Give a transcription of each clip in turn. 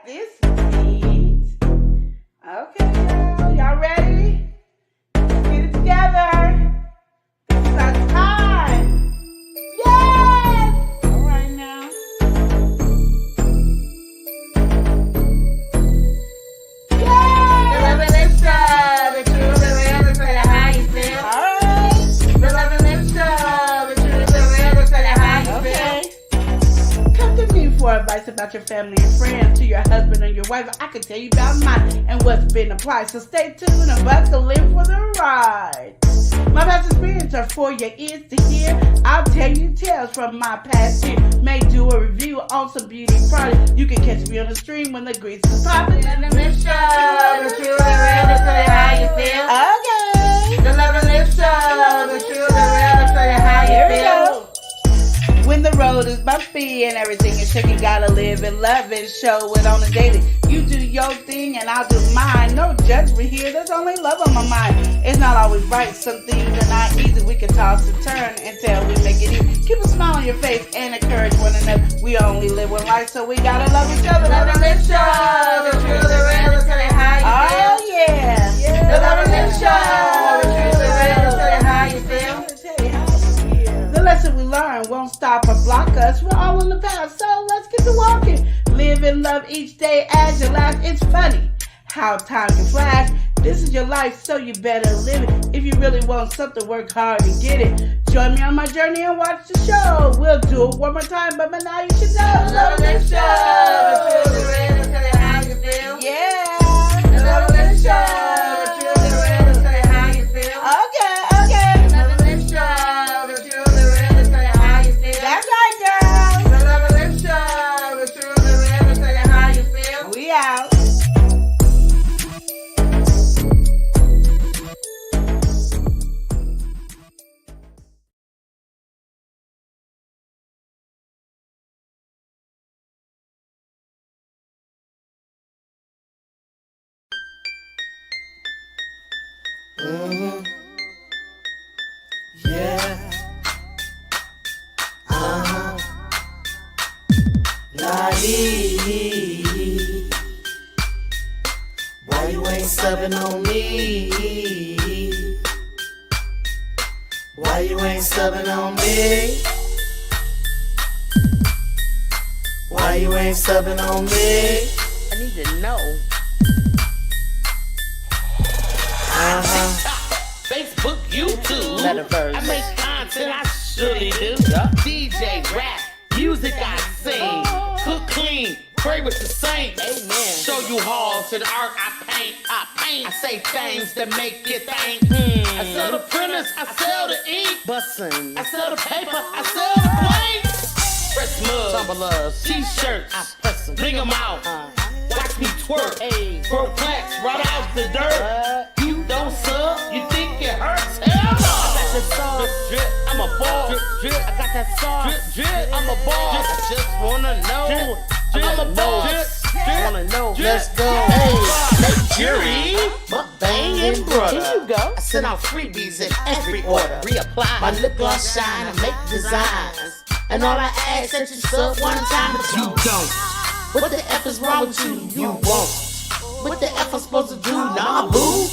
this beat. Okay, girl, y'all ready? Let's get it together. This is our time. Yes! All right now. Yes! The love and lips show, the truth and real, tell you how you feel. All right. The love and lips show, the truth and real, tell you how you feel. Come to me for advice about your family and friends, to your husband and your wife. I can tell you about mine and what's been applied. So stay tuned and buckle in for the ride. My past experience are for your ears to hear. I'll tell you tales from my past year. May do a review on some beauty products. You can catch me on the stream when the grease is popping. And the lip show, the truth and real, tell you how you feel. Okay. The love and lip show, the truth and real, tell you how you feel. When the road is bumpy and everything is shaky, gotta live and love and show it on the daily. You do your thing and I'll do mine. No judgment here, there's only love on my mind. It's not always right, some things are not easy. We can toss and turn until we make it easy. Keep a smile on your face and encourage one another. We only live one life, so we gotta love each other. Love and lip show, the truth and real, tell you how you feel. Oh yeah, the love and lip show, the truth and real, tell you how you feel. The lesson we learn won't stop or block us. We're all in the past, so let's get to walking. Live and love each day as your last. It's funny how time can flash. This is your life, so you better live it. If you really want something, work hard to get it. Join me on my journey and watch the show. We'll do it one more time, but by now you should know. Love and show, the truth and real, tell you how you feel. Yeah, love and show, the truth and real, tell you how you feel. Okay. Love and show, the truth and real, tell you how you feel. That's right, girl. The love and show, the truth and real, tell you how you feel. We out. Yeah. La-dee. Why you ain't subbing on me? Why you ain't subbing on me? Why you ain't subbing on me? I need to know. Facebook, YouTube, Metaverse. I make content, I surely do. DJ, rap, music I sing, cook clean, pray with the saints. Amen. Show you halls to the art I paint. I say things that make you think. I sell the printers, I sell the ink. Bussin'. I sell the paper, I sell the blanks. Fresh mugs, Tumblers. t-shirts, I press 'em. bring them out. Watch me twerk, Hey. grow plaques right out the dirt. You don't sub, you think it hurts? Hell no! I got the sauce, drip, I'm a ball. Drip, drip, I got that sauce, drip, drip, I'm a ball. I just wanna know, I'm a ball. Wanna know? Let's go. Hey, Jury, Mukbang and brother. Here you go. I send out freebies in every order. reapply. My lip gloss shine, I make designs. And all I ask that you sub one time, but you don't. What the F is wrong with you? You won't. What the F I'm supposed to do? Nah, boo.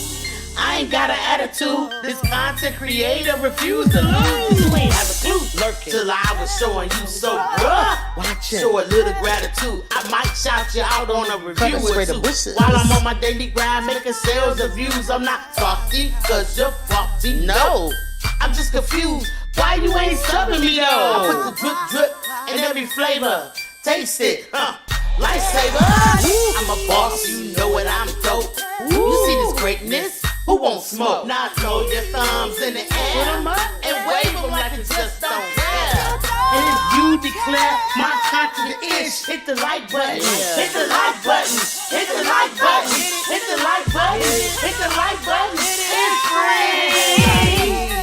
I ain't got an attitude. This content creator refused to lose. You ain't have a clue. Lurking. Till I was showing you so bruh. Watch Show a little gratitude. I might shout you out on a review Coming or straight two. to bushes. While I'm on my daily grind making sales of views. I'm not salty cause you're faulty. No, I'm just confused. Why you ain't subbing me though? I put the drip drip in every flavor. Taste it, lifesaver. I'm a boss, you know it, I'm dope. You see this greatness? Who won't smoke? Now throw your thumbs in the air and wave them like you just don't care. And if you declare my content is, hit the like button, hit the like button, hit the like button, hit the like button, hit the like button. It's free.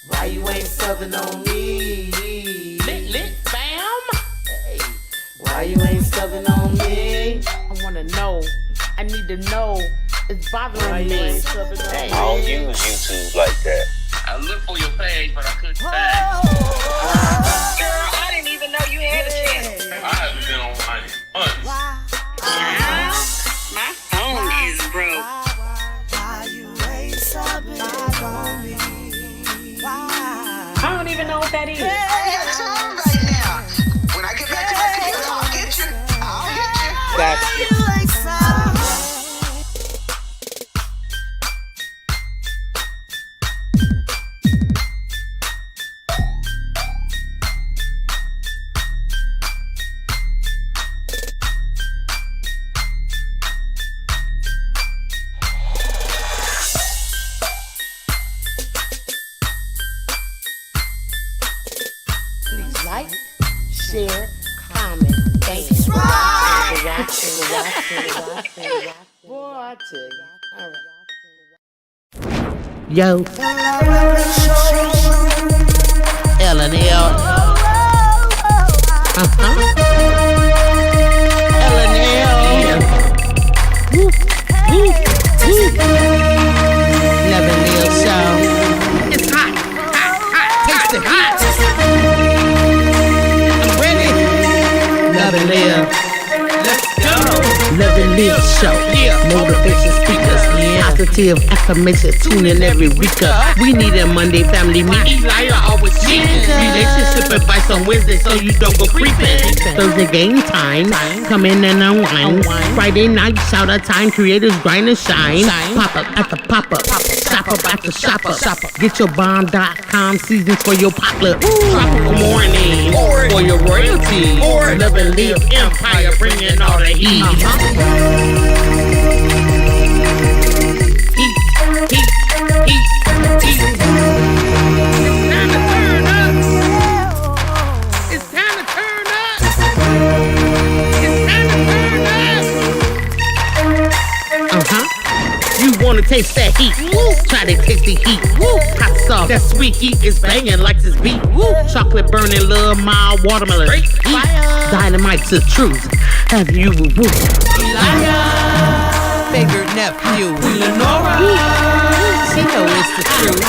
Why you ain't subbing on me? Lit, fam. Hey, why you ain't subbing on me? I wanna know. I need to know. It's bothering me. Hey. I don't use YouTube like that. I looked for your page, but I couldn't find it. Girl, I didn't even know you had a channel. Boy, I tell you. All right. Yo. L&L. L&L. Never live so. It's hot. Taste it hot. I'm ready. Never live. Let's go. Never live show. Motivation speakers. Positive affirmation. Tune in every week. We need a Monday family meeting. Always relationship advice on Wednesday so you don't go creeping. Thursday game time. Come in and unwind. Friday night shout out time. Creators grind and shine. Pop up at the pop up. Shop up at the shop up. Get your bomb.com seasons for your popular. Tropical morning for your royalty. Love and live empire bringing all the heat. Wanna taste that heat? Woo. Try to taste the heat. Woo. Hot sauce, that sweet heat is banging like this beat. Woo. Chocolate burning, love, mild watermelon. Dynamite's the truth. Have you woo? Favorite nephew, Lenora. She know it's the truth.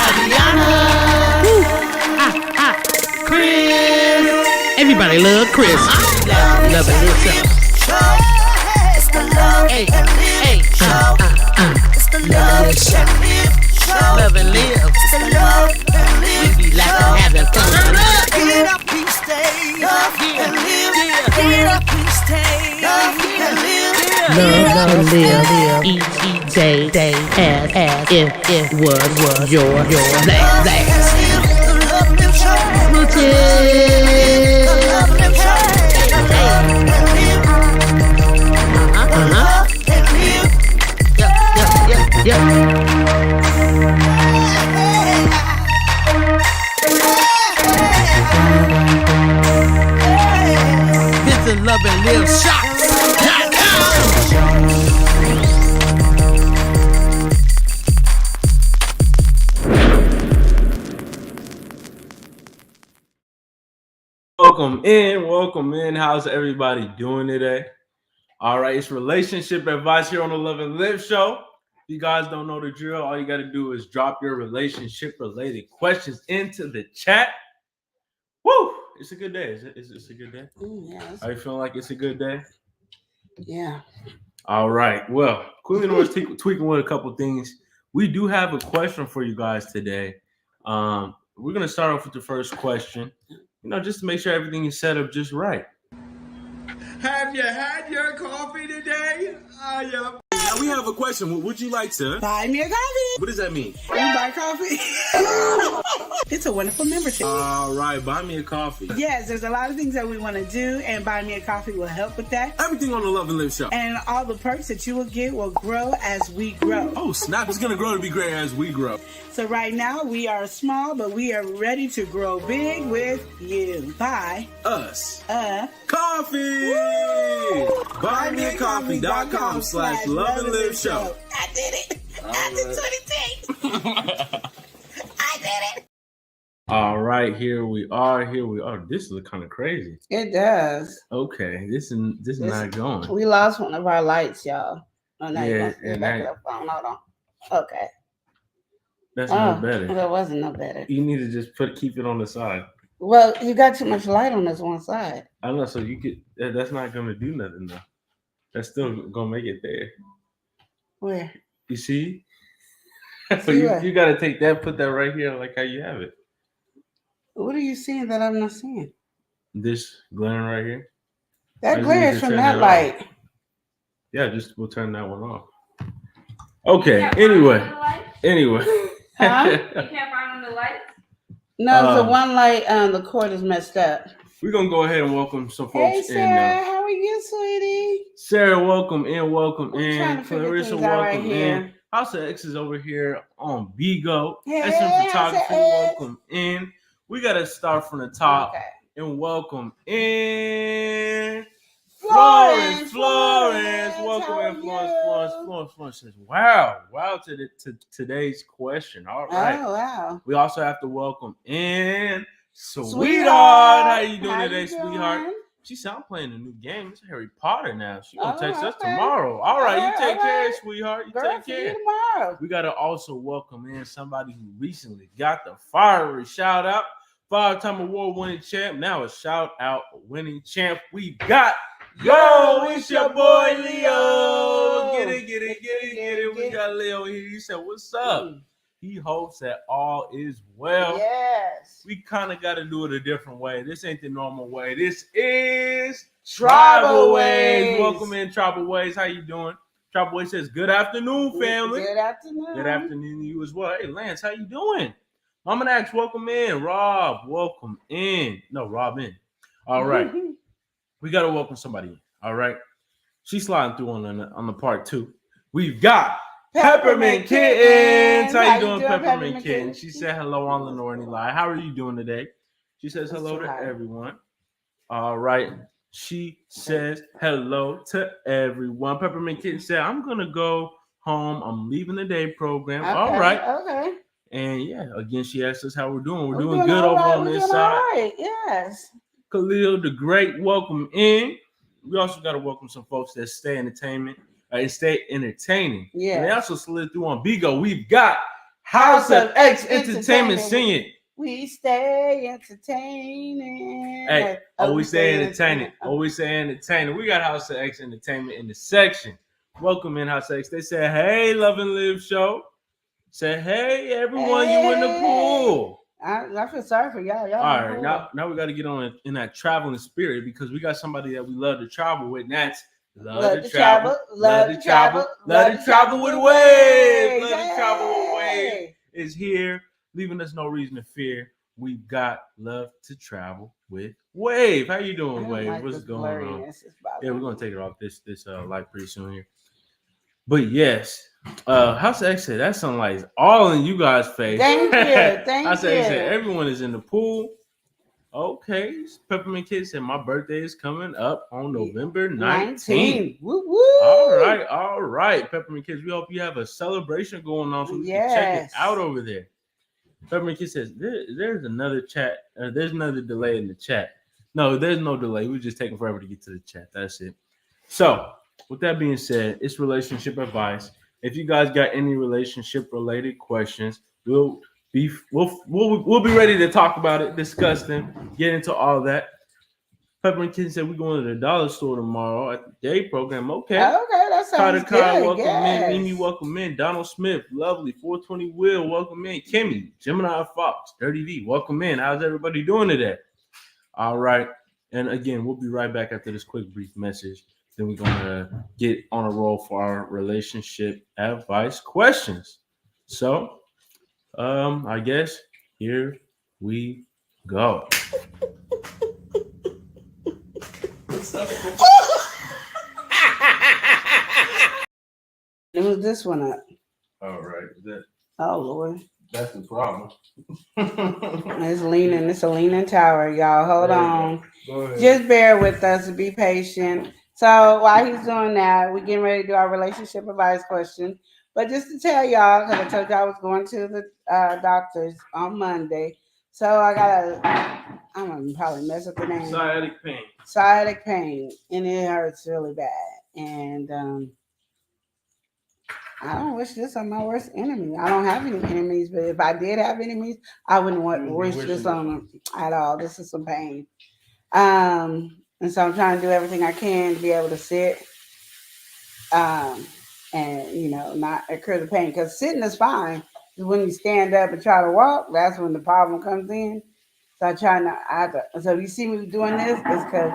Chris. Everybody love Chris. Love it. It's the love and live show. Love and live show. Love and live. It's the love and live. We be laughing, having fun. Get up, you stay up and live. Get up, you stay up and live. Love and live. Each day as if it was your last. The love and show. The love and show. Yep. This is Love and Live Shots. Welcome in. How's everybody doing today? All right, it's relationship advice here on the Love and Live Show. If you guys don't know the drill, all you got to do is drop your relationship-related questions into the chat. Woo! It's a good day. Is it a good day? Yes. Are you feeling like it's a good day? Yeah. All right. Well, Queen Nora's tweaking with a couple things. We do have a question for you guys today. We're going to start off with the first question, just to make sure everything is set up just right. Have you had your coffee today? Now we have a question. Would you like to buy me a coffee? What does that mean? You buy coffee? It's a wonderful membership. All right, buy me a coffee. Yes, there's a lot of things that we want to do, and buy me a coffee will help with that. Everything on the Love and Live Show. And all the perks that you will get will grow as we grow. Oh, snap. It's going to grow to be great as we grow. So right now, we are small, but we are ready to grow big with you. Buy us a coffee. BuyMeACoffee.com/LoveAndLiveShow. I did it. I did 20 I did it. All right, here we are. This looks kind of crazy. It does. Okay, this is not going. We lost one of our lights, y'all. Oh, now Yeah, you're going to back it up. Hold on. Okay. That's no better. That wasn't no better. You need to just keep it on the side. Well, you got too much light on this one side. I know, so you could. That's not going to do nothing though. That's still gonna make it there. Where? You see? So you got to take that, put that right here, like how you have it. What are you seeing that I'm not seeing? This glaring right here. That glares from that light. Off. Yeah, we'll turn that one off. Okay. Anyway. Huh? You can't find the lights? No, the one light the cord is messed up. We're gonna go ahead and welcome some folks Hey Sarah, how are you, sweetie? Sarah, welcome in. Clarissa, welcome in. House of X is over here on Bigo. Hey, SM Photography, House of X. welcome in. We gotta start from the top and welcome in fun. Says, wow to today's question. All right. Oh, wow. We also have to welcome in Sweetheart. How you doing today, sweetheart? She said, I'm playing a new game. It's Harry Potter now. She gonna text us tomorrow. All right, you take care, sweetheart. You take care. Tomorrow. We gotta also welcome in somebody who recently got the fiery shout out. 5-time award-winning champ. Now a shout out winning champ. We got it's your boy Leo. Get it. We got Leo here. He said, what's up? He hopes that all is well. Yes. We kind of got to do it a different way. This ain't the normal way. This is Tribal Ways. Welcome in, Tribal Ways. How you doing? Tribal Ways says, good afternoon, family. Good afternoon. Good afternoon to you as well. Hey, Lance, how you doing? Mama Nax, welcome in. Rob, welcome in. No, Rob in. All right. We got to welcome somebody in. All right. She's sliding through on the part 2. We've got Peppermint Kittens. How you doing, Peppermint Kittens? She said hello on Lenore and Eli. How are you doing today? She says hello to everyone. All right. She says hello to everyone. Peppermint Kitten said, I'm going to go home. I'm leaving the day program. Okay, all right. Okay. And yeah, again, she asked us how we're doing. We're doing good over on this side. All right. Yes. Khalil the Great, welcome in. We also got to welcome some folks that stay entertaining. Stay entertaining. Yeah. And they also slid through on Bigo. We've got House of X Entertainment singing. We stay entertaining. Hey, we stay entertaining. Always say entertaining. We got House of X Entertainment in the section. Welcome in, House of X. They said, hey, Love and Live show. Say, hey, everyone, you in the pool. I feel sorry for y'all. Y'all all right, now we got to get on in that traveling spirit because we got somebody that we love to travel with, and that's Love to travel with Wave. Love to travel with Wave is here, leaving us no reason to fear. We've got Love to Travel with Wave. How you doing, Wave? Like what's going on? Yeah, we're gonna take it off this light pretty soon here. But yes, House of X said that sunlight is all in you guys' face. Thank you. House of X said everyone is in the pool. Okay, Peppermint Kid said my birthday is coming up on November 19th. Woo woo. All right, Peppermint Kids. We hope you have a celebration going on so we can check it out over there. Peppermint Kid says there's another chat. There's another delay in the chat. No, there's no delay. We're just taking forever to get to the chat. That's it. So, with that being said, it's relationship advice. If you guys got any relationship related questions, we'll be ready to talk about it, discuss them, get into all that. Peppermint Kitten said we're going to the dollar store tomorrow at the day program. Okay, that sounds good. Welcome in. Mimi, welcome in. Donald Smith, lovely. 420 Will, welcome in. Kimmy, Gemini Fox, Dirty D, welcome in. How's everybody doing today? All right, and again, we'll be right back after this quick brief message. Then we're gonna get on a roll for our relationship advice questions. So, I guess here we go. Move this one up. All right. Oh Lord. That's the problem. It's leaning. It's a leaning tower, y'all. Hold on. Go ahead. Just bear with us and be patient. So while he's doing that, we're getting ready to do our relationship advice question. But just to tell y'all, because I told you I was going to the doctor's on Monday. So I'm going to probably mess up the name. Sciatic pain. And it hurts really bad. And I don't wish this on my worst enemy. I don't have any enemies, but if I did have enemies, I wouldn't wish this on them at all. This is some pain. And so I'm trying to do everything I can to be able to sit and, not incur the pain. Because sitting is fine. When you stand up and try to walk, that's when the problem comes in. So I try not. So if you see me doing this, it's because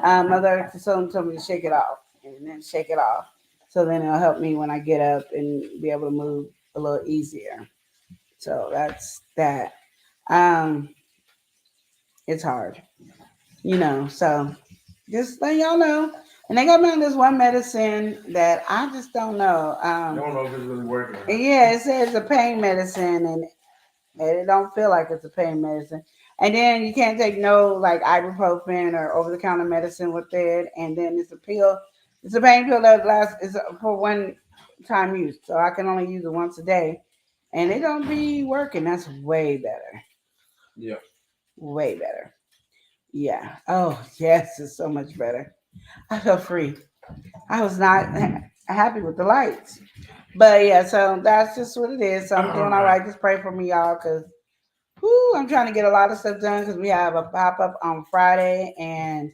Mother told me to shake it off and then shake it off. So then it'll help me when I get up and be able to move a little easier. So that's that. It's hard, so just let y'all know. And they got me on this one medicine that I just don't know. I don't know if it's really working. Yeah, it says it's a pain medicine, and it don't feel like it's a pain medicine. And then you can't take no like ibuprofen or over-the-counter medicine with it. And then it's a pill. It's a pain pill that lasts for when time use, so I can only use it once a day, and it don't be working. That's way better. Yeah. Way better. Yeah. Oh yes, it's so much better. I feel free. I was not happy with the lights, but yeah. So that's just what it is. So I'm doing all right. Just pray for me, y'all, because I'm trying to get a lot of stuff done because we have a pop up on Friday, and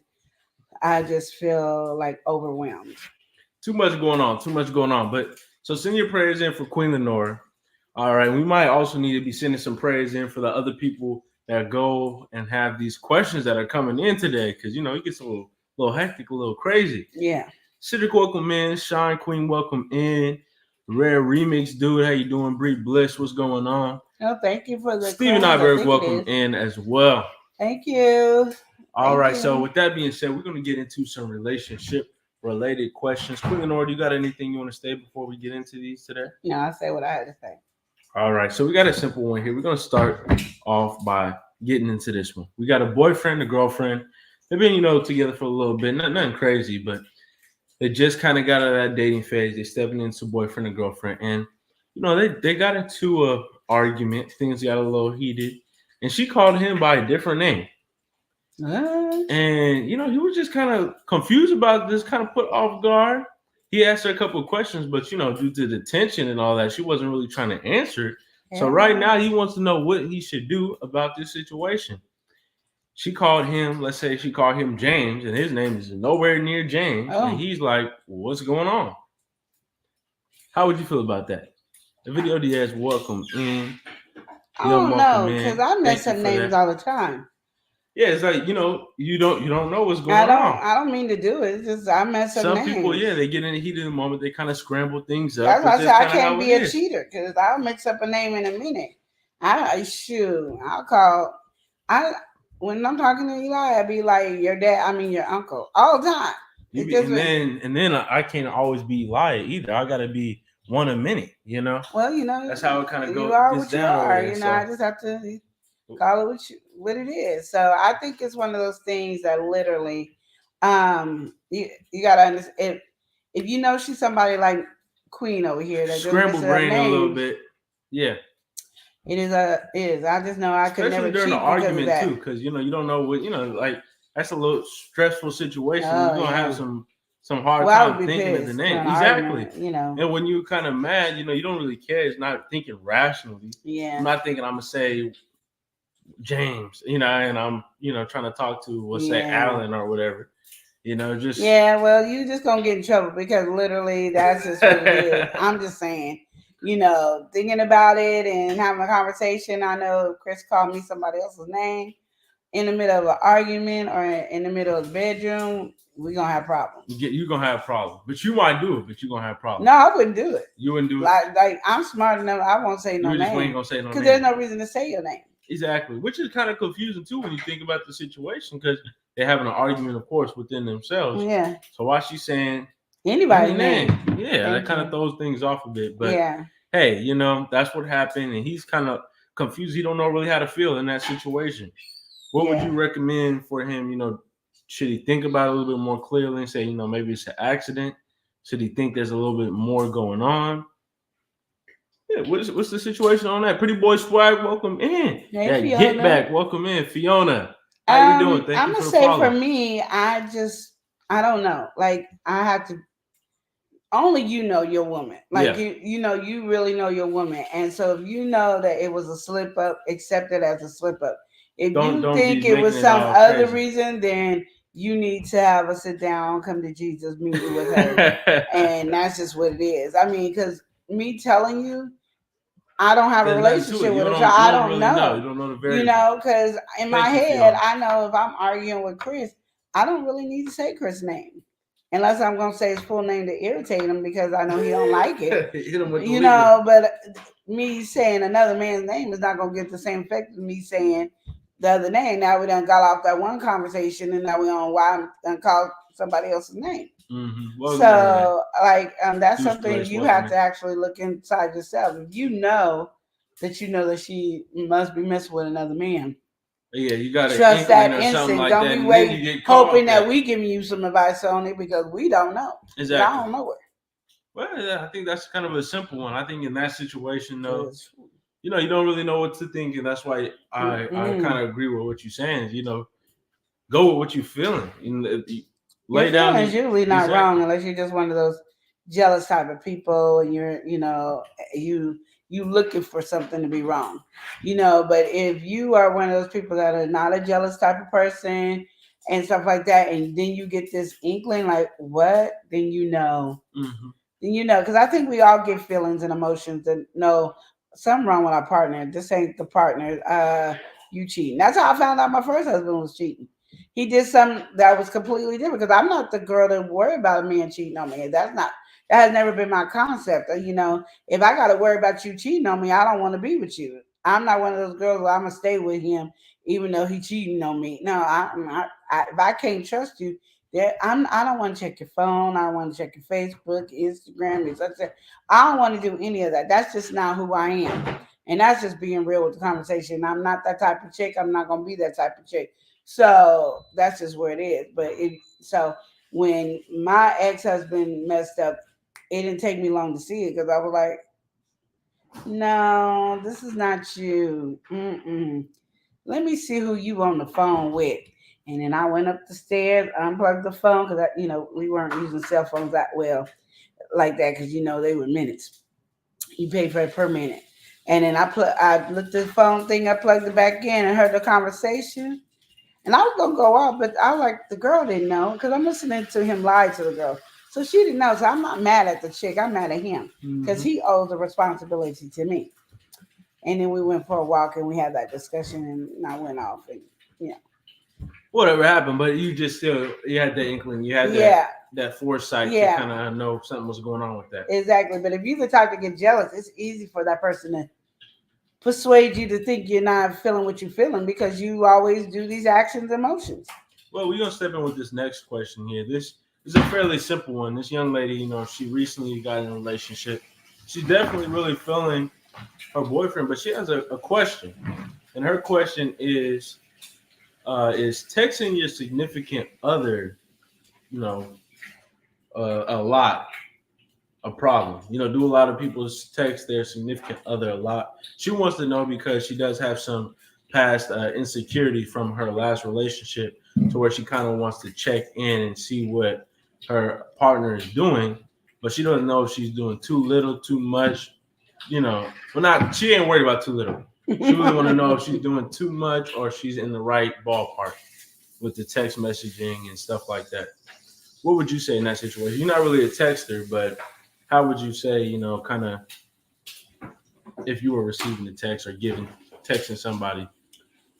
I just feel like overwhelmed. Too much going on. Too much going on. But so send your prayers in for Queen Lenora. All right. We might also need to be sending some prayers in for the other people that go and have these questions that are coming in today, because it gets a little hectic, a little crazy. Yeah. Cedric, welcome in. Shine Queen, welcome in. Rare Remix dude, how you doing? Bree Bliss, what's going on? No, thank you for the Steven Iberg, welcome in as well. Thank you. All right, so with that being said, we're going to get into some relationship related questions. Queen Lenora, you got anything you want to say before we get into these today? No, I say what I had to say. All right, so we got a simple one here. We're going to start off by getting into this one. We got a boyfriend, a girlfriend. They've been, together for a little bit. Nothing crazy, but they just kind of got out of that dating phase. They're stepping into boyfriend and girlfriend. And, they got into a argument. Things got a little heated. And she called him by a different name. And, he was just kind of confused about this, kind of put off guard. He asked her a couple of questions, but, due to the tension and all that, she wasn't really trying to answer. So right now he wants to know what he should do about this situation. She called him, let's say she called him James, and his name is nowhere near James. And he's like, what's going on? How would you feel about that? The video Diaz, welcome in. I don't know, because I mess up names all the time. Yeah, it's like, you don't know what's going on. I don't mean to do it. It's just I mess up names. Some people, they get in the heat of the moment. They kind of scramble things up. That's why I said I can't be a cheater, because I'll mix up a name in a minute. When I'm talking to Eli, I'll be like, your dad, your uncle, all the time. And then I can't always be Eli either. I got to be one of many, Well, that's how it kind of goes. You are what you are, I just have to call it what it is. So I think it's one of those things that literally, you gotta understand. If she's somebody like Queen over here that scramble brain a little bit, yeah. It is. I just know I could never during cheat an argument too, because you don't know what like that's a little stressful situation. You're gonna have some hard time thinking of the name. Exactly. And when you kind of mad, you don't really care. It's not thinking rationally. Yeah. I'm not thinking I'm gonna say James, and I'm, trying to talk to, say Alan or whatever, just. Yeah, well, you just gonna get in trouble because literally that's just what it is. I'm just saying, thinking about it and having a conversation. I know if Chris called me somebody else's name in the middle of an argument or in the middle of the bedroom, we're gonna have problems. You're gonna have problems. But you might do it, but you're gonna have problems. No, I wouldn't do it. You wouldn't do it? Like I'm smart enough, I won't say no name. You just ain't gonna say no name. Because there's no reason to say your name. Exactly, which is kind of confusing too when you think about the situation, because they're having an argument, of course, within themselves. Yeah. So why she's saying anybody's name? Yeah, that kind of throws things off a bit. But hey, that's what happened, and he's kind of confused. He don't know really how to feel in that situation. What would you recommend for him? Should he think about it a little bit more clearly and say, maybe it's an accident? Should he think there's a little bit more going on? Yeah, what's the situation on that? Pretty Boy Swag, welcome in. Hey, Fiona. Get back, welcome in, Fiona. How you doing? I'm gonna say for me, I don't know. Like I have to. Only your woman. Like you really know your woman, and so if you know that it was a slip up, accept it as a slip up. If you think it was some other reason, then you need to have a sit down, come to Jesus meeting with her, and that's just what it is. Because me telling you, I don't have a relationship with her, so I don't know. You don't know the very. Because in my head, I know if I'm arguing with Chris, I don't really need to say Chris' name. Unless I'm going to say his full name to irritate him because I know he don't like it. But me saying another man's name is not going to get the same effect as me saying the other name. Now we done got off that one conversation and now we on why I'm call somebody else's name. Mm-hmm. So that's something you have to actually look inside yourself. If you know that she must be messing with another man. Yeah, you got to trust that instinct. Like don't that, be waiting, hoping that we giving you some advice on it because we don't know. Exactly. I don't know it. Well, yeah, I think that's kind of a simple one. I think in that situation, though, Yes. you don't really know what to think, and that's why I kind of agree with what you're saying. Go with what you're feeling. Your Lay down feelings the usually not wrong exactly. unless you're just one of those jealous type of people, and you looking for something to be wrong, But if you are one of those people that are not a jealous type of person and stuff like that, and then you get this inkling, like what? Hmm. Because I think we all get feelings and emotions and know something wrong with our partner. This ain't the partner. You cheating. That's how I found out my first husband was cheating. He did something that was completely different because I'm not the girl to worry about a man cheating on me. That has never been my concept. If I got to worry about you cheating on me, I don't want to be with you. I'm not one of those girls where I'm gonna stay with him even though he cheating on me. No, if I can't trust you, I don't want to check your phone. I don't want to check your Facebook, Instagram, etc. I don't want to do any of that. That's just not who I am. And that's just being real with the conversation. I'm not that type of chick. I'm not gonna be that type of chick. So that's just where it is. So when my ex-husband messed up, it didn't take me long to see it because I was like, no, this is not you. Mm-mm. Let me see who you on the phone with. And then I went up the stairs, unplugged the phone because we weren't using cell phones that well like that because they were minutes. You pay for it per minute. And then I looked at the phone thing, I plugged it back in and heard the conversation. And I was gonna go out, but the girl didn't know because I'm listening to him lie to the girl. So she didn't know. So I'm not mad at the chick. I'm mad at him because he owes the responsibility to me. And then we went for a walk and we had that discussion and I went off and yeah. Whatever happened, but you had that inkling, you had Yeah. that foresight to Yeah. kind of know something was going on with that. Exactly. But if you're the type to get jealous, it's easy for that person to persuade you to think you're not feeling what you're feeling because you always do these actions and motions. Well, we're gonna step in with this next question here. This is a fairly simple one. This young lady, she recently got in a relationship. She's definitely really feeling her boyfriend, but she has a question, and her question is texting your significant other, a lot a problem? Do a lot of people text their significant other a lot? She wants to know because she does have some past insecurity from her last relationship, to where she kind of wants to check in and see what her partner is doing, but she doesn't know if she's doing too little, too much. She ain't worried about too little. She really want to know if she's doing too much or she's in the right ballpark with the text messaging and stuff like that. What would you say in that situation? You're not really a texter, but how would you say, kind of, if you were receiving the text or texting somebody?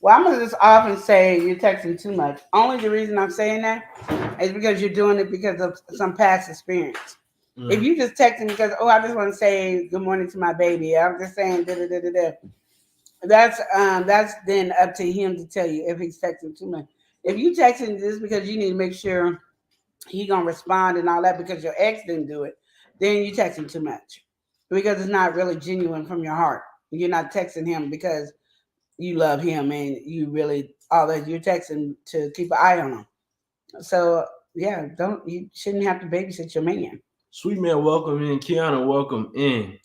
Well, I'm gonna just often say you're texting too much. Only the reason I'm saying that is because you're doing it because of some past experience. If you just texting because I just want to say good morning to my baby, I'm just saying da da da da da. That's then up to him to tell you if he's texting too much. If you texting just because you need to make sure he gonna respond and all that because your ex didn't do it, then you texting too much because it's not really genuine from your heart. You're not texting him because you love him and you really all that. You're texting to keep an eye on him. So yeah, you shouldn't have to babysit your man. Sweet man, welcome in. Kiana, welcome in.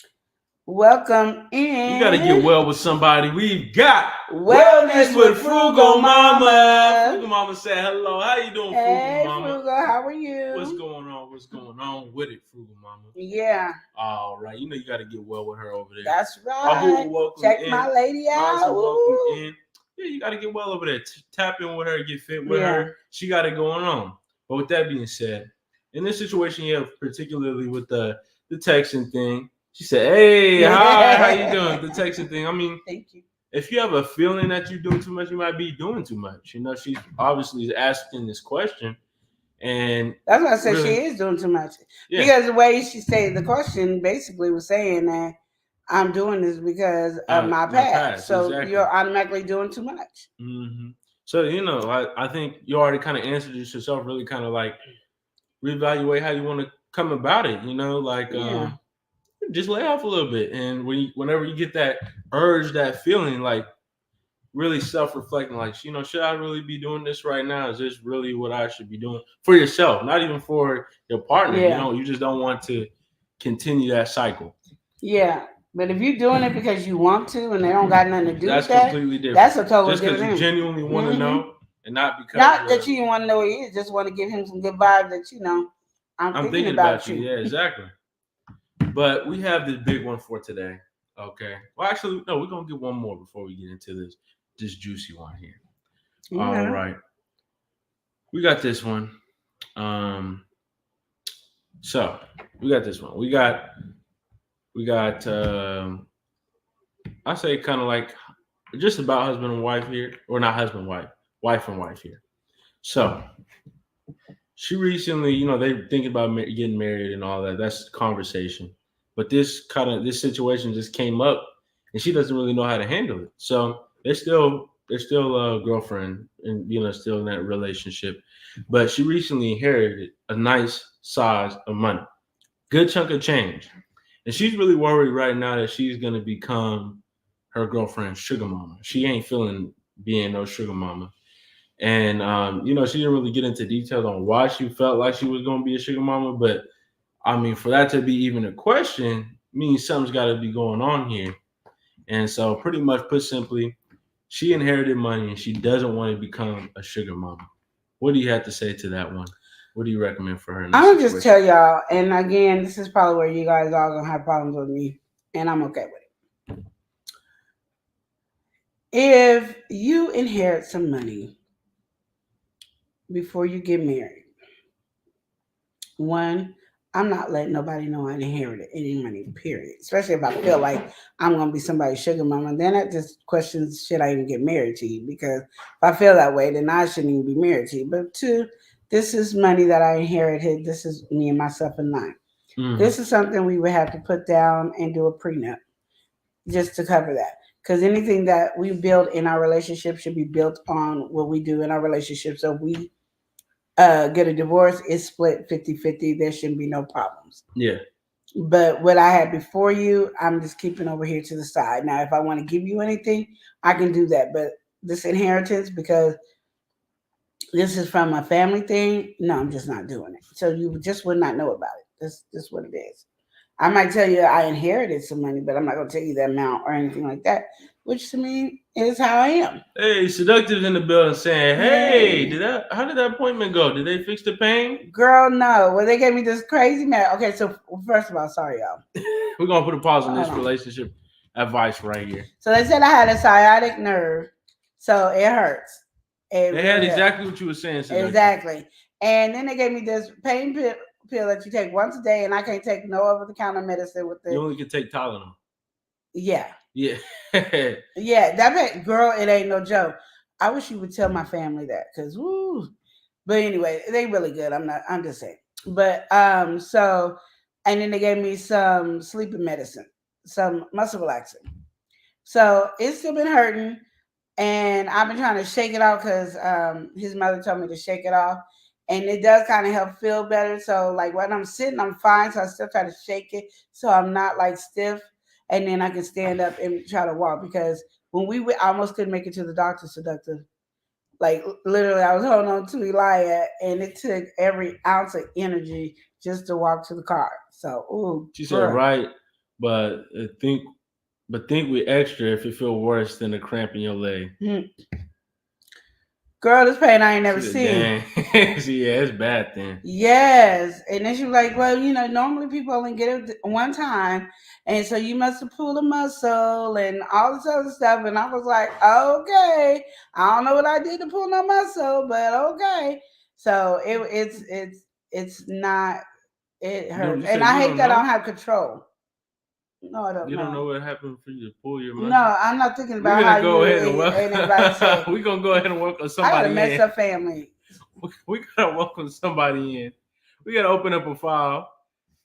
Welcome in. We got to get well with somebody. We've got Wellness with Frugal Mama. Frugal Mama said hello. How you doing, Hey, Frugal Mama? Frugal, how are you? What's going on? What's going on with it, Frugal Mama? Yeah. All right. You got to get well with her over there. That's right. Check my lady out. Welcome in. Yeah, you got to get well over there. Tap in with her, get fit with her. She got it going on. But with that being said, in this situation, particularly with the texting thing, she said, "Hey, hi, how you doing?" The texting thing. I mean, thank you. If you have a feeling that you're doing too much, you might be doing too much. She's obviously asking this question, and that's why I said she is doing too much. Yeah. Because the way she said the question basically was saying that I'm doing this because of my past. So exactly. You're automatically doing too much. Mm-hmm. So I think you already kind of answered this yourself. Really, kind of like reevaluate how you want to come about it. Just lay off a little bit, and whenever you get that urge, that feeling, like really self-reflecting, like should I really be doing this right now? Is this really what I should be doing for yourself, not even for your partner? You just don't want to continue that cycle. Yeah. But if you're doing it because you want to and they don't got nothing to do That's with that, completely different. that's a totally just because different you thing. genuinely want to know and not because Not that you want to know who he is, just want to give him some good vibes that I'm thinking about you. Yeah, exactly. But we have this big one for today. Okay. Well, actually, no, we're gonna get one more before we get into this juicy one here. Yeah. All right. We got this one. So we got this one. We got I say kind of like just about husband and wife here, or not husband, wife and wife here. So she recently, they're thinking about getting married and all that. That's the conversation. But this situation just came up, and she doesn't really know how to handle it. So they're still a girlfriend, and still in that relationship. But she recently inherited a nice size of money, good chunk of change, and she's really worried right now that she's gonna become her girlfriend's sugar mama. She ain't feeling being no sugar mama. And, she didn't really get into details on why she felt like she was going to be a sugar mama. But, I mean, for that to be even a question means something's got to be going on here. And so pretty much put simply, she inherited money and she doesn't want to become a sugar mama. What do you have to say to that one? What do you recommend for her? I'm going to just tell y'all, and again, this is probably where you guys are going to have problems with me, and I'm okay with it. If you inherit some money before you get married, one, I'm not letting nobody know I inherited any money, period. Especially if I feel like I'm going to be somebody's sugar mama. Then that just questions, should I even get married to you? Because if I feel that way, then I shouldn't even be married to you. But two, this is money that I inherited. This is me and myself and I. Mm-hmm. This is something we would have to put down and do a prenup just to cover that. Because anything that we build in our relationship should be built on what we do in our relationship. So we get a divorce, it's split 50-50. There shouldn't be no problems. Yeah. But what I had before you, I'm just keeping over here to the side. Now, if I want to give you anything, I can do that. But this inheritance, because this is from a family thing, no, I'm just not doing it. So you just would not know about it. That's what it is. I might tell you I inherited some money, but I'm not going to tell you the amount or anything like that, which to me is how I am. Hey, Seductive's in the building saying, hey, how did that appointment go? Did they fix the pain? Girl, no. Well, they gave me this crazy man. Okay, so first of all, sorry, y'all. We're going to put a pause on this relationship advice right here. So they said I had a sciatic nerve, so it hurts. They had exactly what you were saying, Seductive. Exactly. And then they gave me this pain pill that you take once a day, and I can't take no over-the-counter medicine with it. You only can take Tylenol. Yeah. Yeah. Yeah, that girl, it ain't no joke. I wish you would tell my family that, because woo. But anyway, they really good. I'm just saying. But so, and then they gave me some sleeping medicine, some muscle relaxant. So it's still been hurting, and I've been trying to shake it off because his mother told me to shake it off. And it does kind of help feel better. So like when I'm sitting, I'm fine. So I still try to shake it so I'm not like stiff. And then I can stand up and try to walk. Because when I almost couldn't make it to the doctor, Seductive. Like literally, I was holding on to Elia, and it took every ounce of energy just to walk to the car. So, ooh. She said, right, but think with extra if it feel worse than a cramp in your leg. Mm-hmm. Girl, this pain I ain't never seen. See, yeah, it's bad then. Yes. And then she was like, well, normally people only get it one time. And so you must have pulled a muscle and all this other stuff. And I was like, okay. I don't know what I did to pull no muscle, but okay. So it's not, it hurts. And I hate that I don't have control. No, I don't know. You don't know what happened for you to pull your money? No, I'm not thinking about how you and everybody say. We're going to go ahead and welcome somebody in. I got a messed up family. We got to welcome somebody in. We got to open up a file.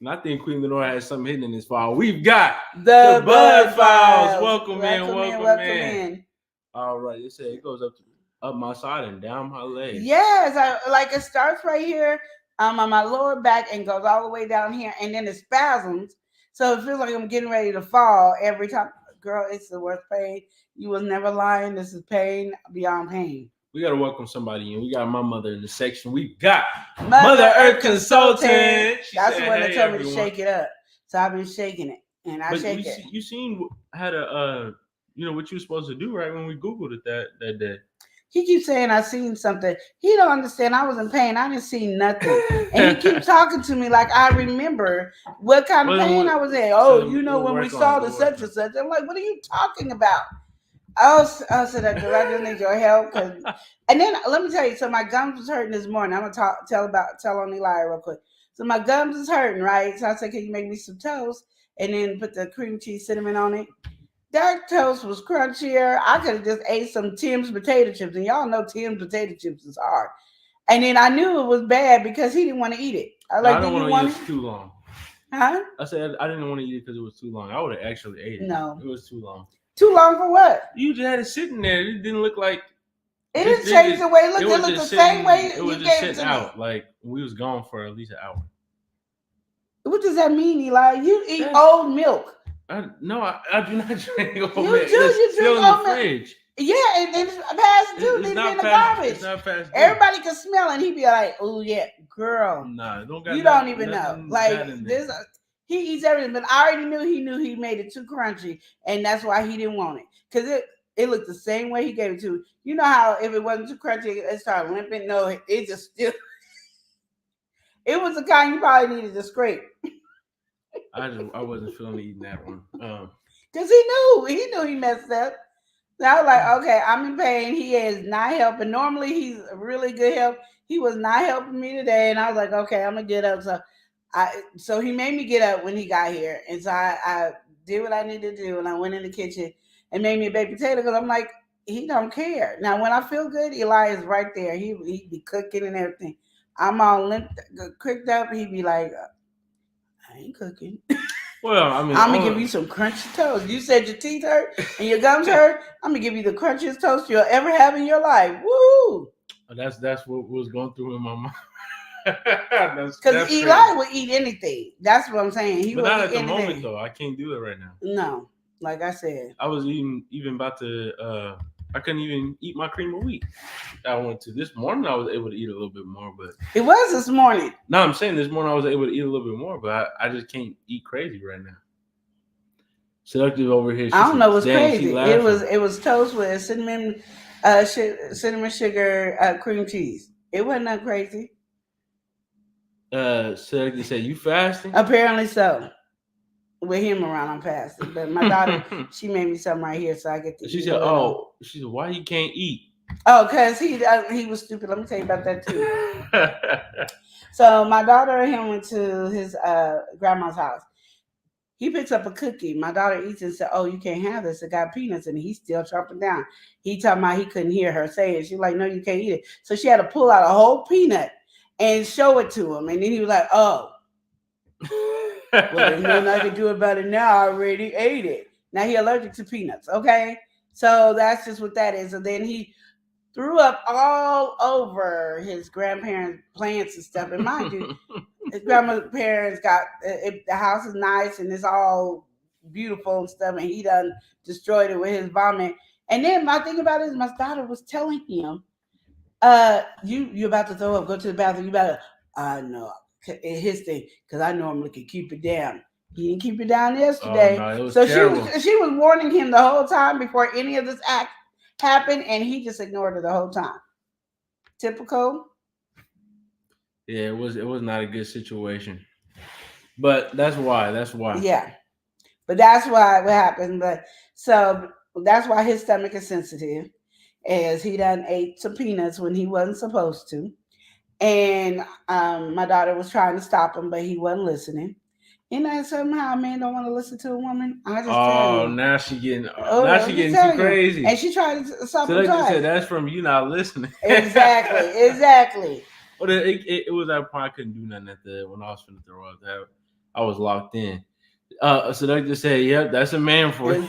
And I think Queen Lenore has something hidden in this file. We've got the Bud Files. Welcome in. All right. It said it goes up my side and down my leg. Yes. It starts right here on my lower back and goes all the way down here. And then it spasms. So it feels like I'm getting ready to fall every time. Girl, it's the worst pain. You was never lying. This is pain beyond pain. We got to welcome somebody in. We got my mother in the section. We got Mother Earth Consultant. That's the one that told me to shake it up. So I've been shaking it, and I shake it. You seen how to what you were supposed to do right when we Googled it that day. He keeps saying I seen something. He don't understand. I was in pain. I didn't see nothing. And he keeps talking to me like I remember what kind of pain I was in. Oh, when we saw the such and such. I'm like, what are you talking about? I said that I just need your help. And then let me tell you, so my gums was hurting this morning. I'm gonna tell on Eli real quick. So my gums is hurting, right? So I said, can you make me some toast and then put the cream cheese cinnamon on it? That toast was crunchier. I could have just ate some Tim's potato chips, and y'all know Tim's potato chips is hard. And then I knew it was bad because he didn't want to eat it. I don't want to eat it too long. Huh? I said I didn't want to eat it because it was too long. I would have actually ate it. No, it was too long. Too long for what? You just had it sitting there. It didn't look like. It didn't change the way it looked. It looked the same way it was you just gave it sitting to out. me. Like we was gone for at least an hour. What does that mean, Eli? You eat old milk. I do not drink old milk. You drink old milk. Fridge. Yeah, and it's past due. It's not in the garbage. It's not past due. Everybody can smell it. And he be like, "Oh yeah, girl." Nah, don't. You don't even know. Like this. He eats everything, but I already knew he made it too crunchy, and that's why he didn't want it. Because it looked the same way he gave it to. You know how if it wasn't too crunchy, it started limping? No, it just still. It was the kind you probably needed to scrape. I wasn't feeling eating that one. Because he knew he messed up. So I was like, okay, I'm in pain. He is not helping. Normally he's a really good help. He was not helping me today, and I was like, okay, I'm gonna get up. So he made me get up when he got here. And so I did what I needed to do. And I went in the kitchen and made me a baked potato because I'm like, he don't care. Now, when I feel good, Eli is right there. He be cooking and everything. I'm all cooked up. He be like, I ain't cooking. Well, I mean, I'm going to give you some crunchy toast. You said your teeth hurt and your gums hurt. I'm going to give you the crunchiest toast you'll ever have in your life. Woo! That's what was going through in my mind. Because Eli would eat anything. That's what I'm saying. But not at the moment, though. I can't do it right now. No, like I said. I was even about to. I couldn't even eat my cream of wheat. I went to this morning. I was able to eat a little bit more, but it was this morning. No, I'm saying this morning I was able to eat a little bit more, but I just can't eat crazy right now. Selective over here. I don't know what's crazy. It was toast with cinnamon sugar, cream cheese. It wasn't that crazy. Selective said, "You fasting?" Apparently so. With him around, I'm fasting. But my daughter, she made me something right here, so I get to. She said, "Oh, she said, why you can't eat?" Oh, cause he was stupid. Let me tell you about that too. So my daughter and him went to his grandma's house. He picks up a cookie. My daughter eats it and said, "Oh, you can't have this. It got peanuts in it." He's still chomping down. He talking about he couldn't hear her say it. She's like, "No, you can't eat it." So she had to pull out a whole peanut and show it to him. And then he was like, "Oh, well, there's nothing I can do about it now. I already ate it." Now he allergic to peanuts. Okay, so that's just what that is. And then he threw up all over his grandparents' plants and stuff. And mind you, his grandparents got the house is nice and it's all beautiful and stuff, and he done destroyed it with his vomit. And then my thing about it is my daughter was telling him, you about to throw up, go to the bathroom, you better no, his thing, because I normally can keep it down. He didn't keep it down yesterday. Oh, no, it was so terrible. she was warning him the whole time before any of this act happened, and he just ignored her the whole time. Typical. Yeah, it was not a good situation. But that's why. Yeah. But that's why what happened. But so that's why his stomach is sensitive, as he done ate some peanuts when he wasn't supposed to. And my daughter was trying to stop him, but he wasn't listening. And somehow a man don't want to listen to a woman. I just tell you. Now she getting too crazy. And she tried to stop him. So they said that's from you not listening. Exactly. But it was that point I couldn't do nothing when I was finna throw up. I was locked in. So they just said, "Yep, that's a man for you."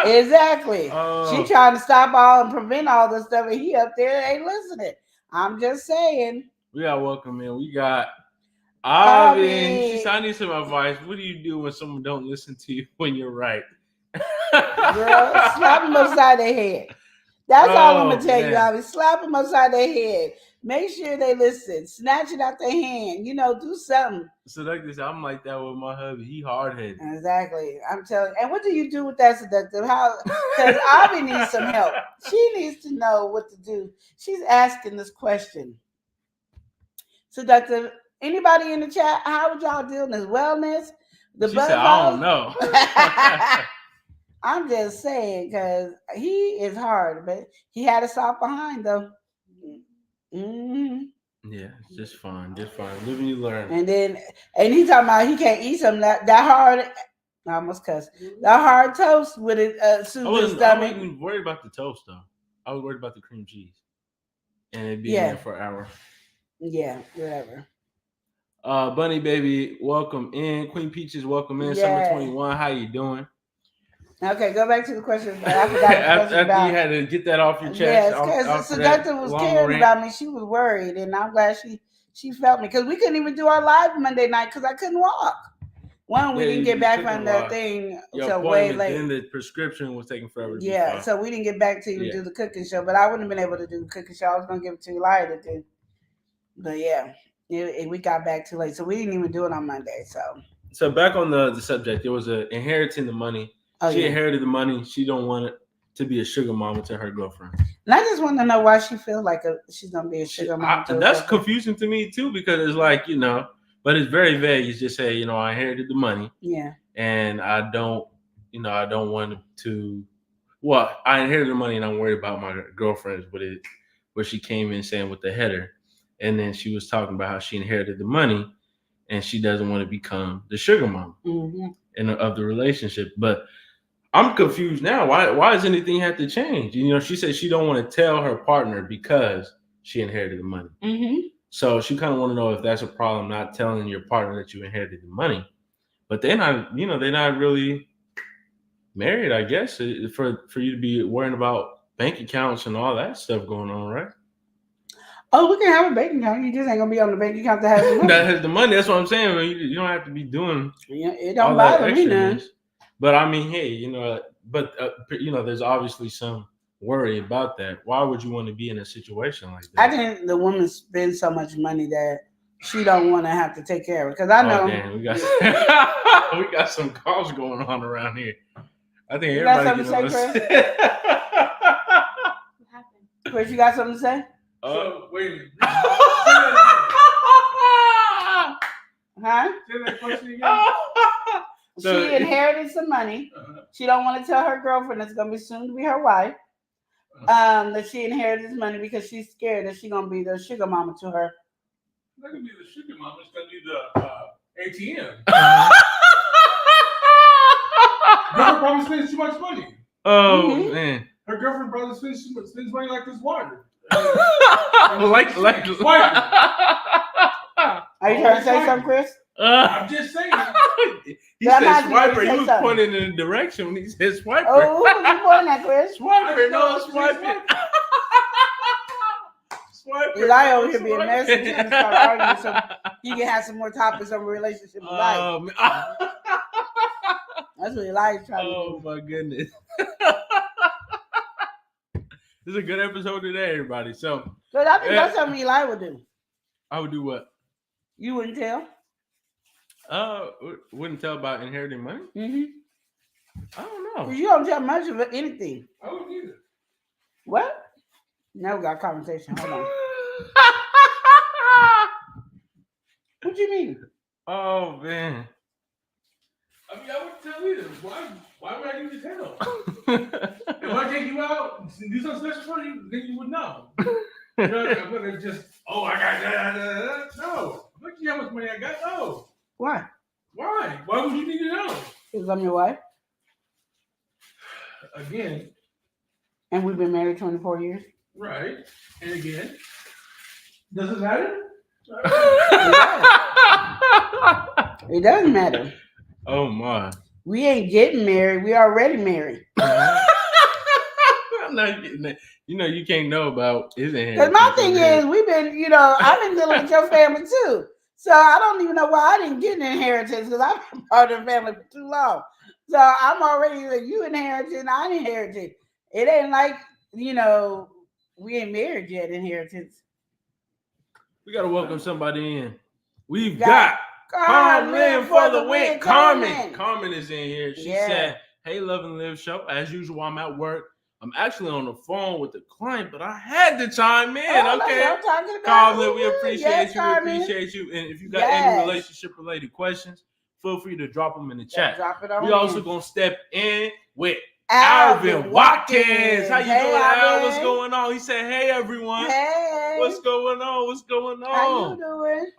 Exactly. She trying to stop all and prevent all this stuff, and he up there ain't listening. I'm just saying. We got welcome in. We got Arvin. She said, "I need some advice. What do you do when someone don't listen to you when you're right?" Girl, slap them upside their head. That's all I'm gonna tell you, Arvin. Slap them upside their head. Make sure they listen. Snatch it out their hand. Do something. Seductive, I'm like that with my hubby. He hard-headed. Exactly. I'm telling you. And what do you do with that, Seductive? How? Because Avi needs some help. She needs to know what to do. She's asking this question. Seductive, anybody in the chat, how would y'all deal with this? Wellness? She said, I don't know. I'm just saying, because he is hard, but he had a soft behind, though. Mm-hmm. Yeah, it's just fun. Just fun. Live and you learn. And he talking about he can't eat something that hard. I almost cussed. That hard toast with it soothe his stomach. I wasn't worried about the toast, though. I was worried about the cream cheese. And it being there for an hour. Yeah, whatever. Bunny Baby, welcome in. Queen Peaches, welcome in. Summer 21, how you doing? Okay, go back to the question. I forgot after you had to get that off your chest. Yes, because Seductive was caring about me. She was worried, and I'm glad she felt me. Because we couldn't even do our live Monday night because I couldn't walk. We didn't get back from the thing until way late. Then the prescription was taking forever. So we didn't get back to even do the cooking show. But I wouldn't have been able to do the cooking show. I was going to give it to Eli to do. But we got back too late. So we didn't even do it on Monday. So back on the subject, there was inheriting the money. She inherited the money. She don't want it to be a sugar mama to her girlfriend. And I just want to know why she feels like she's going to be a sugar mama. That's confusing to me, too, because it's like, but it's very vague. You just say, I inherited the money. Yeah. And I don't want to, well, I inherited the money and I'm worried about my girlfriends where she came in saying with the header. And then she was talking about how she inherited the money and she doesn't want to become the sugar mama of the relationship. But I'm confused now. Why does anything have to change? She said she don't want to tell her partner because she inherited the money. Mm-hmm. So she kind of want to know if that's a problem, not telling your partner that you inherited the money. But they're not really married, I guess, for you to be worrying about bank accounts and all that stuff going on, right? Oh, we can have a bank account. You just ain't gonna be on the bank account that has the money. That has the money. That's what I'm saying. You don't have to be doing. It don't bother me none. But I mean, hey, there's obviously some worry about that. Why would you want to be in a situation like that? I think the woman spends so much money that she don't want to have to take care of it. Because I know we got some calls going on around here. I think everybody got something to say, Chris? What happened? Chris, you got something to say? Wait a minute. Huh? Say that question again. She inherited some money. She don't want to tell her girlfriend that's going to be soon to be her wife that she inherited this money because she's scared that she's going to be the sugar mama to her. It's not going to be the sugar mama. It's going to be the ATM. Girlfriend probably spends too much money. Oh, man. Her girlfriend probably spends money like this water. like Are you trying to say something, Chris? I'm just saying. He said swiper. He was pointing in the direction when he said swiper. Oh, who was you pointing at, Chris? Swiper, no, swiper. Swiper. Eli over here being messy and start arguing so he can have some more topics on relationship with life. That's what Eli's trying to do. Oh, my goodness. This is a good episode today, everybody. So, I think that's something Eli would do. I would do what? You wouldn't tell? Wouldn't tell about inheriting money? Mm-hmm. I don't know. You don't tell much of anything. I wouldn't either. What? Now we got a conversation. Hold on. What do you mean? Oh, man. I mean, I wouldn't tell either. Why would I need to tell? If I take you out, do something special for you, then you would know. I'm going to just, I got that. No. I'm not how much money I got. No. Why? Why? Why would you need to know? Because I'm your wife. Again. And we've been married 24 years. Right. And again. Does it matter? It doesn't matter. Oh, my. We ain't getting married. We already married. I'm not getting that. You can't know about his inheritance. Because my thing is, we've been, I've been dealing with your family too. So I don't even know why I didn't get an inheritance because I've been part of the family for too long. So I'm already like, you inherited, I inherited. It ain't like, we ain't married yet, inheritance. We gotta welcome somebody in. We've Got got Carmen for the win. Carmen. Carmen is in here. She Yeah. said, "Hey, Love and Live show. As usual, I'm at work. I'm actually on the phone with the client, but I had to chime in. Oh, okay, I'm talking about Carmen, we appreciate yes, you. Carmen. We appreciate you. And if you got Yes. any relationship related questions, feel free to drop them in the chat. Drop it on We also in. gonna step in with Alvin Watkins. How you Hey, doing, Al? Alvin. What's going on? He said, "Hey, everyone. Hey. What's going on? What's going on? How you doing?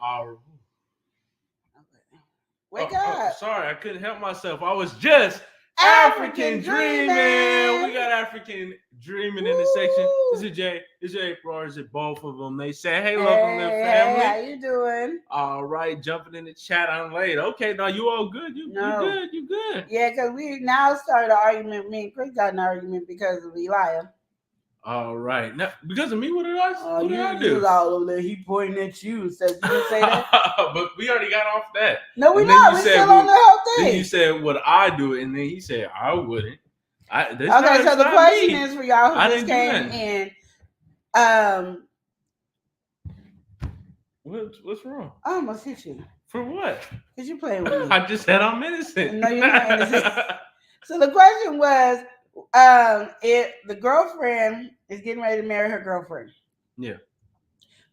Wake up. Sorry, I couldn't help myself. I was just African dreaming. dreaming. We got African dreaming in the section. Is it Jay? Is it April? Or is it both of them? They say, "Hey, Love and Live family." Hey, how you doing? All right, jumping in the chat. I'm late. Okay, now you all good? You good? You good? Yeah, because we now started an argument. Me and Chris got an argument because of Elia. All right. Now, because of me, what did I You do? was all over there. He pointing at you. Said you didn't say that. But we already got off that. No, we And then not. you We said, still well, on the whole thing. Then you said, "Would I do it?" And then he said, "I wouldn't." Okay, so the question is for y'all I who just didn't came do in. What's wrong? I almost hit you. For what? Because you playing with me. I just said I'm innocent. No, you're not innocent. So the question was, if the girlfriend is getting ready to marry her girlfriend. Yeah.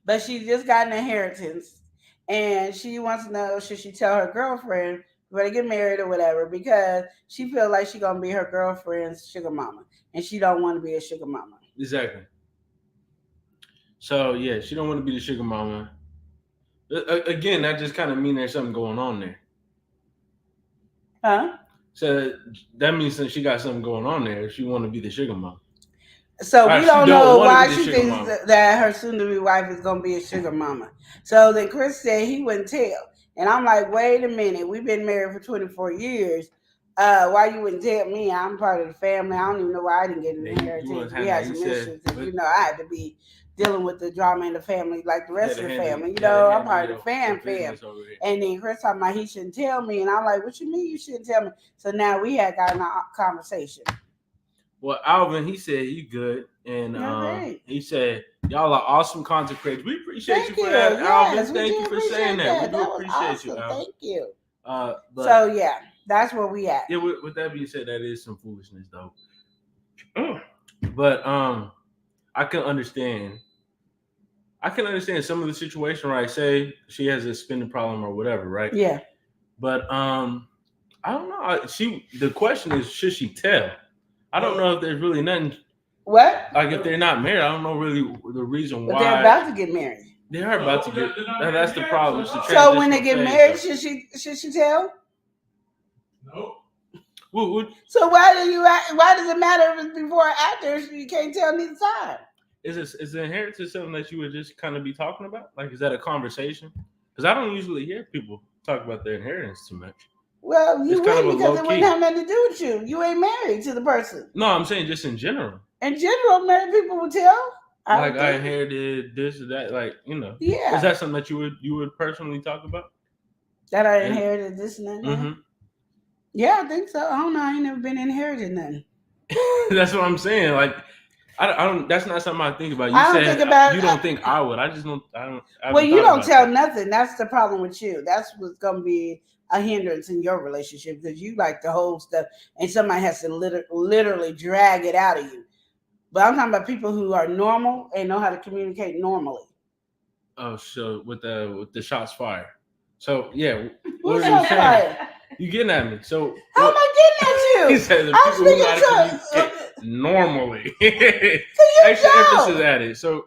But she just got an inheritance. And she wants to know, should she tell her girlfriend when they get married or whatever, because she feels like she's going to be her girlfriend's sugar mama. And she don't want to be a sugar mama. Exactly. So, yeah, she don't want to be the sugar mama. Again, that just kind of means there's something going on there. Huh? So that means that she got something going on there if she want to be the sugar mama. So we don't know why she thinks mama. that her soon-to-be wife is going to be a sugar mama. So then Chris said he wouldn't tell. And I'm like, wait a minute. We've been married for 24 years. Why you wouldn't tell me? I'm part of the family. I don't even know why I didn't get an inheritance. We had some issues. And, I had to be dealing with the drama in the family like the rest of the family. I'm part of the family. And then Chris talking about he shouldn't tell me. And I'm like, what you mean you shouldn't tell me? So now we had gotten a conversation. Well, Alvin, he said he good. And he said, y'all are awesome content creators. We appreciate you for that, Alvin. Thank you for saying that. We do appreciate you, Alvin. Thank you. So, yeah, that's where we at. Yeah, with that being said, that is some foolishness, though. But I can understand some of the situation, right? Say she has a spending problem or whatever, right? Yeah. But I don't know. The question is, should she tell? I don't know if there's really nothing. What? Like if they're not married, I don't know really the reason why. But they're about to get married. They are about to get. That's the problem. So when they get married, should she tell? No. So why does it matter if it's before or after? You can't tell neither side. Is the inheritance something that you would just kind of be talking about? Like, is that a conversation? Because I don't usually hear people talk about their inheritance too much. Well, you wouldn't because it wouldn't have nothing to do with you. You ain't married to the person. No, I'm saying just in general. In general, married people will tell. I inherited this or that, like, Yeah. Is that something that you would personally talk about? That I inherited this and that? Mm-hmm. Yeah, I think so. I don't know. I ain't never been inherited nothing. That's what I'm saying. Like, I don't. That's not something I think about. You don't think I would. I just don't. I don't. Well, you don't tell nothing. That's the problem with you. That's what's gonna be a hindrance in your relationship because you like the whole stuff, and somebody has to literally drag it out of you. But I'm talking about people who are normal and know how to communicate normally. Oh, so with the shots fired. So yeah, what are you saying? You getting at me? So how am I getting at you? He said the people who know how to communicate normally. Extra emphasis added. So,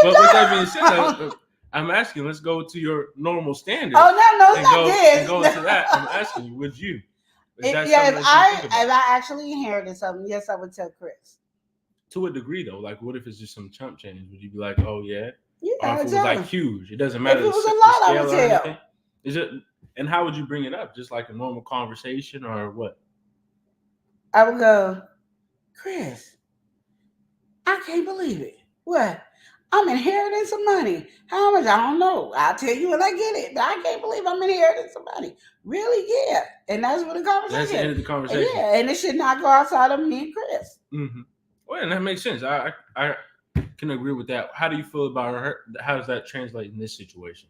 but with that being said, I'm asking. Let's go to your normal standards. Oh no, it's not this. And go into that. I'm asking you. Would you? If I actually inherited something, yes, I would tell Chris. To a degree, though, like, what if it's just some chump change? Would you be like, oh yeah? Yeah, or if it was like huge, it doesn't matter. If it was a lot, I would tell. Is it? And how would you bring it up? Just like a normal conversation, or what? I would go, Chris, I can't believe it. What? I'm inheriting some money. How much? I don't know. I'll tell you when I get it. But I can't believe I'm inheriting some money. Really? Yeah. And that's what the conversation. That's the end of the conversation. Yeah, and it should not go outside of me and Chris. Mm-hmm. Well, and that makes sense. I can agree with that. How do you feel about her? How does that translate in this situation?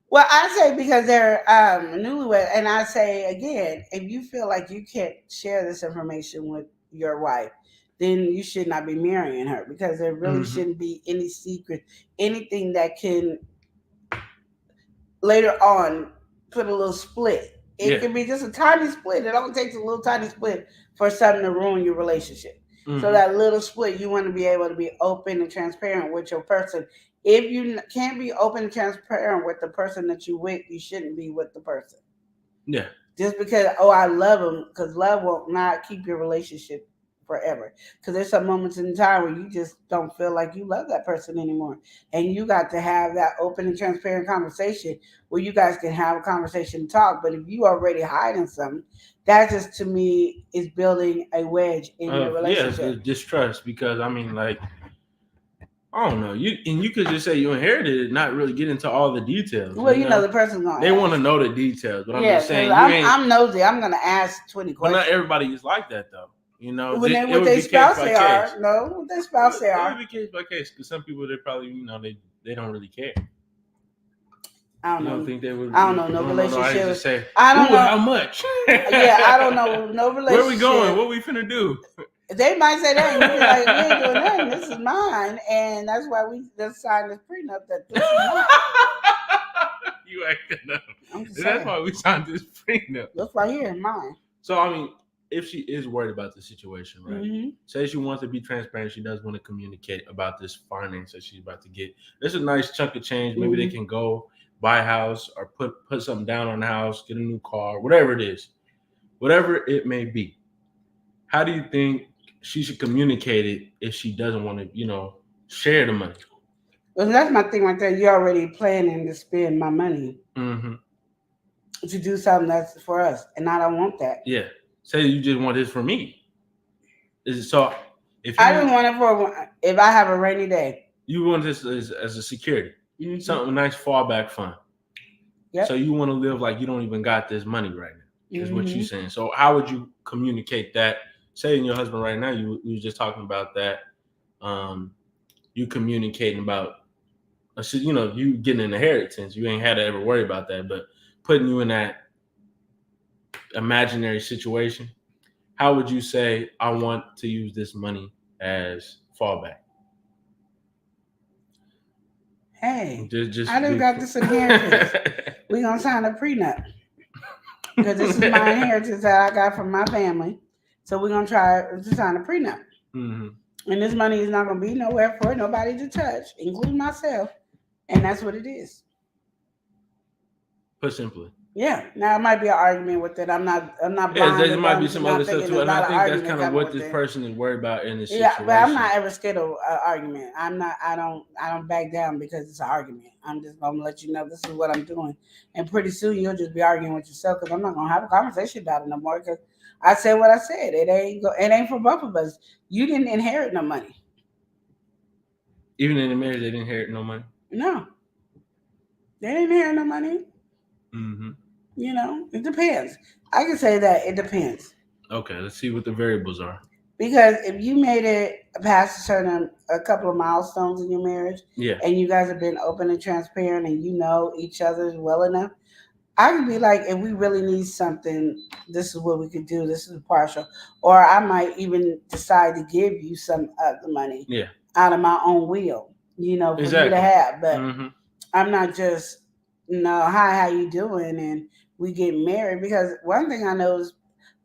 Well, I say because they're newlywed, and I say again, if you feel like you can't share this information with your wife, then you should not be marrying her because there really shouldn't be any secret, anything that can later on put a little split. It can be just a tiny split. It only takes a little tiny split for something to ruin your relationship. So that little split, you want to be able to be open and transparent with your person. If you can't be open and transparent with the person that you with, you shouldn't be with the person. Yeah. Just because, oh, I love them, because love will not keep your relationship forever. Because there's some moments in time where you just don't feel like you love that person anymore. And you got to have that open and transparent conversation where you guys can have a conversation and talk. But if you already hiding something, that just to me is building a wedge in your relationship. Yeah, it's distrust because I mean, like, I don't know. You could just say you inherited it, not really get into all the details. Well, you know the person's gonna. They want to know the details, but I'm just saying. I'm nosy. I'm gonna ask 20 questions. But not everybody is like that, though. You know, with their spouse they are. No, with their spouse they are. It would be case by case because some people they probably they don't really care. I don't know. You don't think they would? I don't know. No relationship. I don't know how much. Yeah, I don't know. No relationship. Where we going? What we finna do? They might say that, and you be like, "We ain't doing nothing. This is mine," and that's why we just signed this prenup that this is mine. You acting up. That's why we signed this prenup. That's right here, mine. So I mean, if she is worried about the situation, right? Say she wants to be transparent, she does want to communicate about this finance that she's about to get. There's a nice chunk of change. Maybe they can go buy a house or put something down on the house, get a new car, whatever it is, whatever it may be. How do you think she should communicate it if she doesn't want to, share the money? Well, that's my thing right there. You're already planning to spend my money to do something that's for us, and I don't want that. Yeah. Say you just want this for me. Is it so? I didn't want it for if I have a rainy day. You want this as a security, something nice fallback fund. Yep. So you want to live like you don't even got this money right now. Is what you're saying. So how would you communicate that? Saying your husband right now, you were just talking about that. You communicating about, you getting an inheritance. You ain't had to ever worry about that, but putting you in that imaginary situation, how would you say, I want to use this money as fallback? Hey, I done got this inheritance. We're going to sign a prenup because this is my inheritance that I got from my family. So we're going to try to sign a prenup. And this money is not going to be nowhere for nobody to touch, including myself. And that's what it is. Put simply. Yeah. Now it might be an argument with it. I'm not. Yeah, there might be some other stuff too, and I think that's kind of what this person is worried about in this situation. Yeah, but I'm not ever scared of argument. I'm not. I don't back down because it's an argument. I'm just gonna let you know this is what I'm doing, and pretty soon you'll just be arguing with yourself because I'm not gonna have a conversation about it no more. Because I said what I said. It ain't for both of us. You didn't inherit no money. Even in the marriage, they didn't inherit no money. No, they didn't inherit no money. It depends. I can say that it depends. Okay, let's see what the variables are. Because if you made it past a couple of milestones in your marriage, and you guys have been open and transparent, and you know each other well enough, I could be like, if we really need something, this is what we could do. This is partial, or I might even decide to give you some of the money, out of my own will, for you to have. But I'm not just. No, hi, how you doing? And we get married because one thing I know is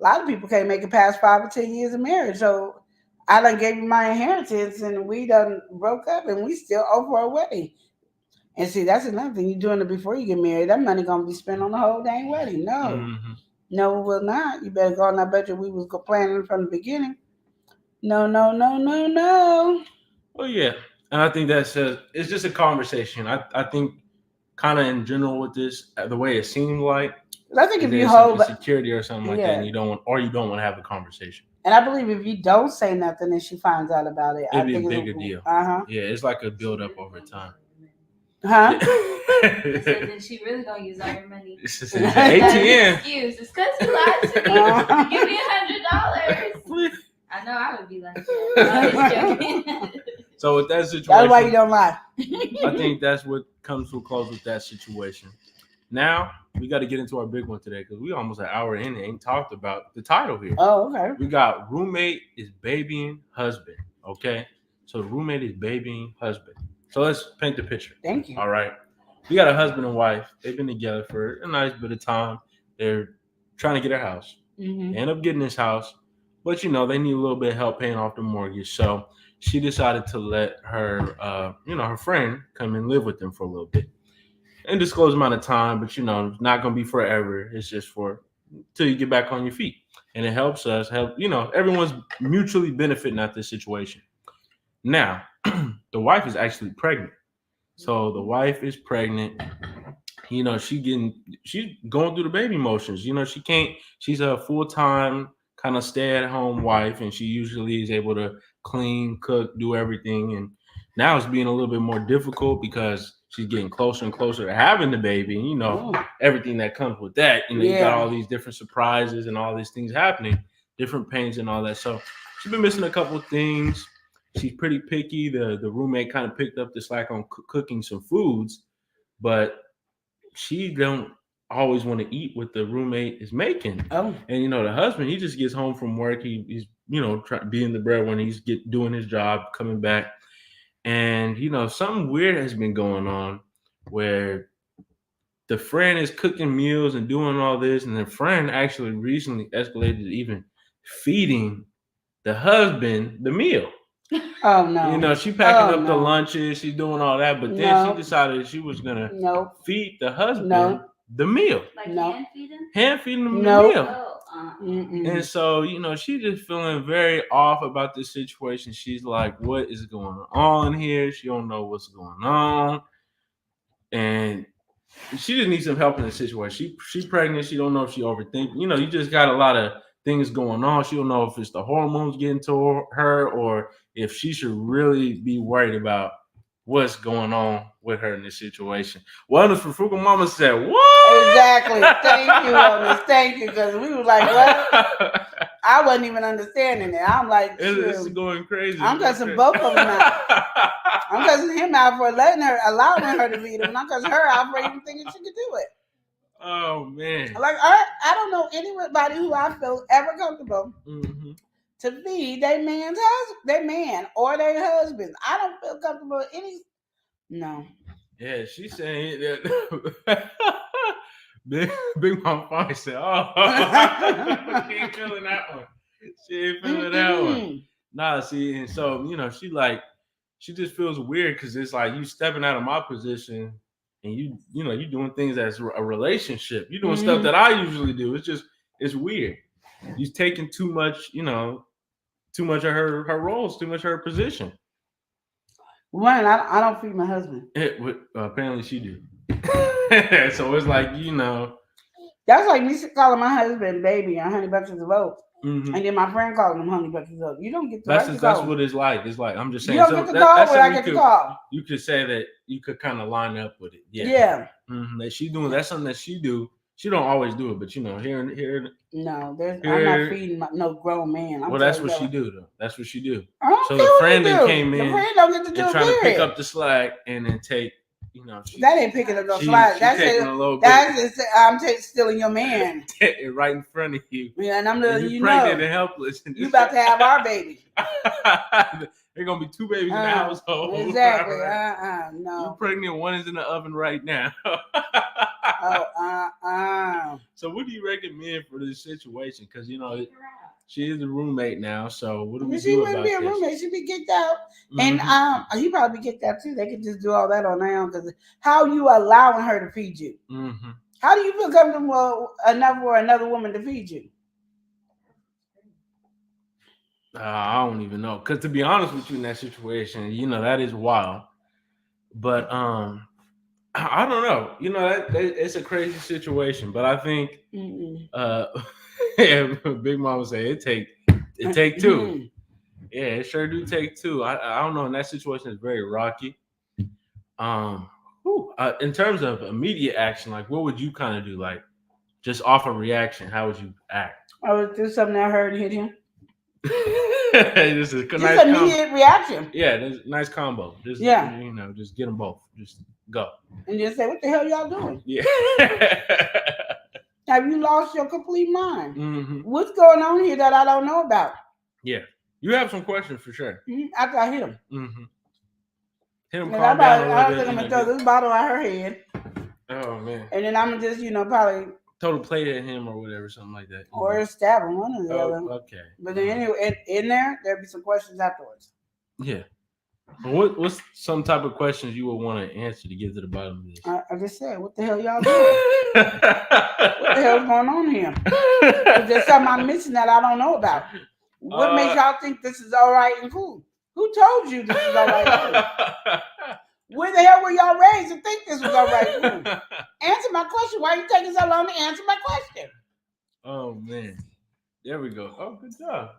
a lot of people can't make it past 5 or 10 years of marriage. So I done gave you my inheritance and we done broke up and we still owe for a wedding. And see, that's another thing. You're doing it before you get married. That money gonna be spent on the whole dang wedding. No, no, it will not. You better go on that budget we was planning from the beginning. No. Well, yeah, and I think it's just a conversation. I think. Kind of in general with this, the way it seemed like. I think if you hold security or something like that, and you don't want to have a conversation. And I believe if you don't say nothing and she finds out about it, it'd be a bigger deal. Yeah, it's like a build up over time. So then she really gonna use all your money. It's an ATM. Excuse, it's because you lied to me. Give me $100. I know I would be like that. No, I'm just joking. So with that situation, that's why you don't lie. I think that's what comes to a close with that situation. Now we got to get into our big one today because we almost an hour in and ain't talked about the title here. Oh, okay. We got roommate is babying husband. Okay, so the roommate is babying husband. So let's paint the picture. Thank you. All right, we got a husband and wife. They've been together for a nice bit of time. They're trying to get a house. Mm-hmm. They end up getting this house, but they need a little bit of help paying off the mortgage. So she decided to let her, her friend come and live with them for a little bit. Undisclosed amount of time, but it's not gonna be forever. It's just for till you get back on your feet, and it helps us help. Everyone's mutually benefiting at this situation. Now, the wife is actually pregnant. So the wife is pregnant. She's going through the baby motions. She's a full-time kind of stay-at-home wife, and she usually is able to clean, cook, do everything. And now it's being a little bit more difficult because she's getting closer and closer to having the baby. And everything that comes with that. You got all these different surprises and all these things happening, different pains and all that. So she's been missing a couple of things. She's pretty picky. The roommate kind of picked up the slack on cooking some foods, but she don't always want to eat what the roommate is making. Oh. And the husband, he just gets home from work. He's being the breadwinner. He's doing his job, coming back. And something weird has been going on where the friend is cooking meals and doing all this, and the friend actually recently escalated to even feeding the husband the meal. Oh no! She packing up the lunches, she's doing all that, but then she decided she was gonna feed the husband the meal. Like hand feeding him the meal. Oh, And so, she's just feeling very off about this situation. She's like, what is going on here? She don't know what's going on. And she just needs some help in the situation. She's pregnant. She don't know if she overthinking. You just got a lot of things going on. She don't know if it's the hormones getting to her or if she should really be worried about what's going on with her in this situation. Wellness for Frugal Mama said, what? Exactly. Thank you, Wellness. Thank you. Because we were like, what? I wasn't even understanding it. I'm like, it's going crazy. I'm cussing both of them out. I'm cussing him out for allowing her to feed him. And I'm cussing her out for even thinking she could do it. Oh, man. Like, I don't know anybody who I feel ever comfortable to feed their man or their husband. I don't feel comfortable with any. No. Yeah, she's saying that. Big Mom finally said, "Oh, she ain't feeling that one. She ain't feeling that one." Nah, see, and so she just feels weird because it's like you stepping out of my position, and you doing things as a relationship. You doing stuff that I usually do. It's weird. You taking too much, too much of her roles, too much of her position. One, I don't feed my husband. Apparently she do. So it's like, That's like me calling my husband baby and honey buckets of oats. And then my friend calling him honey buckets of oats. You don't get to that's what it's like. It's like, I'm just saying. You don't get to call what I get to call. You could say that you could kind of line up with it. Yeah. That she doing, that's something that she do. She don't always do it, but here. No, I'm not feeding no grown man. That's what she do though. That's what she do. So the friend that came in, the friend don't get to do and trying to pick up the slack and then take, that ain't picking up no slack. That's taking a little bit. I'm stealing your man. Right in front of you. Yeah, and I'm letting you pregnant know. and helpless. You about to have our baby. There's gonna be two babies in the household. Exactly. No. You're pregnant. One is in the oven right now. So what do you recommend for this situation? Because she is a roommate now. So what do we do about this? She wouldn't be a roommate. She'd be kicked out. And he probably be kicked out too. They could just do all that on their own. Because how you allowing her to feed you? How do you feel comfortable enough for another woman to feed you? I don't even know. Because to be honest with you, in that situation, that is wild. But I don't know. It's a crazy situation. But I think Big Mama say it take two. Yeah, it sure do take two. I don't know. In that situation, it's very rocky. In terms of immediate action, like what would you kind of do? Like just off a reaction, how would you act? I would do something I heard and hit him. This is a Just nice immediate reaction. Yeah, there's a nice combo. Just Yeah. you know, just get them both. Just go. And just say, what the hell y'all doing? Yeah. Have you lost your complete mind? Mm-hmm. What's going on here that I don't know about? Yeah. You have some questions for sure. After I hit him. Mm-hmm. Hit him, And calm down a little I bit. think I'm going to throw this bottle at her head. Oh, man. And then I'm going to just, probably... Total plate at him or whatever, something like that. Or stab him, one or the other. Okay. But then anyway, in there, there'll be some questions afterwards. Yeah. What's some type of questions you would want to answer to get to the bottom of this? I just said, what the hell y'all doing? What the hell's going on here? Is there something I'm missing that I don't know about? What makes y'all think this is all right and cool? Who told you this is all right and cool? Where the hell were y'all raised to think this was all right and cool? Answer my question. Why are you taking so long to answer my question? Oh, man. There we go. Oh, good job.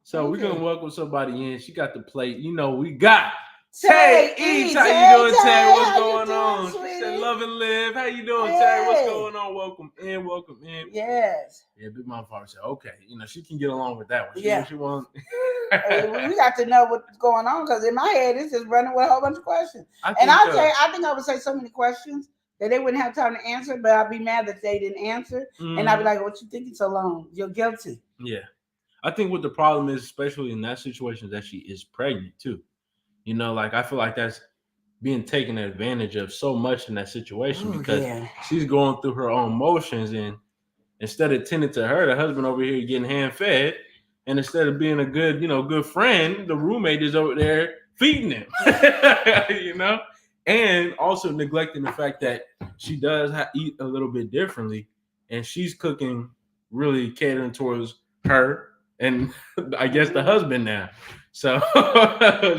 So we're going to welcome somebody in. She got the plate. We got Tay Eats. How you doing, Tay? What's going on? She said, love and live. How you doing, Tay? What's going on? Welcome in. Welcome in. Yes. Yeah, Big Mama Farmer said, okay. She can get along with that one. Yeah. She wants. We got to know what's going on because in my head, it's just running with a whole bunch of questions. I think I would say so many questions that they wouldn't have time to answer, but I'd be mad that they didn't answer. Mm-hmm. And I'd be like, what you thinking so long? You're guilty. Yeah. I think what the problem is, especially in that situation, is that she is pregnant too. I feel like that's being taken advantage of so much in that situation because she's going through her own motions, and instead of tending to her, the husband over here getting hand fed, and instead of being a good, good friend, the roommate is over there feeding him, and also neglecting the fact that she does eat a little bit differently, and she's cooking really catering towards her. And I guess the husband now. So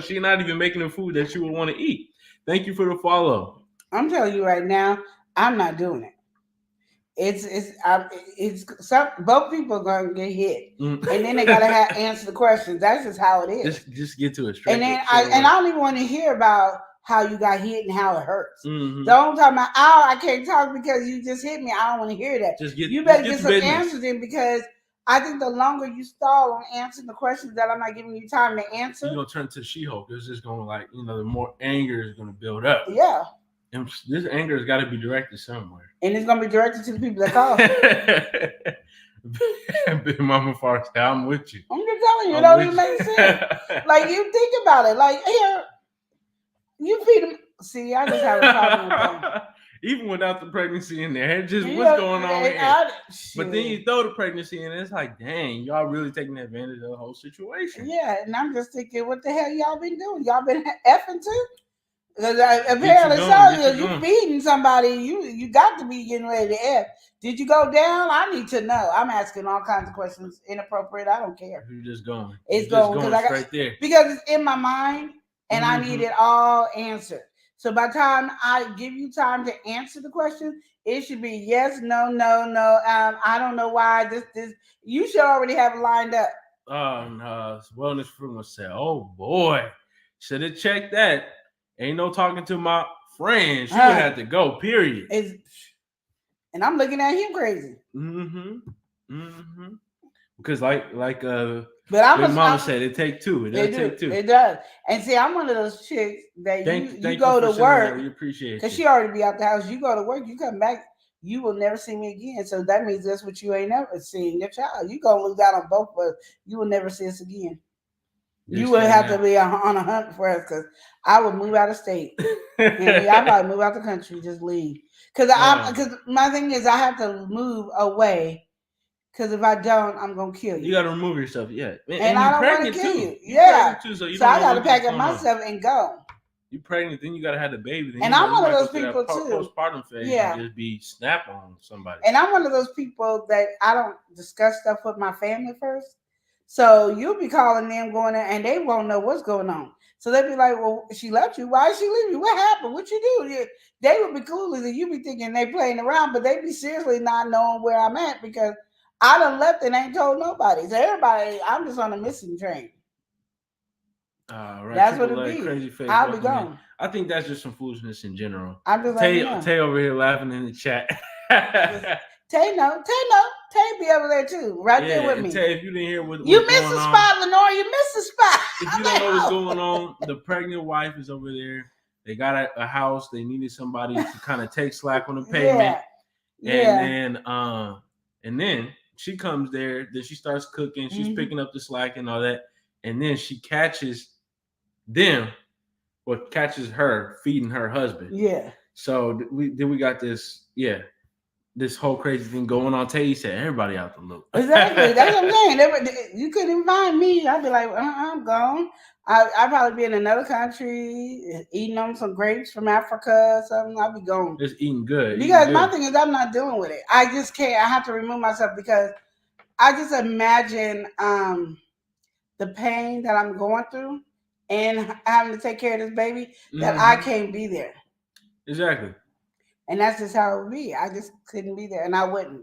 she's not even making the food that she would want to eat. Thank you for the follow. I'm telling you right now, I'm not doing it. It's both people are gonna get hit, and then they gotta answer the questions. That's just how it is. Just get to it straight. And then I don't even want to hear about how you got hit and how it hurts. Mm-hmm. Don't talk about I can't talk because you just hit me. I don't want to hear that. You better get some answers in because I think the longer you stall on answering the questions that I'm not giving you time to answer, you're gonna turn to She-Hulk. It's just gonna the more anger is gonna build up. Yeah. And this anger has got to be directed somewhere. And it's gonna be directed to the people that call. Big Mama Farce, I'm with you. I'm just telling you, it don't even make sense. Like you think about it, like here, you feed them. See, I just have a problem with that. Even without the pregnancy in there, just what's going on here. But then you throw the pregnancy in, and it's like, dang, y'all really taking advantage of the whole situation. Yeah, and I'm just thinking, what the hell y'all been doing? Y'all been effing too? Because apparently, you feeding somebody, you got to be getting ready to F. Did you go down? I need to know. I'm asking all kinds of questions, inappropriate. I don't care. You're just going. It's going straight there because it's in my mind, and I need it all answered. So by the time I give you time to answer the question, it should be yes, no, no, no. I don't know why this. You should already have it lined up. No, Wellness Room will say, "Oh boy, should have checked that." Ain't no talking to my friend. She would have to go. Period. And I'm looking at him crazy. Because like but Mama said, it take two. It take two. It does. And see, I'm one of those chicks that you go to work. We appreciate it. Because she already be out the house. You go to work, you come back, you will never see me again. So that means that's what you ain't never seen your child. You gonna lose out on both of us. You will never see us again. You would have to be on a hunt for us because I would move out of state. And I probably move out the country, just leave. Because my thing is I have to move away. Because if I don't, I'm gonna kill you. You gotta remove yourself, yeah. And I don't want to kill you. Yeah. Too, so I gotta pack up myself and go. You pregnant, then you gotta have the baby. Then and I'm one of those people too. Postpartum phase, and just be snap on somebody. And I'm one of those people that I don't discuss stuff with my family first. So you'll be calling them, going there, and they won't know what's going on. So they'll be like, "Well, she left you. Why did she leave you? What happened? What you do?" They would be clueless, and you be thinking they playing around, but they be seriously not knowing where I'm at because I done left and ain't told nobody. So everybody, I'm just on a missing train. Right. That's what it be. Crazy face. I'll be gone. I think that's just some foolishness in general. I'm just Tay over here laughing in the chat. Tay be over there too, right there with me. Tay, if you didn't hear what You what's missed going the on, spot, Lenore. You missed the spot. if you don't know what's going on, the pregnant wife is over there. They got a house. They needed somebody to kind of take slack on the payment. And then she comes there. Then she starts cooking. She's picking up the slack and all that. And then she catches them, or catches her feeding her husband. Yeah. So we got this. Yeah. This whole crazy thing going on. Tay said everybody out the loop. Exactly. That's what I'm saying. You couldn't even find me. I'd be like, I'm gone. I'd probably be in another country eating on some grapes from Africa or something. I'd be gone. Just eating good. Because my thing is, I'm not dealing with it. I just can't. I have to remove myself because I just imagine the pain that I'm going through and having to take care of this baby that I can't be there. Exactly. And that's just how it would be. I just couldn't be there, and I wouldn't.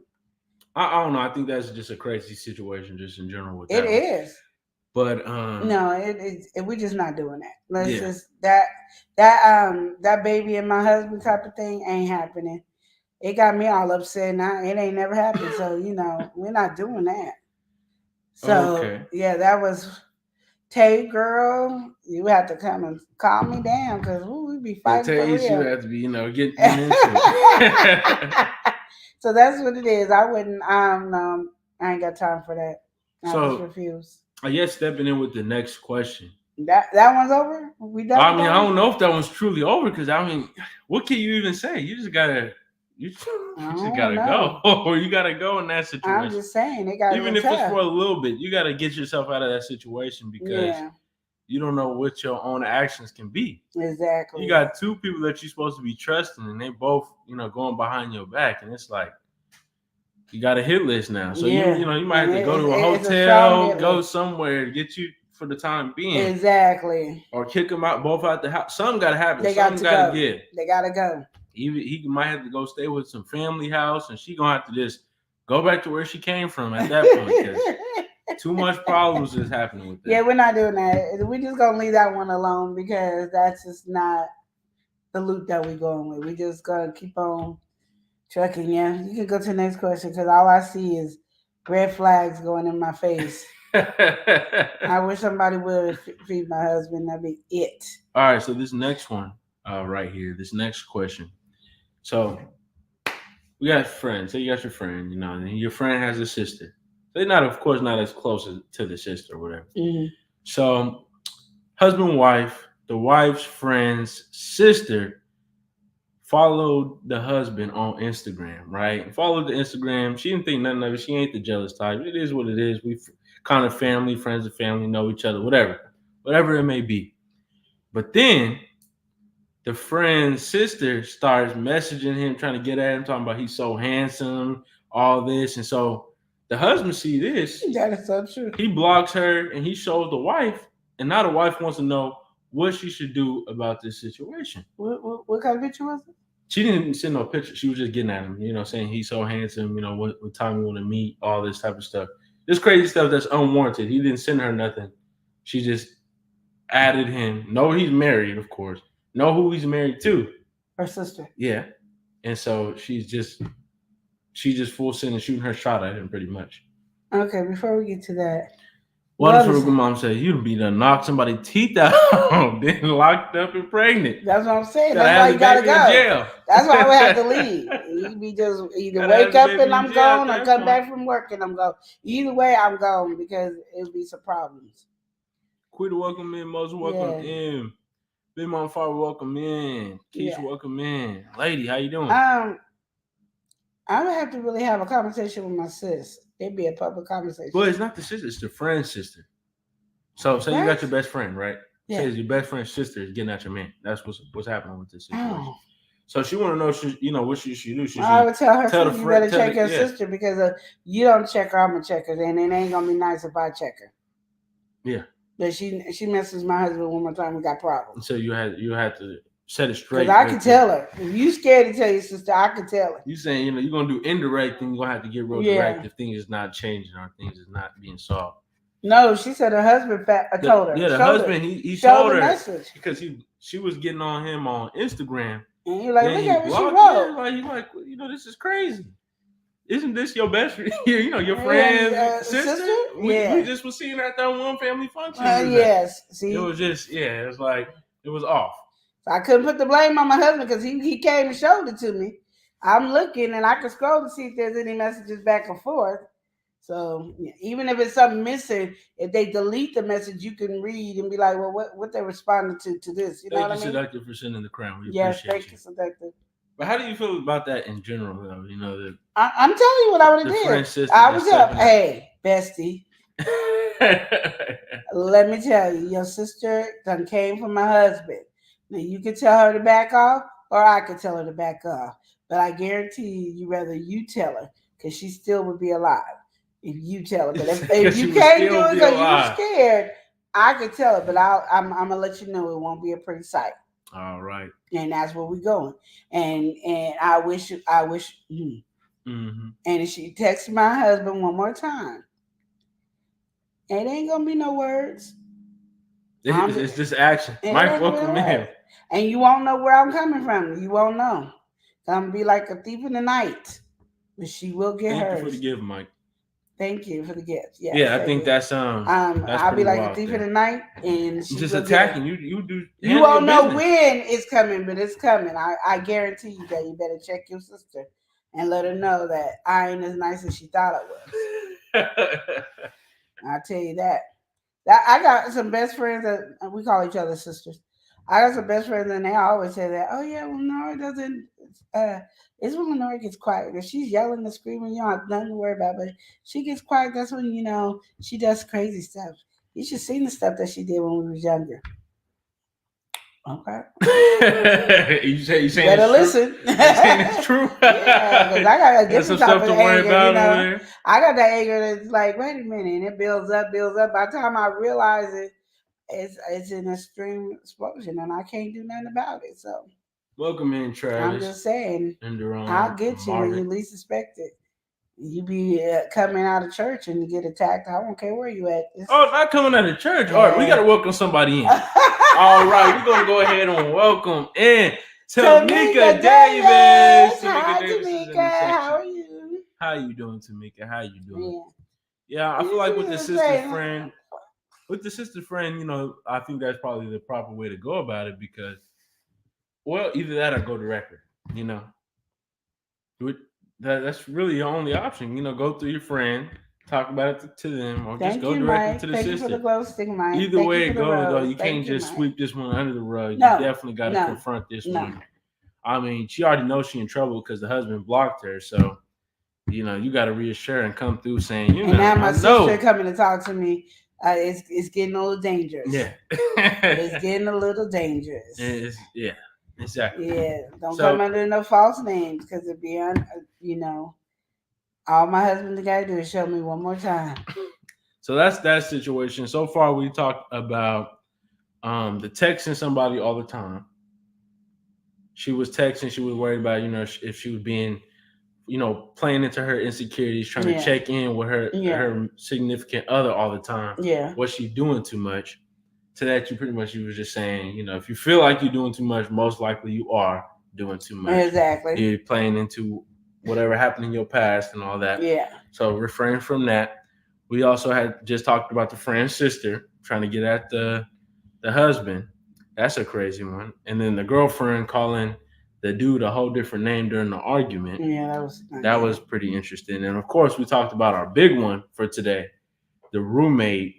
I don't know. I think that's just a crazy situation, just in general. With it is, but no, we're just not doing that. Let's just that baby and my husband type of thing ain't happening. It got me all upset. Now it ain't never happened. So we're not doing that. So yeah, that was. Tay, girl, you have to come and calm me down because we be fighting for real. You have to be, getting into it. So that's what it is. I wouldn't. I ain't got time for that. I just refuse. I guess stepping in with the next question. That one's over. We done. I don't know if that one's truly over because what can you even say? You just gotta. You just gotta go, or you gotta go in that situation. I'm just saying, it got even if it's for a little bit, you gotta get yourself out of that situation because you don't know what your own actions can be. Exactly. You got two people that you're supposed to be trusting, and they both, going behind your back, and it's like you got a hit list now. So you might have to go to a hotel, go somewhere to get you for the time being. Exactly. Or kick them out, both out the house. Something gotta happen. They got to go. Give. They gotta go. He might have to go stay with some family house, and she gonna have to just go back to where she came from at that point. Too much problems is happening with that. Yeah, we're not doing that. We're just gonna leave that one alone because that's just not the loop that we're going with. We just gonna keep on trucking. Yeah, you can go to the next question because all I see is red flags going in my face. I wish somebody would feed my husband. That'd be it. All right, so this next one, right here, this next question. So we got friends. So you got your friend, and your friend has a sister. They're not, of course, not as close to the sister or whatever. Mm-hmm. So husband, wife, the wife's friend's sister followed the husband on Instagram, right? Followed the Instagram. She didn't think nothing of it. She ain't the jealous type. It is what it is. We kind of family, friends of family, know each other, whatever it may be. But then the friend's sister starts messaging him, trying to get at him, talking about he's so handsome, all this. And so the husband see this. That is so true. He blocks her and he shows the wife. And now the wife wants to know what she should do about this situation. What kind of picture was it? She didn't send no picture. She was just getting at him, saying he's so handsome, what time you want to meet, all this type of stuff. This crazy stuff that's unwarranted. He didn't send her nothing. She just added him. No, he's married, of course. Know who he's married to. Her sister. Yeah. And so she's just full send and shooting her shot at him pretty much. Okay, before we get to that. What if her mom said you'd be done knocked somebody's teeth out, then locked up and pregnant? That's what I'm saying. That's why you gotta go. Jail. That's why we have to leave. You be just either wake up and I'm gone or come back from work and I'm gone. Either way, I'm gone because it'll be some problems. Quita, welcome in. Moses, welcome in. Big Mom Father, welcome in. Keisha, welcome in. Lady, how you doing? I would have to really have a conversation with my sis. It'd be a public conversation. Well, it's not the sister, it's the friend's sister. So say you got your best friend, right? Yeah. Say your best friend's sister is getting at your man. That's what's happening with this situation. Oh. So she want to know, what she should do. I would tell her, you better check your sister because you don't check her, I'm going to check her. And it ain't going to be nice if I check her. Yeah. But she messes my husband one more time, we got problems. So you had to set it straight. Because I can tell her. If you scared to tell your sister, I can tell her. You saying, you're going to do indirect and you're going to have to get real direct if things is not changing or things is not being solved. No, she said her husband told her. Yeah, the husband, he told her message. Because she was getting on him on Instagram. And you're like, look at what she wrote. Like, this is crazy. isn't this your best friend? Your friend's sister? Yeah. We just was seeing her at that one family function. Today. Yes. See, it was just it was like it was off. So I couldn't put the blame on my husband because he came and showed it to me. I'm looking and I can scroll to see if there's any messages back and forth. So even if it's something missing, if they delete the message, you can read and be like, well, what they responded to this. You know what I mean? Thank you, Seductive, for sending the crown. We yes, appreciate thank you, Seductive. But how do you feel about that in general, though? I'm telling you what I would have did. I was up. Hey, bestie. Let me tell you, your sister done came from my husband. Now you can tell her to back off, or I could tell her to back off. But I guarantee you, rather you tell her, because she still would be alive if you tell her. But if you can't do it because you're scared, I could tell her. But I'm gonna let you know it won't be a pretty sight. All right. And that's where we're going. And I wish. Mm-hmm. And if she texts my husband one more time, it ain't gonna be no words. It's just action. Mike, welcome in. And you won't know where I'm coming from. You won't know. I'm gonna be like a thief in the night, but she will get hers. Thank you for the gift, Mike. Thank you for the gift. Yes, yeah, I think that's I'll be like a thief in the night, and she just attacking you. You won't know when it's coming, but it's coming. I guarantee you that. You better check your sister and let her know that I ain't as nice as she thought I was. I'll tell you that. I got some best friends that we call each other sisters. I got some best friends, and they always say that. Oh yeah, well Nora doesn't. It's when Nora gets quiet. If she's yelling and screaming, you don't have nothing to worry about. But she gets quiet. That's when she does crazy stuff. You should see the stuff that she did when we was younger. Okay. you saying better listen. You saying it's true? Yeah, because I got a different type of anger. I got that anger that's like, wait a minute, and it builds up. By the time I realize it, it's an extreme explosion, and I can't do nothing about it. So, welcome in, Travis. I'm just saying, I'll get you when you least expect it. You be coming out of church and you get attacked. I don't care where you at. Not coming out of church. Yeah. All right, we got to welcome somebody in. All right, we're going to go ahead and welcome in Tamika Davis. Hi, Tamika. How are you? How you doing, Tamika? How you doing? Yeah, I feel like with the sister friend, I think that's probably the proper way to go about it because, either that or go directly, That's really your only option. Go through your friend, talk about it to them, or just go directly to the sister. You for the glow stick, Mike. Either way it goes, though, you can't just sweep this one under the rug. You definitely got to confront this one. I mean, she already knows she's in trouble because the husband blocked her. So, you got to reassure and come through saying, And now my sister coming to talk to me, it's getting a little dangerous. Yeah. It's getting a little dangerous. Yeah. Exactly. Yeah, don't come under no false names because it'd be all my husband got to do is show me one more time. So that's that situation. So far, we talked about the texting somebody all the time. She was texting. She was worried about if she was being playing into her insecurities, trying to check in with her significant other all the time. Yeah, was she doing too much? To that, you was just saying, if you feel like you're doing too much, most likely you are doing too much. Exactly. You're playing into whatever happened in your past and all that. Yeah. So refrain from that. We also had just talked about the friend's sister trying to get at the husband. That's a crazy one. And then the girlfriend calling the dude a whole different name during the argument. Yeah, that was pretty interesting. And of course, we talked about our big one for today, the roommate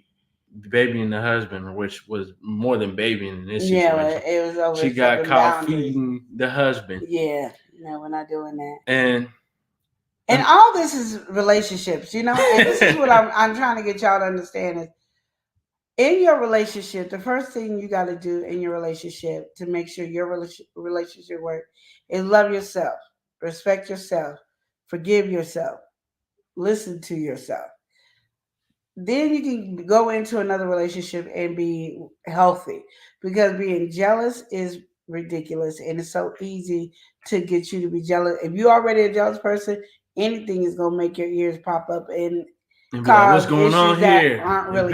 babying the husband, which was more than babying in this situation. Yeah, it was over. She got caught feeding the husband. Yeah, no, we're not doing that. And all this is relationships, And this is what I'm trying to get y'all to understand is, in your relationship, the first thing you got to do in your relationship to make sure your relationship works is love yourself, respect yourself, forgive yourself, listen to yourself. Then you can go into another relationship and be healthy, because being jealous is ridiculous and it's so easy to get you to be jealous. If you're already a jealous person, anything is going to make your ears pop up and cause like, what's going on here? Aren't really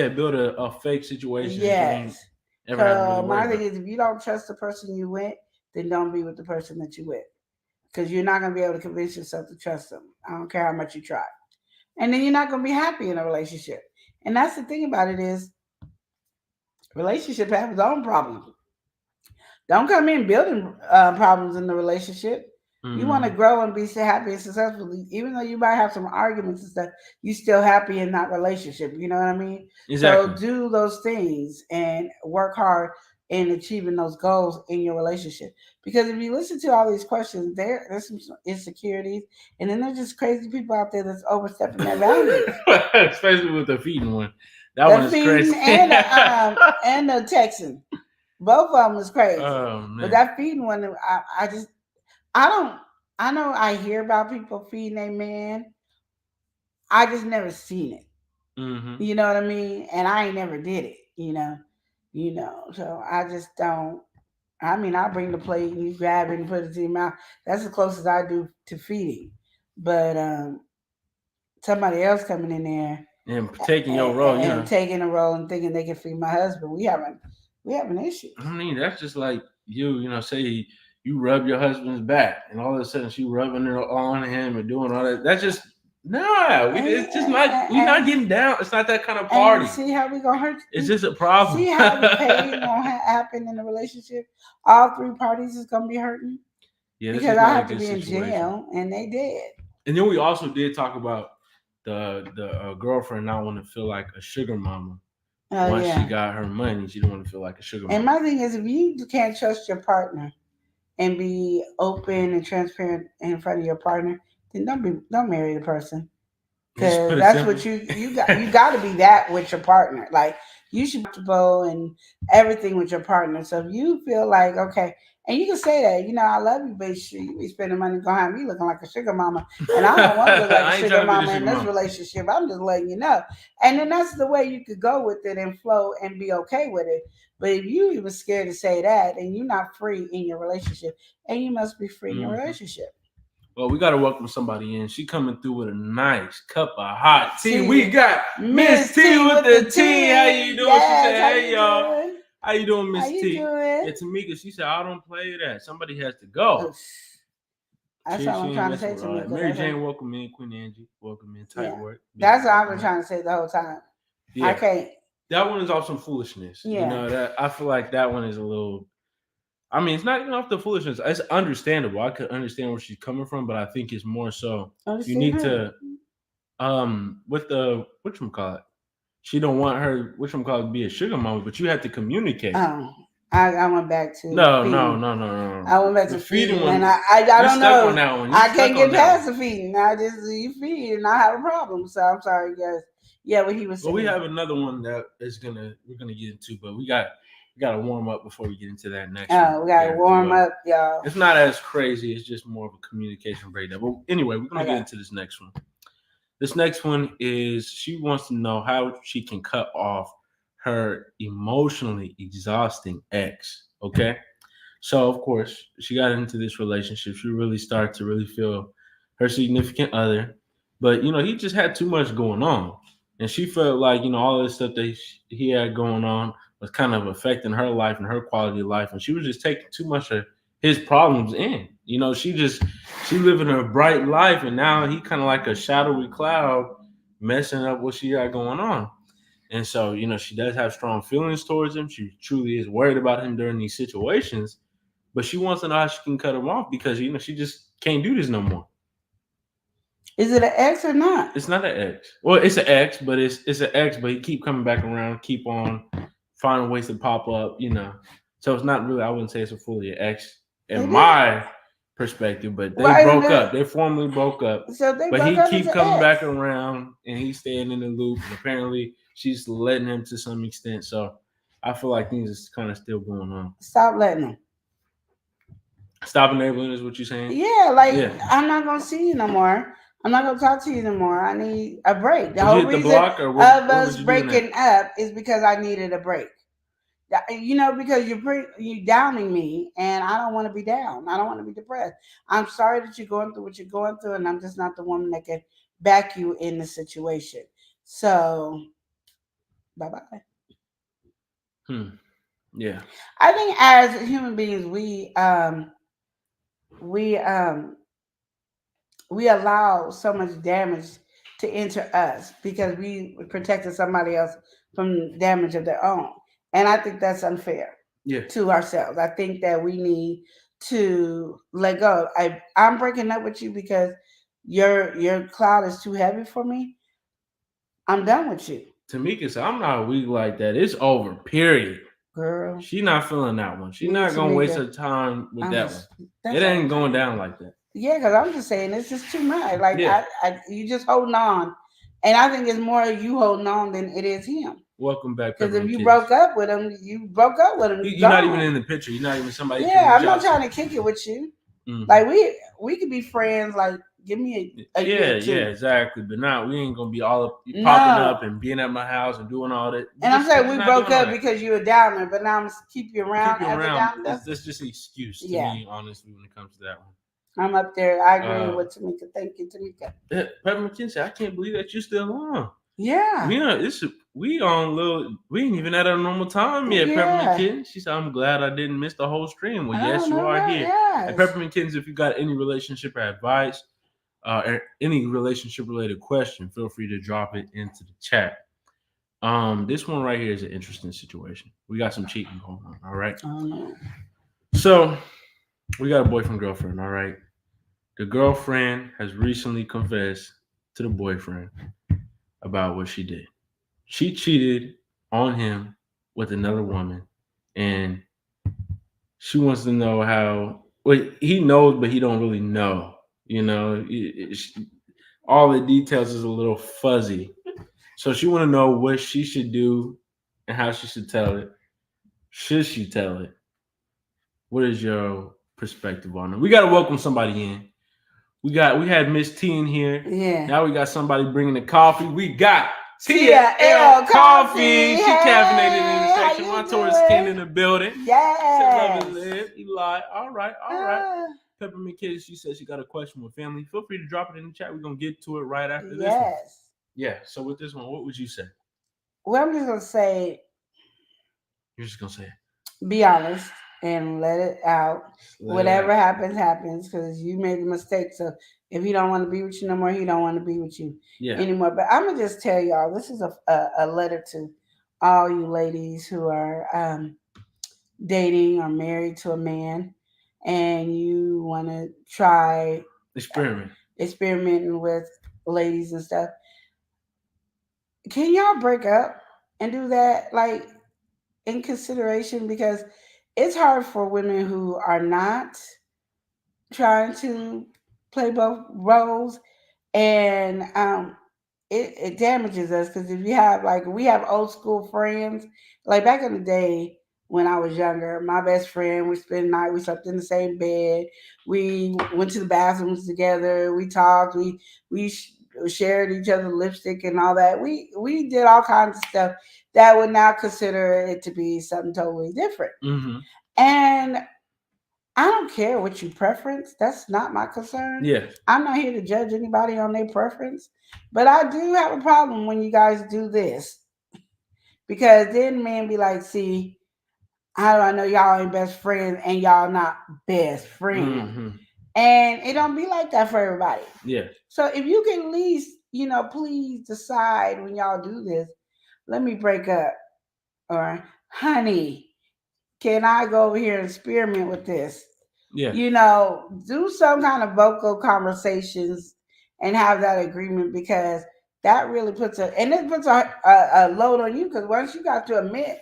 build a fake situation. Yes. So my thing is, if you don't trust the person you with, then don't be with the person that you with. because you're not going to be able to convince yourself to trust them. I don't care how much you try. And then you're not going to be happy in a relationship. And that's the thing about it is relationship have its own problems. Don't come in building problems in the relationship. You want to grow and be so happy and successful. Even though you might have some arguments and stuff, you still happy in that relationship. You know what I mean? Exactly. So do those things and work hard in achieving those goals in your relationship. Because if you listen to all these questions, there's some insecurities, and then there's just crazy people out there that's overstepping their boundaries. Especially with the feeding one. That The one is feeding crazy. and the texting. Both of them is crazy. Oh man. But that feeding one, I don't. I know I hear about people feeding a man. I just never seen it. Mm-hmm. You know what I mean? And I ain't never did it. So I just don't. I mean, I bring the plate and you grab it and put it to your mouth. That's the closest I do to feeding. But somebody else coming in there And taking your role, and taking a role and thinking they can feed my husband, we have an issue. I mean, that's just like say you rub your husband's back, and all of a sudden she rubbing it on him and doing all that. That's just it's just not. We're not getting down. It's not that kind of party. See how we gonna hurt? It's just a problem. See how the pain gonna happen in the relationship? All three parties is gonna be hurting. Yeah, because I have to be in jail, and they did. And then we also did talk about the girlfriend not want to feel like a sugar mama. Once she got her money, she didn't want to feel like a sugar mama. And my thing is, if you can't trust your partner and be open and transparent in front of your partner, then don't marry the person. Because that's what you got. You got to be that with your partner. Like you should be comfortable and everything with your partner. So if you feel like okay, and you can say that, I love you, but you be spending money going have me looking like a sugar mama, and I don't want to look like a sugar mama in this relationship. I'm just letting you know. And then that's the way you could go with it and flow and be okay with it. But if you even scared to say that, then you're not free in your relationship, and you must be free in your relationship. Well, we got to welcome somebody in. She coming through with a nice cup of hot tea. We got Miss T with the tea. How you doing? Yes, she said, hey, y'all. How you doing, Miss T? Yeah, Tamika, she said, I don't play that. Somebody has to go. That's all I'm trying to say to Tamika. Mary Jane, welcome in. Queen Angie, welcome in. Tight work. That's what I've been trying to say the whole time. Yeah. I can't. That one is off some foolishness. Yeah. That I feel like that one is a little... I mean, it's not even off the foolishness. It's understandable. I could understand where she's coming from, but I think it's more so you need to with the whatchamacallit. She don't want her whatchamacallit to be a sugar mama, but you have to communicate. Oh, I went back to no. I went back to feeding one, and I don't know. On that one. I can't get past the feeding. I just you feed and I have a problem. So I'm sorry, guys. Yeah, what he was saying. Well, we have another one that we're gonna get into, but we got to warm up before we get into that next one. We got to warm up, y'all. It's not as crazy. It's just more of a communication breakdown. But anyway, we're going to get into this next one. This next one is she wants to know how she can cut off her emotionally exhausting ex. Okay? So, of course, she got into this relationship. She really started to really feel her significant other. But, he just had too much going on. And she felt like, all this stuff that he had going on was kind of affecting her life and her quality of life. And she was just taking too much of his problems in. She living a bright life, and now he kind of like a shadowy cloud messing up what she got going on. And so, she does have strong feelings towards him. She truly is worried about him during these situations, but she wants to know how she can cut him off because, she just can't do this no more. Is it an ex or not? It's not an ex. Well, it's an ex, but it's an ex, but he keep coming back around, keep on finding ways to pop up, So it's not really, I wouldn't say it's a fully an ex in my perspective, but they broke up. They formally broke up. But he keep coming back around and he's staying in the loop. And apparently she's letting him to some extent. So I feel like things is kind of still going on. Stop letting him. Stop enabling is what you're saying? Yeah, I'm not going to see you no more. I'm not going to talk to you no more. I need a break. The whole reason of us breaking up is because I needed a break. Because you're downing me, and I don't want to be down. I don't want to be depressed. I'm sorry that you're going through what you're going through, and I'm just not the woman that can back you in the situation. So, bye-bye. Yeah. I think as human beings, we we allow so much damage to enter us because we protected somebody else from damage of their own. And I think that's unfair Yeah. to ourselves. I think that we need to let go. I'm breaking up with you because your cloud is too heavy for me. I'm done with you. Tamika said, I'm not weak like that. It's over, period. Girl. She not feeling that one. She Me not and going to waste Tamika. her time with I'm that just- one. that's It ain't all. going down like that. Yeah, because I'm just saying it's just too much. Like Yeah. you just holding on, and I think it's more you holding on than it is him. Welcome back, Because if Peppermint you Kids. broke up with him, you broke up with him. You're not even in the picture. You're not even somebody. Yeah, I'm not trying to kick it with you. Mm-hmm. Like we could be friends. Like give me a year or two. Yeah, exactly. But now we ain't gonna be all up, popping up and being at my house and doing all that. And I'm saying we broke up because you were down there, but now I'm keep you around. Keep you around. That's just an excuse to me, honestly, when it comes to that one. I'm up there. I agree with Tamika. Thank you, Tamika. Peppermint Kids, I can't believe that you still on. Yeah. We on little. We ain't even at our normal time yet. Yeah. Peppermint Kittens. She said, "I'm glad I didn't miss the whole stream." Well, yes, you are here. Yes. And Peppermint Kittens, if you got any relationship advice, or any relationship related question, feel free to drop it into the chat. This one right here is an interesting situation. We got some cheating going on. All right. Oh no. So we got a boyfriend girlfriend. All right. The girlfriend has recently confessed to the boyfriend about what she did. She cheated on him with another woman, and she wants to know how. Well, he knows, but he don't really know. You know, all the details is a little fuzzy. So she want to know what she should do and how she should tell it. Should she tell it? What is your perspective on it? We got to welcome somebody in. We had Miss T in here. Yeah. Now we got somebody bringing the coffee. We got Tia L Coffee. She caffeinated in the section. My tourist skin in the building. Yes. Eli. All right. Peppermint Kids, she said she got a question with family. Feel free to drop it in the chat. We're going to get to it right after this one. Yeah. So with this one, what would you say? Well, I'm just going to say. You're just going to say it. Be honest and let it out. Whatever happens, happens because you made the mistake. So if he don't want to be with you no more, he don't want to be with you anymore. But I'm going to just tell y'all, this is a letter to all you ladies who are dating or married to a man and you want to try experimenting with ladies and stuff. Can y'all break up and do that? Like, in consideration, because it's hard for women who are not trying to play both roles, and it damages us because if you have we have old school friends, like back in the day when I was younger, my best friend, we spent the night, we slept in the same bed, we went to the bathrooms together, we talked, we shared each other's lipstick and all that. We did all kinds of stuff that would now consider it to be something totally different. Mm-hmm. And I don't care what you preference. That's not my concern. Yeah. I'm not here to judge anybody on their preference. But I do have a problem when you guys do this. Because then men be like, see, how do I know y'all ain't best friends and y'all not best friends? Mm-hmm. And it don't be like that for everybody. Yeah. So if you can at least, please decide when y'all do this, let me break up. Or, honey, can I go over here and experiment with this? Yeah. Do some kind of vocal conversations and have that agreement because that really puts a load on you because once you got to admit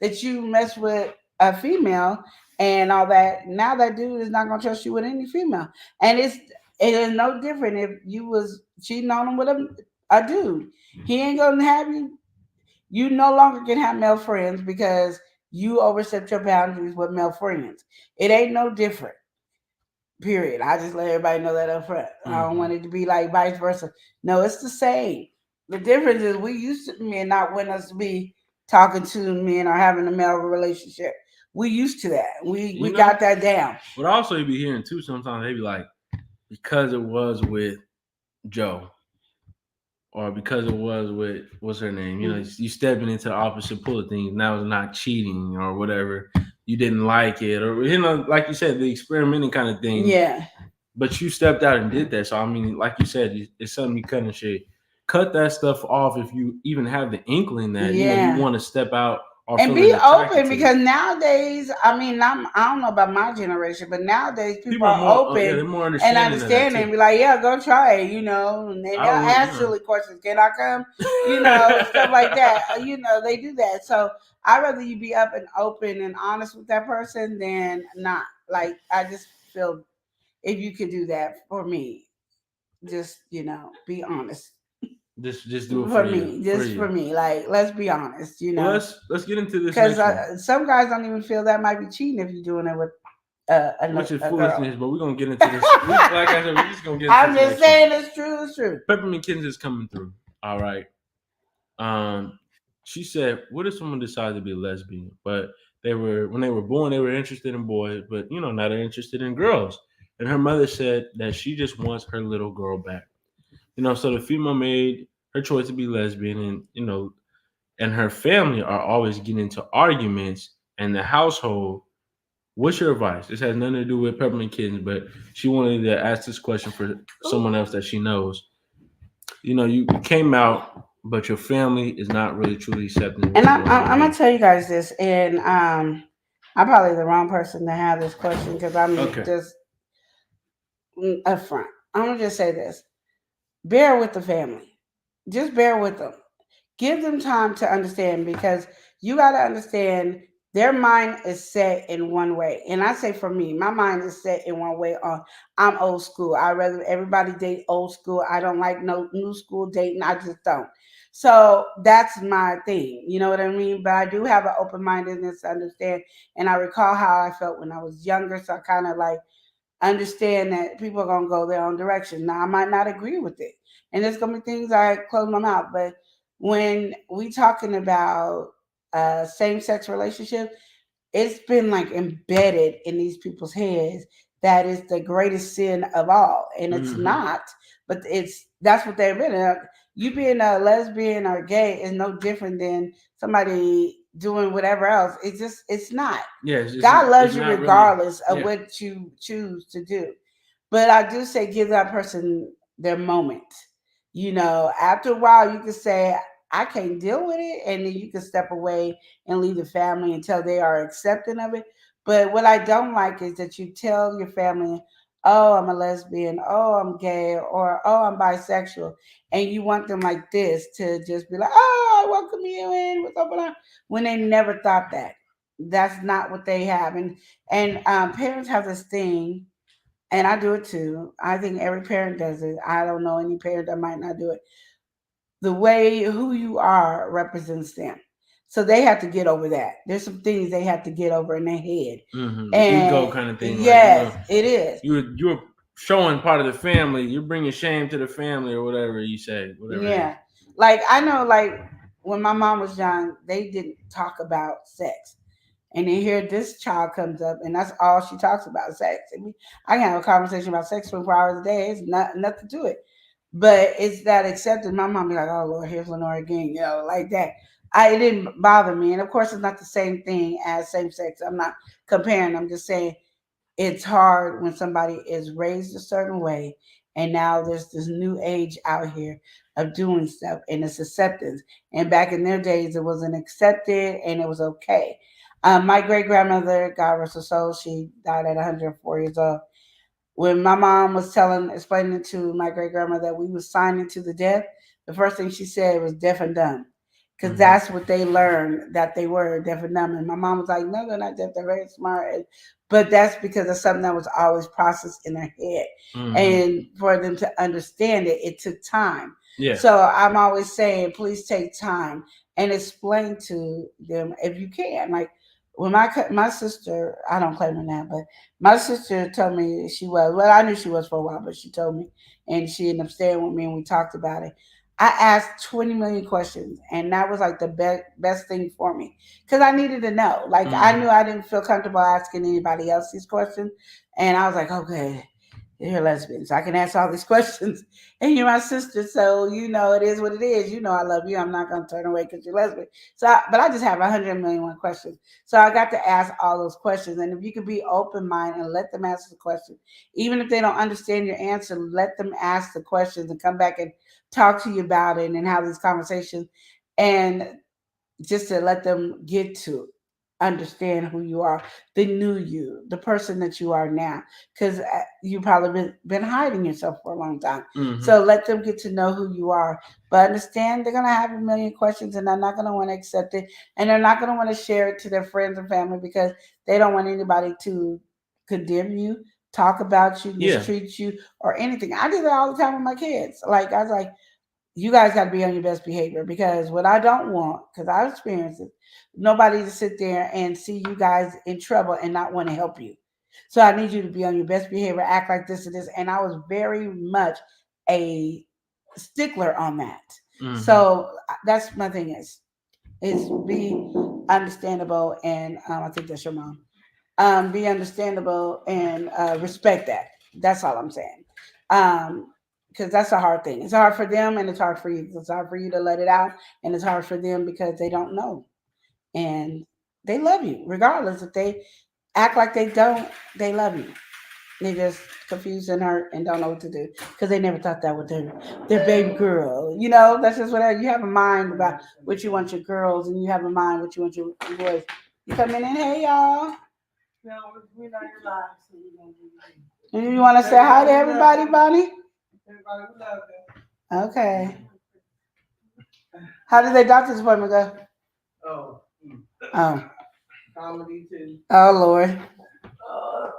that you mess with a female and all that, now that dude is not going to trust you with any female. And it is no different if you was cheating on him with a dude. He ain't going to have you. You no longer can have male friends because you overstepped your boundaries with male friends. It ain't no different. Period. I just let everybody know that up front. I don't want it to be like vice versa. No, it's the same. The difference is we used to men not wanting us to be talking to men or having a male relationship. We used to that. We got that down. But also you be hearing too sometimes they be like, because it was with Joe. Or because it was with, what's her name? You stepping into the opposite pool of things. Now it's not cheating or whatever. You didn't like it. Or, like you said, the experimenting kind of thing. Yeah. but you stepped out and did that. So I mean, like you said, it's something you couldn't share. Cut that stuff off if you even have the inkling that you want to step out or and be open, because nowadays, I mean, I don't know about my generation, but nowadays people are more, open they're more and understanding and be like, yeah, go try it, and they'll ask silly questions. Can I come? Stuff like that. They do that. So I'd rather you be up and open and honest with that person than not. Like, I just feel if you could do that for me, just be honest. Just do it for me. For me. Like, let's be honest. Well, let's get into this because some guys don't even feel that might be cheating if you're doing it with which is foolishness. But we're gonna get into this. Like I said, we're just gonna get. I'm just saying it's true. It's true. Peppermint Kittens is coming through. All right. She said, "What if someone decided to be a lesbian, but when they were born, they were interested in boys, but not interested in girls?" And her mother said that she just wants her little girl back. So the female made her choice to be lesbian, and her family are always getting into arguments in the household. What's your advice? This has nothing to do with Peppermint Kittens, but she wanted to ask this question for someone else that she knows. You came out, but your family is not really truly accepting. And I'm gonna tell you guys this, and I'm probably the wrong person to have this question because I'm just upfront. I'm gonna just say this. Bear with the family. Just bear with them. Give them time to understand, because you got to understand their mind is set in one way. And I say for me, my mind is set in one way I'm old school. I rather everybody date old school. I don't like no new school dating. I just don't. So that's my thing. You know what I mean? But I do have an open-mindedness to understand. And I recall how I felt when I was younger. So I kind of like understand that people are gonna go their own direction. Now I might not agree with it, and there's gonna be things I close my mouth. But when we talking about same-sex relationship, it's been like embedded in these people's heads that is the greatest sin of all, and it's not. But that's what they've been. You being a lesbian or gay is no different than somebody doing whatever else. It's not. God loves you regardless of what you choose to do. But I do say give that person their moment. After a while you can say, I can't deal with it, and then you can step away and leave the family until they are accepting of it. But what I don't like is that you tell your family, oh, I'm a lesbian, oh, I'm gay, or oh, I'm bisexual, and you want them like this to just be like, oh, I welcome you in, what's up, when they never thought that. That's not what they have. And parents have this thing, and I do it too. I think every parent does it. I don't know any parent that might not do it. The way who you are represents them. So they have to get over that. There's some things they have to get over in their head. And ego kind of thing. Yes, it is. You're showing part of the family. You're bringing shame to the family, or whatever you say. Yeah. Like, I know, like, when my mom was young, they didn't talk about sex. And then here this child comes up, and that's all she talks about, sex. I can have a conversation about sex 24 hours a day. It's nothing to it. But it's that accepted. My mom be like, oh, Lord, here's Lenore again, like that. It didn't bother me. And, of course, it's not the same thing as same sex. I'm not comparing. I'm just saying it's hard when somebody is raised a certain way, and now there's this new age out here of doing stuff, and it's acceptance. And back in their days, it wasn't accepted, and it was okay. My great-grandmother, God rest her soul, she died at 104 years old. When my mom was explaining to my great-grandmother that we was signing to the death, the first thing she said was deaf and dumb. Because that's what they learned, that they were deaf and dumb. And my mom was like, no, they're not deaf, they're very smart. But that's because of something that was always processed in their head. And for them to understand it, it took time. So I'm always saying, please take time and explain to them if you can. Like, when my sister, I don't claim her now, but my sister told me she was, well, I knew she was for a while, but she told me, and she ended up staying with me, and we talked about it. I asked 20 million questions, and that was like the best thing for me, because I needed to know. Like, I knew I didn't feel comfortable asking anybody else these questions, and I was like, okay. you're lesbians. I can ask all these questions, and you're my sister, so it is what it is. I love you. I'm not gonna turn away because you're lesbian. But I just have 100,000,001 questions. So I got to ask all those questions, and if you can be open minded and let them ask the question, even if they don't understand your answer, let them ask the questions and come back and talk to you about it and have these conversations, and just to let them get to understand who you are, the new you, the person that you are now, because you probably been hiding yourself for a long time. Mhm. So let them get to know who you are, but understand they're gonna have a million questions, and they're not gonna want to accept it, and they're not gonna want to share it to their friends and family because they don't want anybody to condemn you, talk about you, Yeah. mistreat you, or anything. I do that all the time with my kids. Like I was like, you guys got to be on your best behavior, because what I don't want, because I've experienced it, nobody to sit there and see you guys in trouble and not want to help you. So I need you to be on your best behavior, act like this and this. And I was very much a stickler on that. Mhm. So that's my thing is be understandable, and I think that's your mom. Be understandable and respect that. That's all I'm saying. Because that's a hard thing. It's hard for them and it's hard for you. It's hard for you to let it out, and it's hard for them because they don't know, and they love you regardless. If they act like they don't, they love you. They just confused and hurt and don't know what to do because they never thought that with their baby girl. That's just what you have a mind about what you want your girls, and you have a mind what you want your boys. You come in and hey y'all. No, we're not your lives. So we're gonna do it. You want to say hi to everybody, Bonnie? Everybody, we love them. Okay. How did their doctor's appointment go? Oh, Oh. comedy too. Oh, Lord.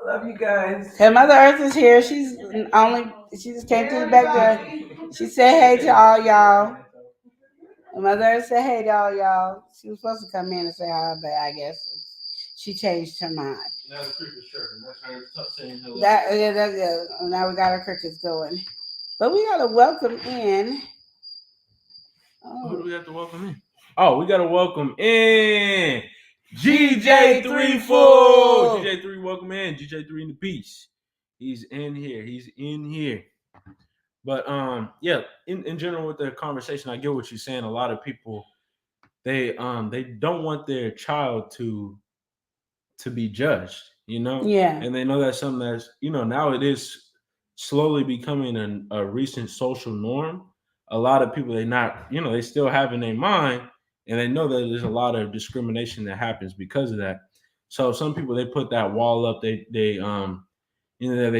Love you guys. Hey, Mother Earth is here. She just came through the back door. She said hey to all y'all. Mother Earth said hey to all y'all. She was supposed to come in and say hi, but I guess she changed her mind. Now the cricket shirt, and that's her saying hello. Yeah. Now we got our crickets going. But we got to welcome in. Who do we have to welcome in? Oh, we got to welcome in GJ3 Full. GJ3, welcome in. GJ3 in the piece. He's in here. But yeah, in general with the conversation, I get what you're saying. A lot of people they don't want their child to be judged, Yeah. and they know that's something that's now it is slowly becoming a recent social norm. A lot of people they still have in their mind, and they know that there's a lot of discrimination that happens because of that. So some people, they put that wall up. They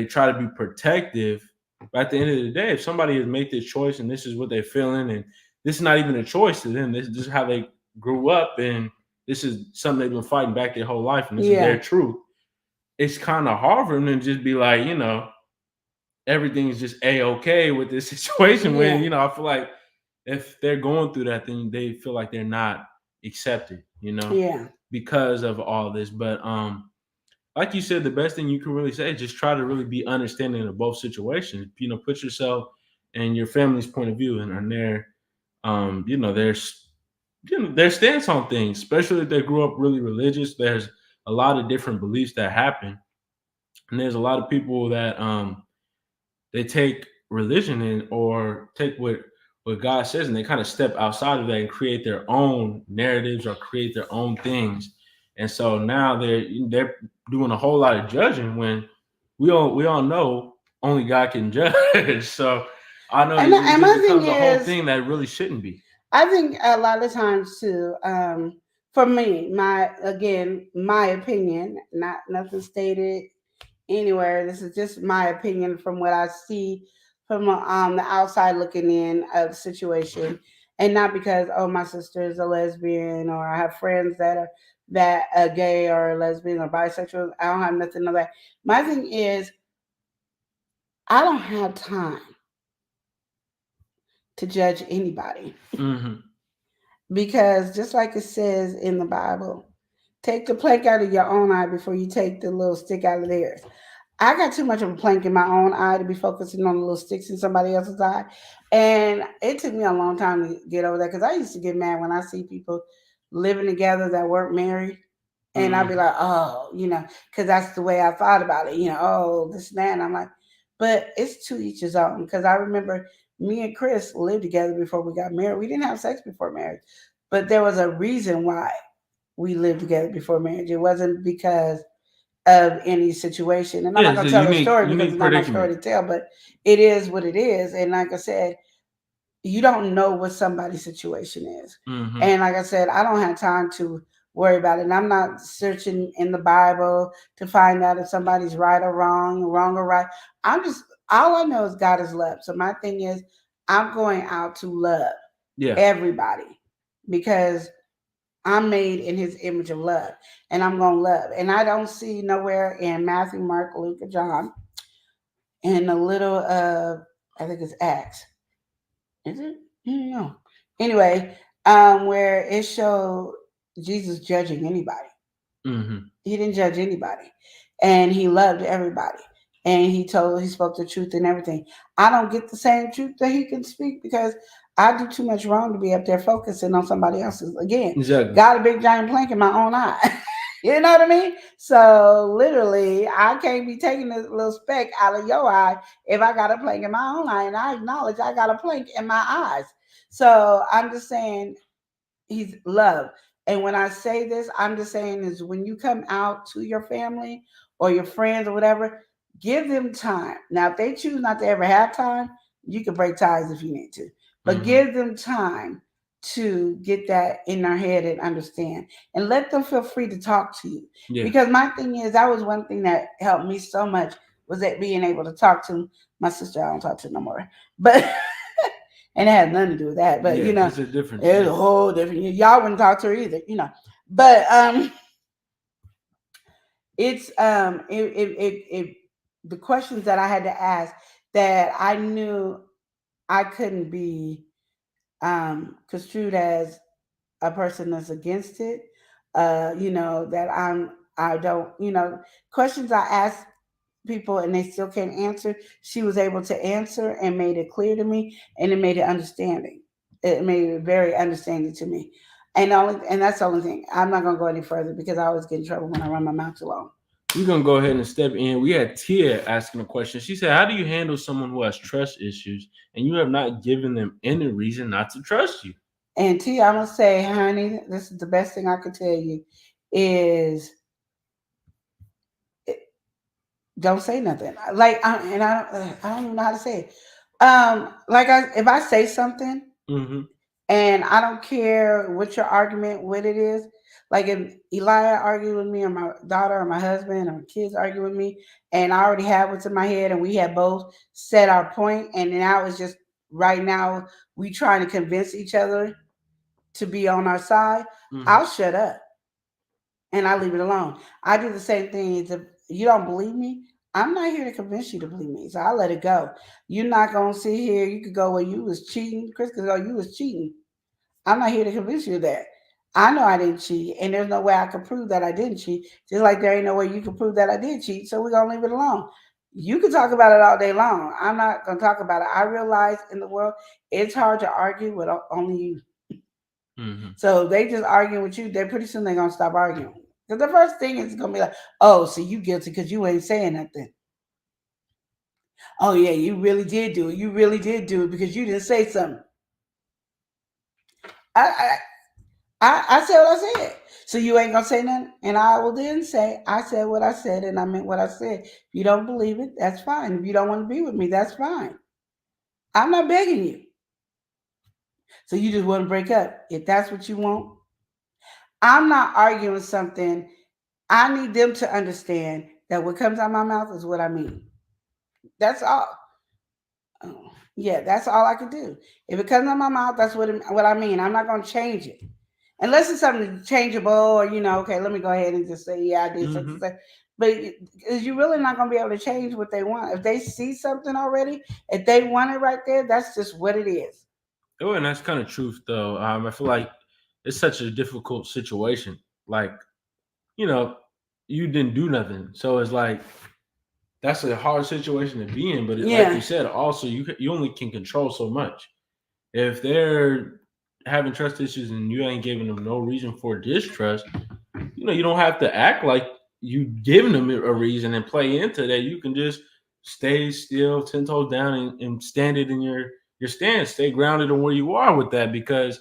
try to be protective. But at the end of the day, if somebody has made this choice and this is what they're feeling, and this is not even a choice to them, this is how they grew up, and this is something they've been fighting back their whole life, and this is their truth. It's kind of hard for them to just be like, everything's just a-okay with this situation. When I feel like if they're going through that, then they feel like they're not accepted, because of all this. But like you said, the best thing you can really say is just try to really be understanding of both situations. Put yourself and your family's point of view and their stance on things, especially if they grew up really religious. There's a lot of different beliefs that happen, and there's a lot of people that they take religion in, or take what God says, and they kind of step outside of that and create their own narratives or create their own things. And so now they're doing a whole lot of judging when we all know only God can judge. So I know it just becomes a whole thing that really shouldn't be. I think a lot of times too, for me, my opinion, not nothing stated anywhere. This is just my opinion from what I see from the outside looking in of the situation, and not because my sister is a lesbian, or I have friends that are gay or lesbian or bisexual. I don't have nothing of that. My thing is, I don't have time to judge anybody. Mm-hmm. Because just like it says in the Bible, take the plank out of your own eye before you take the little stick out of theirs. I got too much of a plank in my own eye to be focusing on the little sticks in somebody else's eye. And it took me a long time to get over that, because I used to get mad when I see people living together that weren't married. And I'd be like, oh, because that's the way I thought about it. Oh, this and that. And I'm like, but it's to each his own. Because I remember me and Chris lived together before we got married. We didn't have sex before marriage, but there was a reason why we lived together before marriage. It wasn't because of any situation. And I'm Yeah, not it's going a to tell the story because unique it's not my story predicament. to tell, but it is what it is. And like I said, you don't know what somebody's situation is. Mm-hmm. And like I said, I don't have time to worry about it. And I'm not searching in the Bible to find out if somebody's right or wrong or right. I'm just, all I know is God is love. So my thing is, I'm going out to love Yeah. everybody because I'm made in his image of love and I'm going to love. And I don't see nowhere in Matthew, Mark, Luke, or John and a little of, I think it's Acts. Is it? No. Anyway, where it showed Jesus judging anybody. Mm-hmm. He didn't judge anybody, and he loved everybody. And he spoke the truth and everything. I don't get the same truth that he can speak because I do too much wrong to be up there focusing on somebody else's. Again, Exactly. got a big giant plank in my own eye. You know what I mean? So literally, I can't be taking this little speck out of your eye if I got a plank in my own eye, and I acknowledge I got a plank in my eyes. So I'm just saying he's love. And when I say this, I'm just saying is when you come out to your family or your friends or whatever, give them time. Now, if they choose not to ever have time, you can break ties if you need to. But give them time to get that in their head and understand. And let them feel free to talk to you. Yeah. Because my thing is, that was one thing that helped me so much was that being able to talk to my sister. I don't talk to no more. But and it had nothing to do with that. But yeah, you know, it's a difference. it's a whole different. Y'all wouldn't talk to her either, you know. But it's it the questions that I had to ask that I knew I couldn't be construed as a person that's against it. You know, that I don't, you know, questions I asked people and they still can't answer. She was able to answer and made it clear to me and it made it understanding. It made it very understanding to me. And that's the only thing. I'm not gonna go any further because I always get in trouble when I run my mouth too long. We're gonna go ahead and step in. We had Tia asking a question. She said, how do you handle someone who has trust issues and you have not given them any reason not to trust you? And T, I'm gonna say, honey, this is the best thing I could tell you is don't say nothing. Like, I don't even know how to say it. If I say something and I don't care what your argument, what it is, like if Elijah argued with me or my daughter or my husband or my kids argue with me and I already have what's in my head and we had both said our point and now it's just right now we trying to convince each other to be on our side, I'll shut up and I leave it alone. I do the same thing. If you don't believe me, I'm not here to convince you to believe me, so I'll let it go. You're not gonna sit here. You could go, well, you was cheating. Chris could go, you was cheating. I'm not here to convince you of that. I know I didn't cheat, and there's no way I can prove that I didn't cheat. Just like there ain't no way you can prove that I did cheat. So we're gonna leave it alone. You can talk about it all day long. I'm not gonna talk about it. I realize in the world it's hard to argue with only you. So they just arguing with you. They're pretty soon they're gonna stop arguing. Because the first thing is gonna be like, oh, so you guilty because you ain't saying nothing. Oh yeah, you really did do it. You really did do it because you didn't say something. I said what I said. So you ain't gonna say nothing, and I will then say I said what I said, and I meant what I said. If you don't believe it, that's fine. If you don't want to be with me, that's fine. I'm not begging you. So you just want to break up. If that's what you want, I'm not arguing something. I need them to understand that what comes out of my mouth is what I mean. That's all. Yeah, that's all I can do. If it comes out of my mouth, that's what I mean. I'm not going to change it. Unless it's something changeable or, you know, okay, let me go ahead and just say, yeah, I did something. But you're really not going to be able to change what they want. If they see something already, if they want it right there, that's just what it is. Oh, and that's kind of truth, though. I feel like it's such a difficult situation. Like, you know, you didn't do nothing. So it's like, that's a hard situation to be in. But like you said, also, you only can control so much. If they're having trust issues and you ain't giving them no reason for distrust, you know, you don't have to act like you giving them a reason and play into that. You can just stay still, 10 toes down, and stand it in your stance. Stay grounded on where you are with that, because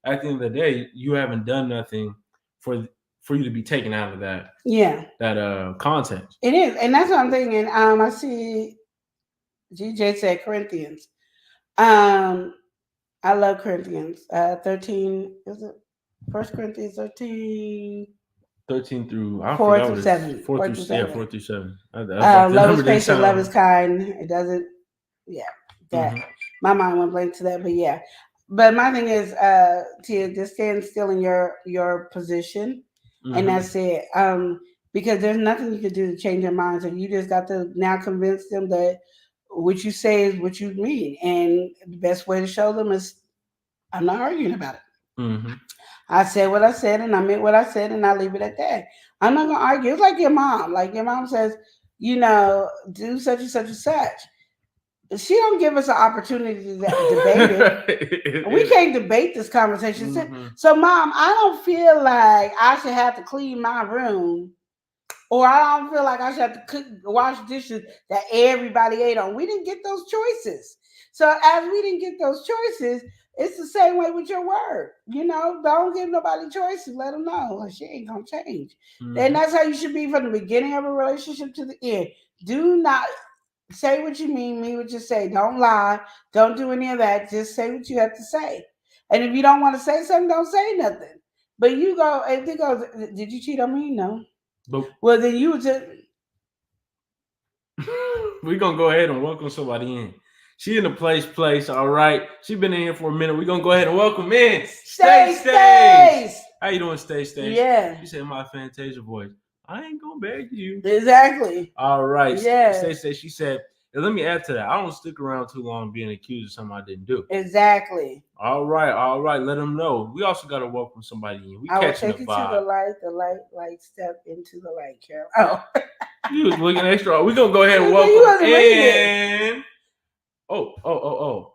at the end of the day, you haven't done nothing for you to be taken out of that context. It is, and that's what I'm thinking. I see GJ said Corinthians. I love Corinthians. 13, is it 1 Corinthians 13? 13 through 4 through 7. 4 through 7. 4 through 7. Love is patient, love is kind. It doesn't, that. My mind went blank to that, but yeah. But my thing is, Tia, just stand still in your position, and that's it. Because there's nothing you can do to change their minds, and you just got to now convince them that what you say is what you mean, and the best way to show them is, I'm not arguing about it. I said what I said, and I meant what I said, and I leave it at that. I'm not gonna argue. It's like your mom. Like your mom says, do such and such and such. She don't give us an opportunity to debate it. We can't debate this conversation. So, Mom, I don't feel like I should have to clean my room, or I don't feel like I should have to wash dishes that everybody ate on. We didn't get those choices. So as we didn't get those choices, it's the same way with your word. Don't give nobody choices. Let them know she ain't gonna change. And that's how you should be from the beginning of a relationship to the end. Do not say what you mean what you say. Don't lie. Don't do any of that. Just say what you have to say. And if you don't want to say something, don't say nothing. But you go, if they go, did you cheat on me? No. Well, then you just. We're going to go ahead and welcome somebody in. She in the place. All right. She been in here for a minute. We're going to go ahead and welcome in Stay. How you doing, Stay? Yeah. She said my Fantasia voice. I ain't gonna beg you. Exactly. All right. Yeah. Stay. She said, and let me add to that. I don't stick around too long being accused of something I didn't do. Exactly. All right. Let them know. We also got to welcome somebody in. We catching the vibe. I will take you to the light, step into the light, Carol. Oh. You was looking extra. We're going to go ahead and welcome in. Oh.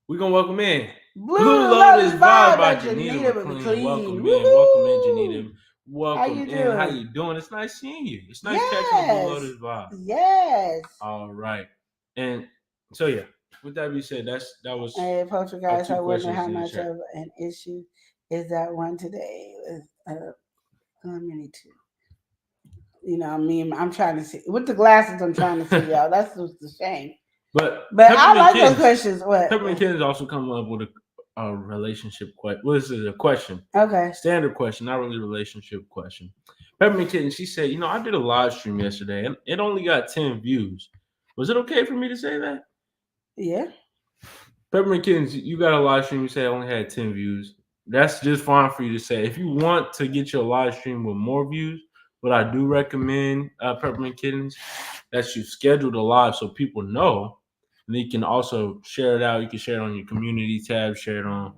We're going to welcome in Blue Lotus Vibe by Janita McLean. Welcome in, Janita. Welcome in. How you doing? It's nice seeing you. It's nice catching the Blue Lotus Vibe. Yes. All right. And so yeah, with that being said, that was. Hey, Poacher guys, I wonder how much of an issue is that one today with many two. I'm trying to see with the glasses. I'm trying to see y'all. That's just a shame. But I like those questions. What? Peppermint Kittens also come up with a relationship question. Well, this is a question. Okay. Standard question, not really a relationship question. Peppermint Kitten, she said, I did a live stream yesterday and it only got 10 views. Was it okay for me to say that? Yeah. Peppermint Kittens, you got a live stream, you say it only had 10 views. That's just fine for you to say. If you want to get your live stream with more views, what I do recommend, Peppermint Kittens, that you schedule the live so people know. And you can also share it out. You can share it on your community tab, share it on,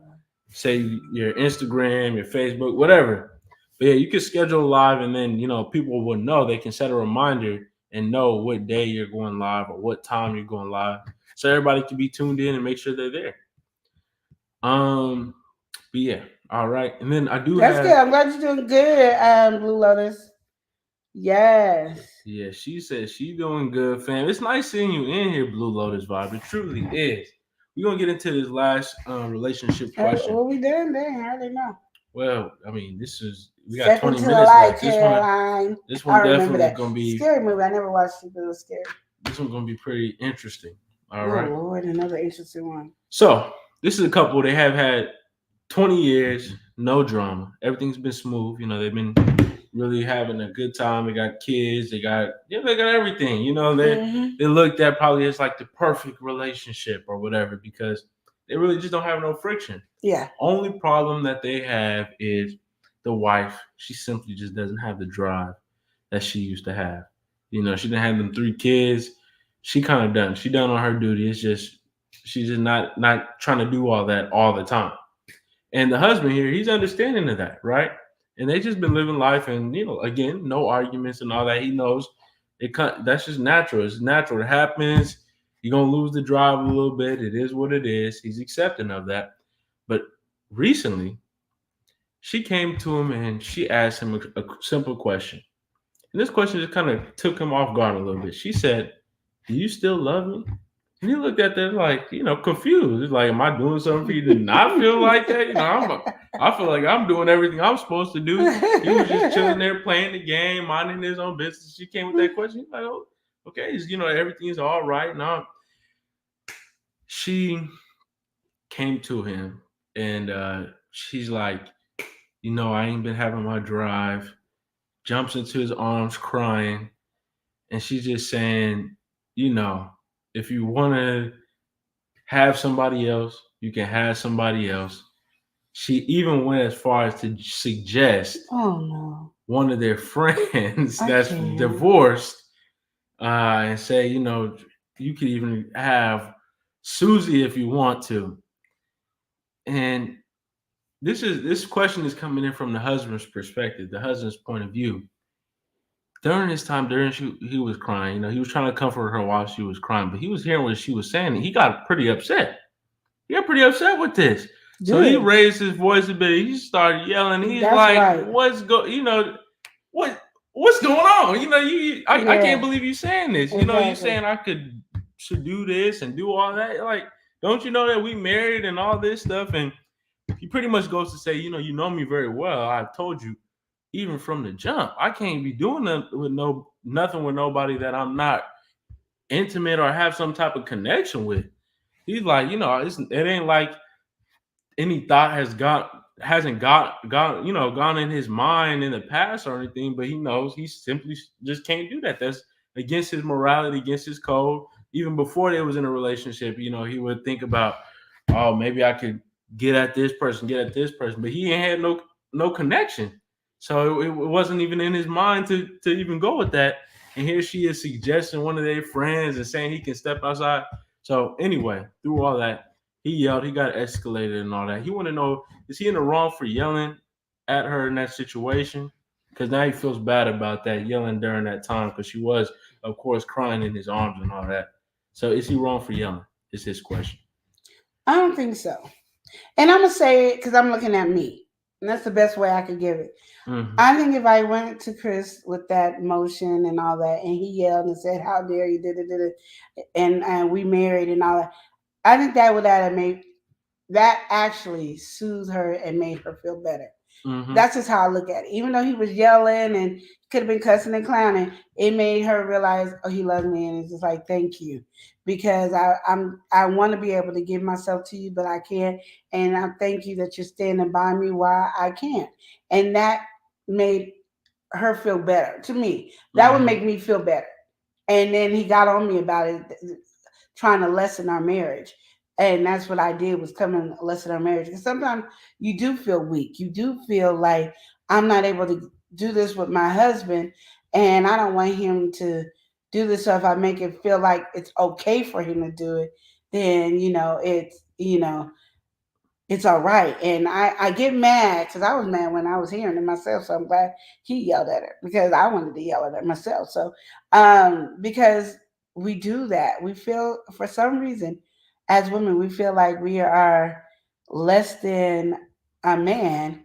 say, your Instagram, your Facebook, whatever. But yeah, you can schedule live and then, people will know. They can set a reminder and know what day you're going live or what time you're going live. So everybody can be tuned in and make sure they're there. But yeah, all right. And then I do That's good. I'm glad you're doing good, Blue Lotus. Yes. Yeah, she said she's doing good, fam. It's nice seeing you in here, Blue Lotus Vibe. It truly is. We're going to get into this last relationship question. What we doing there? I don't know. Well, I mean, we got 20 minutes left. This one definitely is going to be... Scary movie. I never watched it, but it was scary. This one's going to be pretty interesting. All right. Oh, Lord, another interesting one. So, this is a couple. They have had 20 years, no drama. Everything's been smooth. They've been... really having a good time. They got kids. They got everything. They looked at probably as like the perfect relationship or whatever because they really just don't have no friction. Yeah. Only problem that they have is the wife. She simply just doesn't have the drive that she used to have. She didn't have them 3 kids. She kind of done. She done on her duty. It's just she's just not trying to do all that all the time. And the husband here, he's understanding of that, right? And they just been living life and, again, no arguments and all that. He knows that's just natural. It's natural. It happens. You're going to lose the drive a little bit. It is what it is. He's accepting of that. But recently, she came to him and she asked him a simple question. And this question just kind of took him off guard a little bit. She said, do you still love me? And he looked at that like, confused. He's like, am I doing something for you to not feel like that? I feel like I'm doing everything I'm supposed to do. He was just chilling there playing the game, minding his own business. She came with that question. He's like, oh, okay, everything is all right. Now she came to him and she's like, I ain't been having my drive. Jumps into his arms crying. And she's just saying, if you want to have somebody else, you can have somebody else. She even went as far as to suggest one of their friends that's divorced and say, you could even have Susie if you want to. And this question is coming in from the husband's perspective, the husband's point of view. During this time, he was crying. He was trying to comfort her while she was crying, but he was hearing what she was saying, and he got pretty upset. He got pretty upset with this. Good. So he raised his voice a bit. He started yelling. He's what's going on? I can't believe you saying this. Exactly. You saying I should do this and do all that. Like, don't you know that we married and all this stuff? And he pretty much goes to say, you know me very well. I told you, even from the jump, I can't be doing nothing with nobody that I'm not intimate or have some type of connection with. He's like, it ain't like any thought hasn't gone in his mind in the past or anything, but he knows he simply just can't do that. That's against his morality, against his code. Even before they was in a relationship, he would think about, oh, maybe I could get at this person, but he ain't had no connection. So it wasn't even in his mind to even go with that. And here she is suggesting one of their friends and saying he can step outside. So anyway, through all that, he yelled, he got escalated and all that. He want to know, is he in the wrong for yelling at her in that situation? Because now he feels bad about that, yelling during that time, because she was, of course, crying in his arms and all that. So is he wrong for yelling? Is his question. I don't think so. And I'm going to say it because I'm looking at me. And that's the best way I could give it. Mm-hmm. I think if I went to Chris with that motion and all that, and he yelled and said, how dare you, and we married and all that, I think that would have made that actually soothed her and made her feel better. Mm-hmm. That's just how I look at it. Even though he was yelling and could have been cussing and clowning, it made her realize, oh, he loves me, and it's just like, thank you, because I want to be able to give myself to you, but I can't, and I thank you that you're standing by me while I can't, and that made her feel better. To me, that would make me feel better. And then he got on me about it, trying to lessen our marriage. And that's what I did, was come and lessen our marriage. Because sometimes you do feel weak. You do feel like, I'm not able to do this with my husband, and I don't want him to do this. So if I make it feel like it's okay for him to do it, then, it's all right. And I get mad, because I was mad when I was hearing it myself. So I'm glad he yelled at her, because I wanted to yell at her myself. So, because we do that. We feel, for some reason, as women, we feel like we are less than a man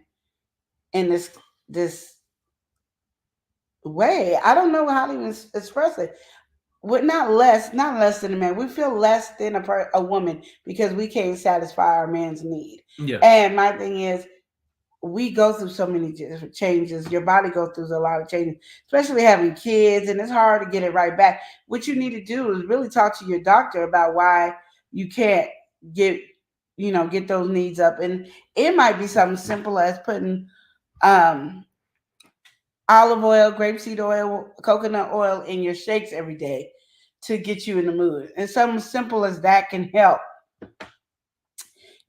in this way. I don't know how to even express it. We're not less than a man. We feel less than a woman because we can't satisfy our man's need. Yeah. And my thing is, we go through so many different changes. Your body goes through a lot of changes, especially having kids, and it's hard to get it right back. What you need to do is really talk to your doctor about why you can't get those needs up. And it might be something simple as putting olive oil, grapeseed oil, coconut oil in your shakes every day to get you in the mood. And something simple as that can help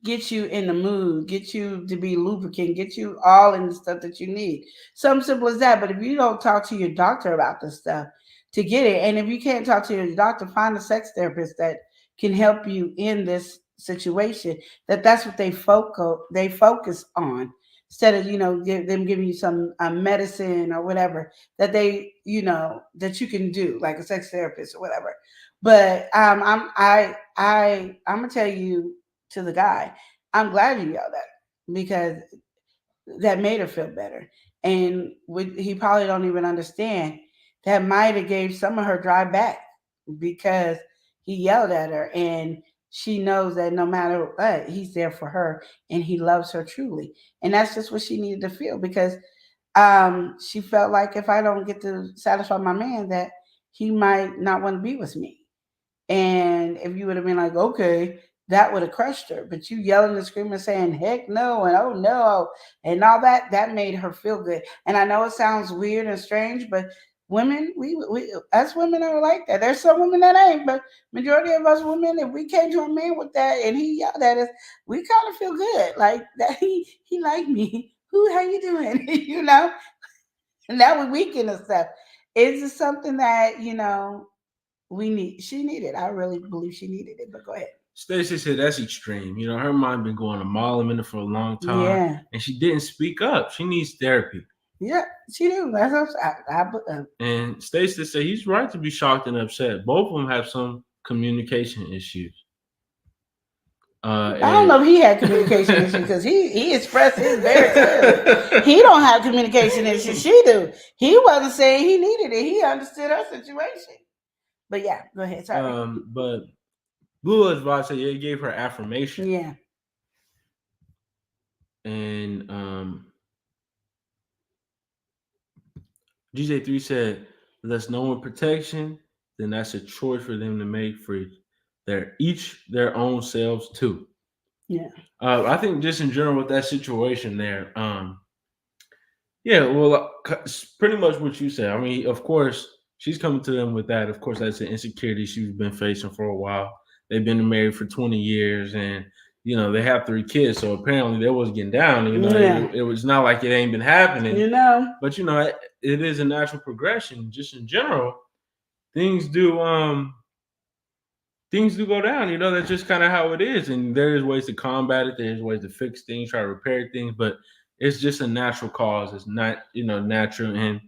get you in the mood, get you to be lubricant, get you all in the stuff that you need. Something simple as that. But if you don't talk to your doctor about this stuff to get it, and if you can't talk to your doctor, find a sex therapist that can help you in this situation. That's what they focus on, instead of them giving you some medicine or whatever that they that you can do, like a sex therapist or whatever. But I'm gonna tell you, to the guy, I'm glad you yelled at her, because that made her feel better. And he probably don't even understand that might have gave some of her drive back, because he yelled at her, and she knows that no matter what, he's there for her and he loves her truly. And that's just what she needed to feel, because she felt like if I don't get to satisfy my man, that he might not want to be with me. And if you would have been like, okay, that would have crushed her. But you yelling and screaming, saying, heck no, and oh no, and all that, that made her feel good. And I know it sounds weird and strange, but women, we us women are like that. There's some women that ain't, but majority of us women, if we came to a man with that and he yelled at us, we kind of feel good. Like that he liked me. Who, how you doing? You know? And that would weaken us stuff. It's just something that, we need. She needed. I really believe she needed it. But go ahead. Stacey said that's extreme. You know, her mind been going a mile a minute for a long time. Yeah. And she didn't speak up. She needs therapy. Yeah, she do. That's what And Stacey said he's right to be shocked and upset. Both of them have some communication issues. I don't know if he had communication issues, because he expressed his very clearly. He don't have communication issues. She do. He wasn't saying he needed it. He understood her situation. But yeah, go ahead. Sorry. But Blue advice said it gave her affirmation. Yeah. And GJ3 said, "That's no one protection, then that's a choice for them to make for their own selves too." Yeah. I think just in general with that situation there, yeah, well, pretty much what you said. I mean, of course, she's coming to them with that. Of course, that's an insecurity she's been facing for a while. They've been married for 20 years, and they have 3 kids. So apparently, they was getting down. It was not like it ain't been happening. But it is a natural progression. Just in general, things do go down. That's just kind of how it is. And there's ways to combat it. There's ways to fix things, try to repair things. But it's just a natural cause. It's not, natural. And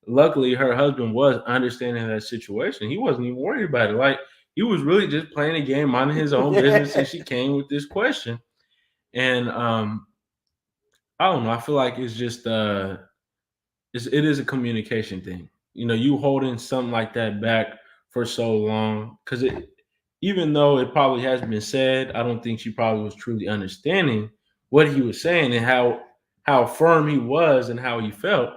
luckily, her husband was understanding that situation. He wasn't even worried about it. Like, he was really just playing a game, minding his own business, and she came with this question. And I don't know. I feel like it's just it is a communication thing. You holding something like that back for so long, because even though it probably has been said, I don't think she probably was truly understanding what he was saying and how firm he was and how he felt.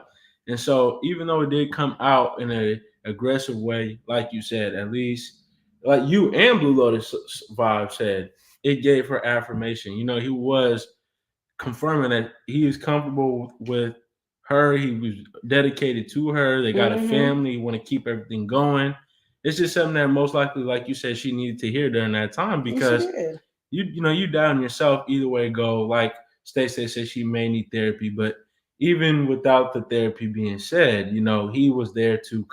And so even though it did come out in an aggressive way, like you said, at least like you and Blue Lotus Vibe said, it gave her affirmation. He was confirming that he is comfortable with her. He was dedicated to her. They got a family. He want to keep everything going. It's just something that most likely, like you said, she needed to hear during that time, because you down yourself either way go. Like Stacey said, she may need therapy, but even without the therapy being said, he was there to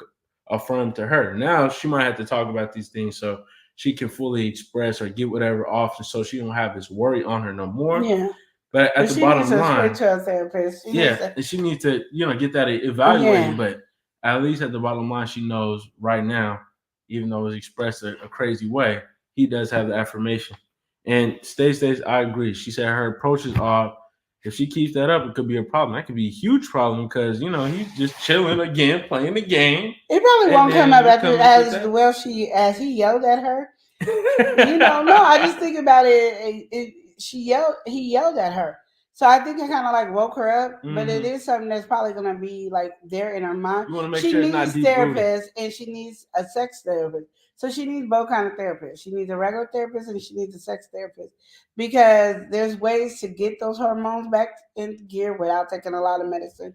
affirm to her. Now she might have to talk about these things so she can fully express or get whatever off, so she don't have this worry on her no more. Yeah. But at the bottom line, therapist. And she needs to, get that evaluated. Yeah. But at least at the bottom line, she knows right now, even though it was expressed a crazy way, he does have the affirmation. And Stacey, I agree. She said her approach is off. If she keeps that up, it could be a problem. That could be a huge problem, because he's just chilling again, playing the game. It probably won't come up after as he yelled at her. No, I just think about it. He yelled at her. So I think it kind of like woke her up, but it is something that's probably going to be like there in her mind. She needs therapists, and she needs a sex therapist. So she needs both kind of therapists. She needs a regular therapist, and she needs a sex therapist, because there's ways to get those hormones back in gear without taking a lot of medicine.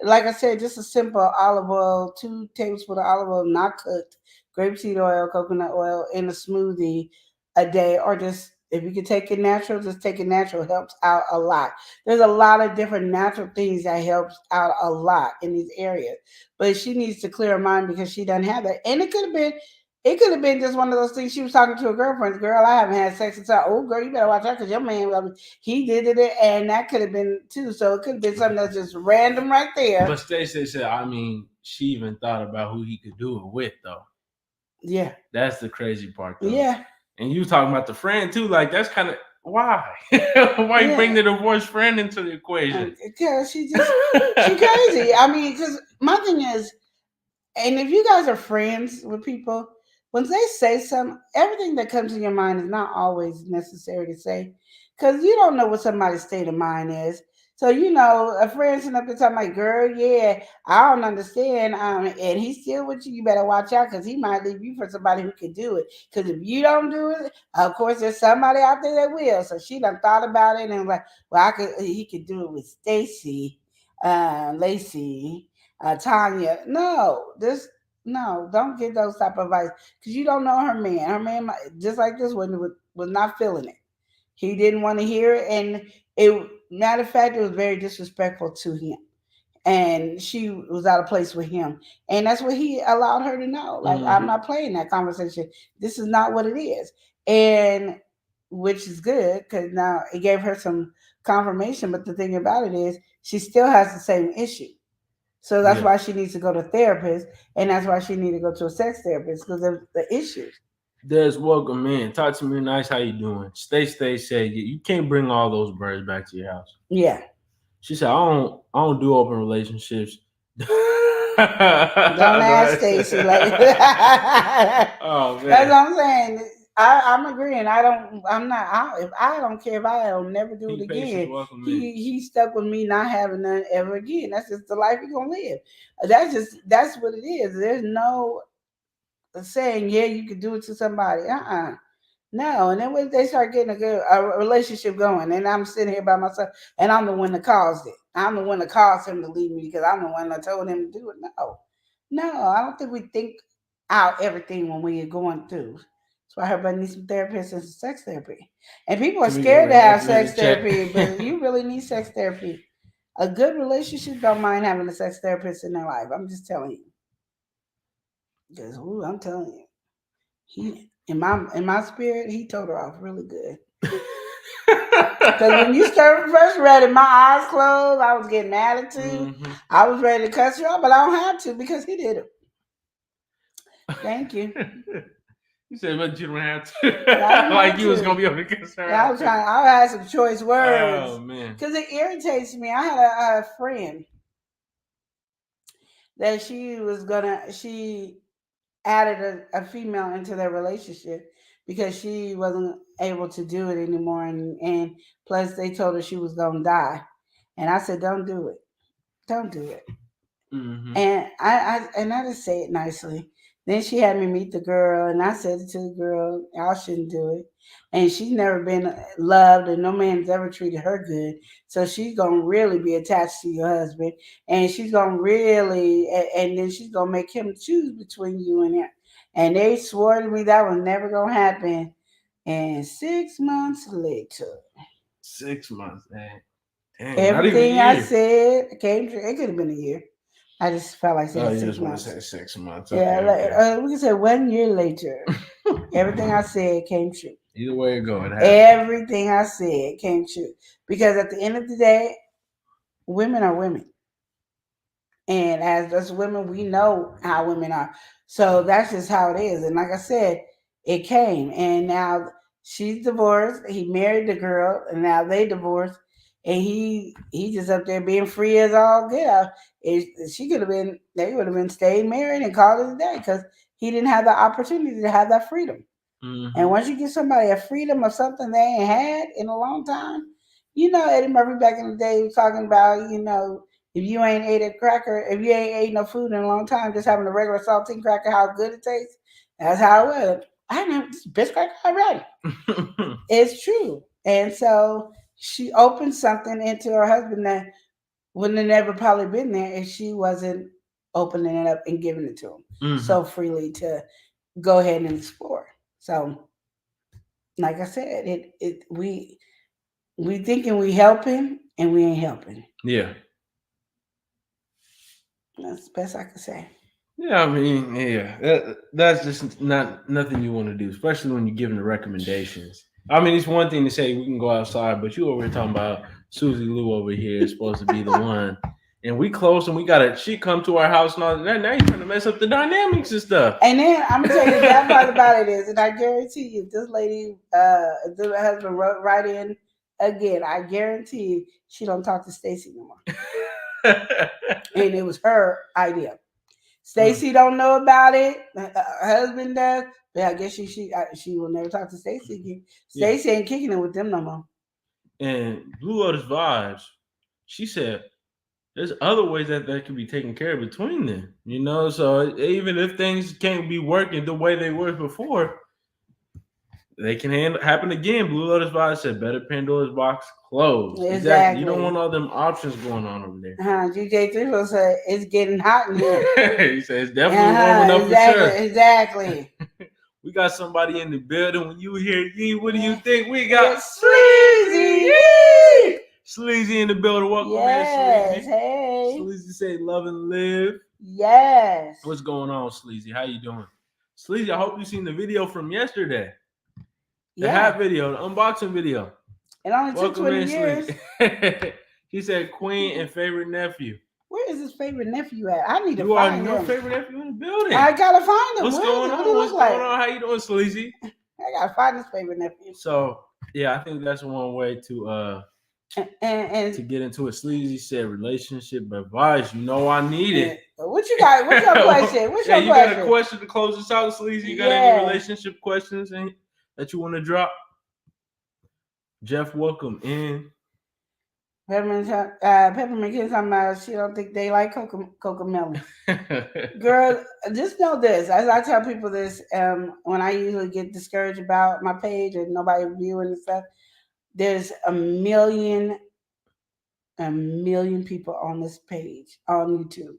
Like I said, just a simple olive oil, 2 tablespoons of olive oil, not cooked, grapeseed oil, coconut oil in a smoothie a day, or just if you can take it natural, just take it natural. It helps out a lot. There's a lot of different natural things that helps out a lot in these areas. But she needs to clear her mind, because she doesn't have that. And it could have been just one of those things. She was talking to her girlfriend. Girl, I haven't had sex until, oh, girl, you better watch out, because your man, he did it, and that could have been too. So it could have been something that's just random right there. But Stacey said, she even thought about who he could do it with, though. Yeah. That's the crazy part, though. Yeah. And you talking about the friend too, like that's kind of why? Why you bring the divorced friend into the equation? Because she crazy. I mean, because my thing is, and if you guys are friends with people, when they say something, everything that comes in your mind is not always necessary to say, because you don't know what somebody's state of mind is. So a friend sitting up there talking like, "Girl, yeah, I don't understand," and he's still with you. You better watch out because he might leave you for somebody who can do it. Because if you don't do it, of course, there's somebody out there that will. So she done thought about it and like, well, he could do it with Stacy, Lacey, Tanya. No, don't get those type of advice because you don't know her man. Her man, just like this one, was not feeling it. He didn't want to hear it, and matter of fact, it was very disrespectful to him. And she was out of place with him, and that's what he allowed her to know. Like, I'm not playing that conversation. This is not what it is, and which is good because now it gave her some confirmation. But the thing about it is, she still has the same issue. So that's why she needs to go to therapist, and that's why she needs to go to a sex therapist because of the issues. Des, welcome in. Talk to me nice. How you doing? Stay said you can't bring all those birds back to your house. Yeah. She said, I don't do open relationships. Don't ask Stacy. Like, oh man. That's what I'm saying. I'm agreeing. If I don't care if I don't never do it again. He stuck with me not having none ever again. That's just the life he's gonna live. That's what it is. There's no saying, yeah, you could do it to somebody. No. And then when they start getting a relationship going, and I'm sitting here by myself, and I'm the one that caused it. I'm the one that caused him to leave me because I'm the one that told him to do it. No, I don't think we think out everything when we are going through. That's why everybody needs some therapists and some sex therapy. And people are scared to have sex therapy, but you really need sex therapy. A good relationship don't mind having a sex therapist in their life. I'm just telling you. Because I'm telling you, he in my spirit, he told her off really good. Because when you first read it, my eyes closed. I was getting attitude. I was ready to cuss her off, but I don't have to because he did it. Thank you. You said, but you don't have to. Like you was gonna be able to cuss her out. I had some choice words. Oh man. Because it irritates me. I had a friend that she added a female into their relationship because she wasn't able to do it anymore, and plus they told her she was gonna die, and I said, don't do it. And I just say it nicely. Then she had me meet the girl, and I said to the girl, y'all shouldn't do it. And she's never been loved, and no man's ever treated her good. So she's going to really be attached to your husband. And she's going to really, and then she's going to make him choose between you and him. And they swore to me that was never going to happen. And 6 months later. 6 months, man. Damn, everything I said came true. It could have been a year. I just felt like saying 6 months. Say 6 months. Okay, yeah, we can say 1 year later. Everything I said came true. Either way it go, it happened. Everything I said came true. Because at the end of the day, women are women. And as us women, we know how women are. So that's just how it is. And like I said, it came. And now she's divorced. He married the girl, and now they divorced. And he just up there being free as all get out. They would have been staying married and called it a day because he didn't have the opportunity to have that freedom. And once you give somebody a freedom of something they ain't had in a long time, Eddie Murphy back in the day was talking about, if you ain't ate a cracker, if you ain't ate no food in a long time, just having a regular saltine cracker, how good it tastes. That's how it was. I know this best cracker already. It's true. And so she opened something into her husband that wouldn't have never probably been there if she wasn't opening it up and giving it to him so freely to go ahead and explore. So, like I said, we thinking we helping and we ain't helping. Yeah. That's the best I can say. Yeah, I mean, yeah, that's just nothing you want to do, especially when you're giving the recommendations. I mean, it's one thing to say we can go outside, but you over here talking about Susie Lou over here is supposed to be the one, and we close and she come to our house and all that. Now you're trying to mess up the dynamics and stuff. And then I'm gonna tell you the bad part about it is, and I guarantee you, this lady, the husband wrote right in again. I guarantee you, she don't talk to Stacy no more. And it was her idea. Stacy don't know about it. Her husband does. But I guess she will never talk to Stacy again. Stacy ain't kicking it with them no more. And Blue Lotus Vibes, she said there's other ways that can be taken care of between them. You know, so even if things can't be working the way they were before, they can happen again. Blue Lotus Vibes said better Pandora's box closed. Exactly. You don't want all them options going on over there. GJ3 said it's getting hot in here. He said it's definitely warming up for sure. Exactly. We got somebody in the building. When you hear Yee, what do you think? We got Sleazy. Sleazy in the building. Welcome in, Sleazy. Hey. Sleazy say love and live. Yes. What's going on, Sleazy? How you doing? Sleazy, I hope you seen the video from yesterday. The hat video, the unboxing video. It only took 20 years. He said queen and favorite nephew. Where is his favorite nephew at? I need to find him. You are him. your favorite nephew in the building. I gotta find him. What's going on? What's going on? How you doing, Sleazy? I gotta find his favorite nephew. So yeah, I think that's one way to to get into it. Sleazy said relationship advice. You know I need it. What you got? What's your question? What's your you question? got a question to close us out, Sleazy? You got any relationship questions that you want to drop? Jeff, welcome in. Peppermint Kid talking about she don't think they like cocomelon. Girl, just know this. As I tell people this, when I usually get discouraged about my page and nobody viewing and stuff, there's a million people on this page on YouTube.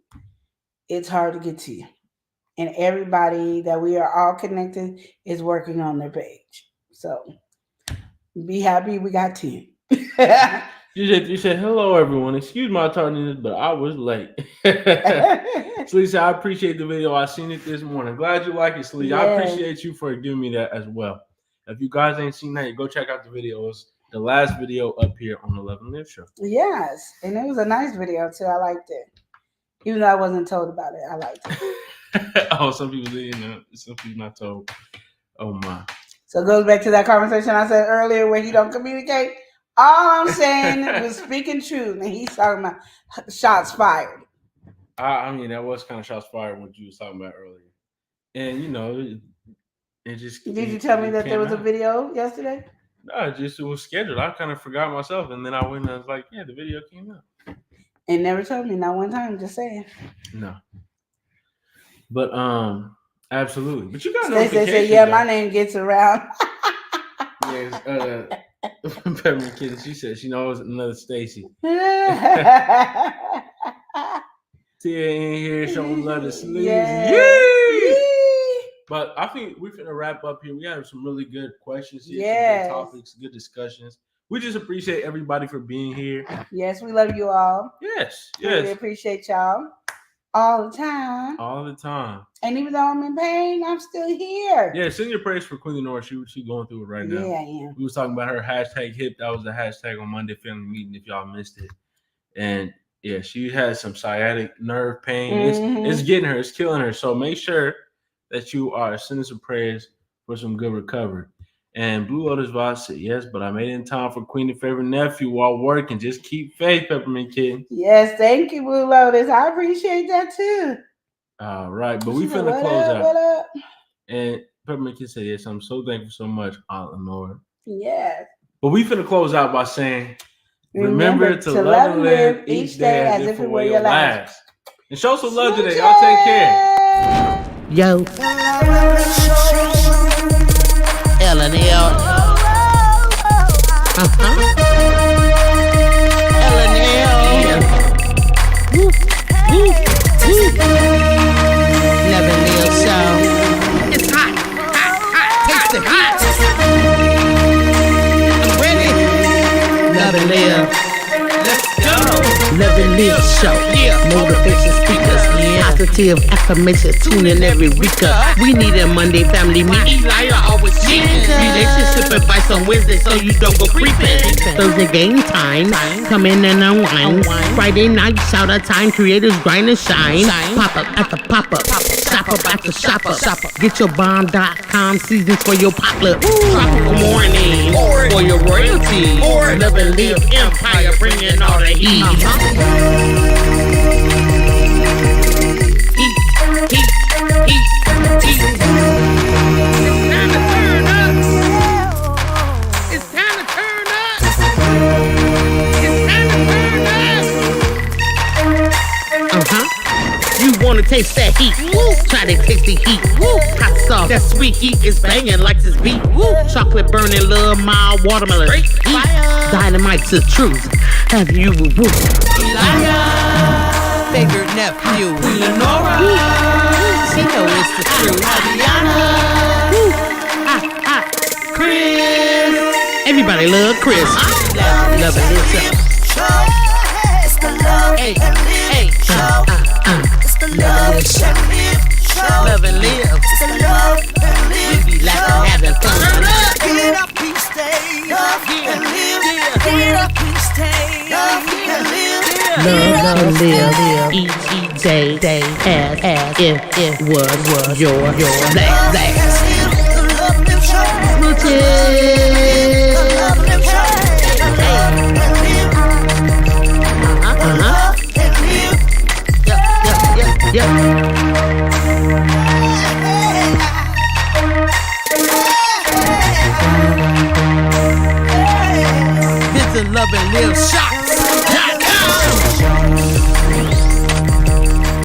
It's hard to get to you. And everybody that we are all connected is working on their page. So be happy we got 10. You said, hello, everyone. Excuse my tardiness, but I was late. Sleazy, I appreciate the video. I seen it this morning. Glad you like it, Sleazy. I appreciate you for giving me that as well. If you guys ain't seen that, go check out the videos. The last video up here on the Love and Live show. Yes, and it was a nice video too. I liked it. Even though I wasn't told about it, I liked it. Oh, some people didn't know. Some people not told. Oh, my. So it goes back to that conversation I said earlier where he don't communicate. All I'm saying was speaking truth, and he's talking about shots fired. I mean, that was kind of shots fired what you was talking about earlier. And, you know, it just... Did you tell me that there was a video yesterday? No, it was scheduled. I kind of forgot myself, and then I went and I was like, yeah, the video came out. And never told me, not one time, just saying. No. But, absolutely. But you got notifications. They say, yeah, my name gets around. Yes, Peppermint Kid, she said she knows another Stacy. Tia in here showing love to Sleazy. Yay! But I think we're gonna wrap up here. We have some really good questions here, some good topics, good discussions. We just appreciate everybody for being here. Yes, we love you all. Yes. We appreciate y'all all the time. All the time. And even though I'm in pain, I'm still here. Yeah, send your praise for Queen Nora. She going through it right now. Yeah, I am. We was talking about her hashtag hip. That was the hashtag on Monday Family Meeting if y'all missed it. And yeah, she has some sciatic nerve pain. It's getting her. It's killing her. So make sure that you are sending some prayers for some good recovery. And Blue Lotus Voss said, yes, but I made it in time for Queen and favorite nephew while working. Just keep faith, Peppermint Kid. Yes, thank you, Blue Lotus. I appreciate that too. All right, but we finna close out. What up? And Peppermint Kid said, yes, I'm so thankful so much, Aunt Lenore. Yes. But we finna close out by saying, remember to love and live each day as if it were your last. And show some love today. Y'all take care. Yo. L&L. L&L. Love and Live show. It's hot. Taste it hot. I'm ready. Love and Live. Let's go. Love and Live show. Motivation speakers. Positive affirmations. Tune in every week. We need a Monday family meeting. Always cheating. Relationship advice on Wednesday so you don't go creeping. Thursday game time. Come in and unwind. Friday night shout out time. Creators grind and shine. Pop up at the pop up. Shop up at the shop up. Get your bomb.com seasons for your pop up. Tropical morning for your royalty. Love and Live empire bringing all the heat. taste that heat. Try to taste the heat. Hot sauce, that sweet heat is banging like this beat. Chocolate burning, little mild watermelon. Dynamite to truth. Have you Favorite nephew, she know it's the truth. Chris. Everybody love Chris. Love it yourself. it's the love Hey, and live hey, show. It's the love and live show. love and live. It's the love and We live be laughing, having fun. Get up, peace, stay up and live. Get up, peace, stay up and live. Love and live. Each day as if it was your last. The love and live show. Smooches. The love and show. Yeah. This is Love and Live Shop.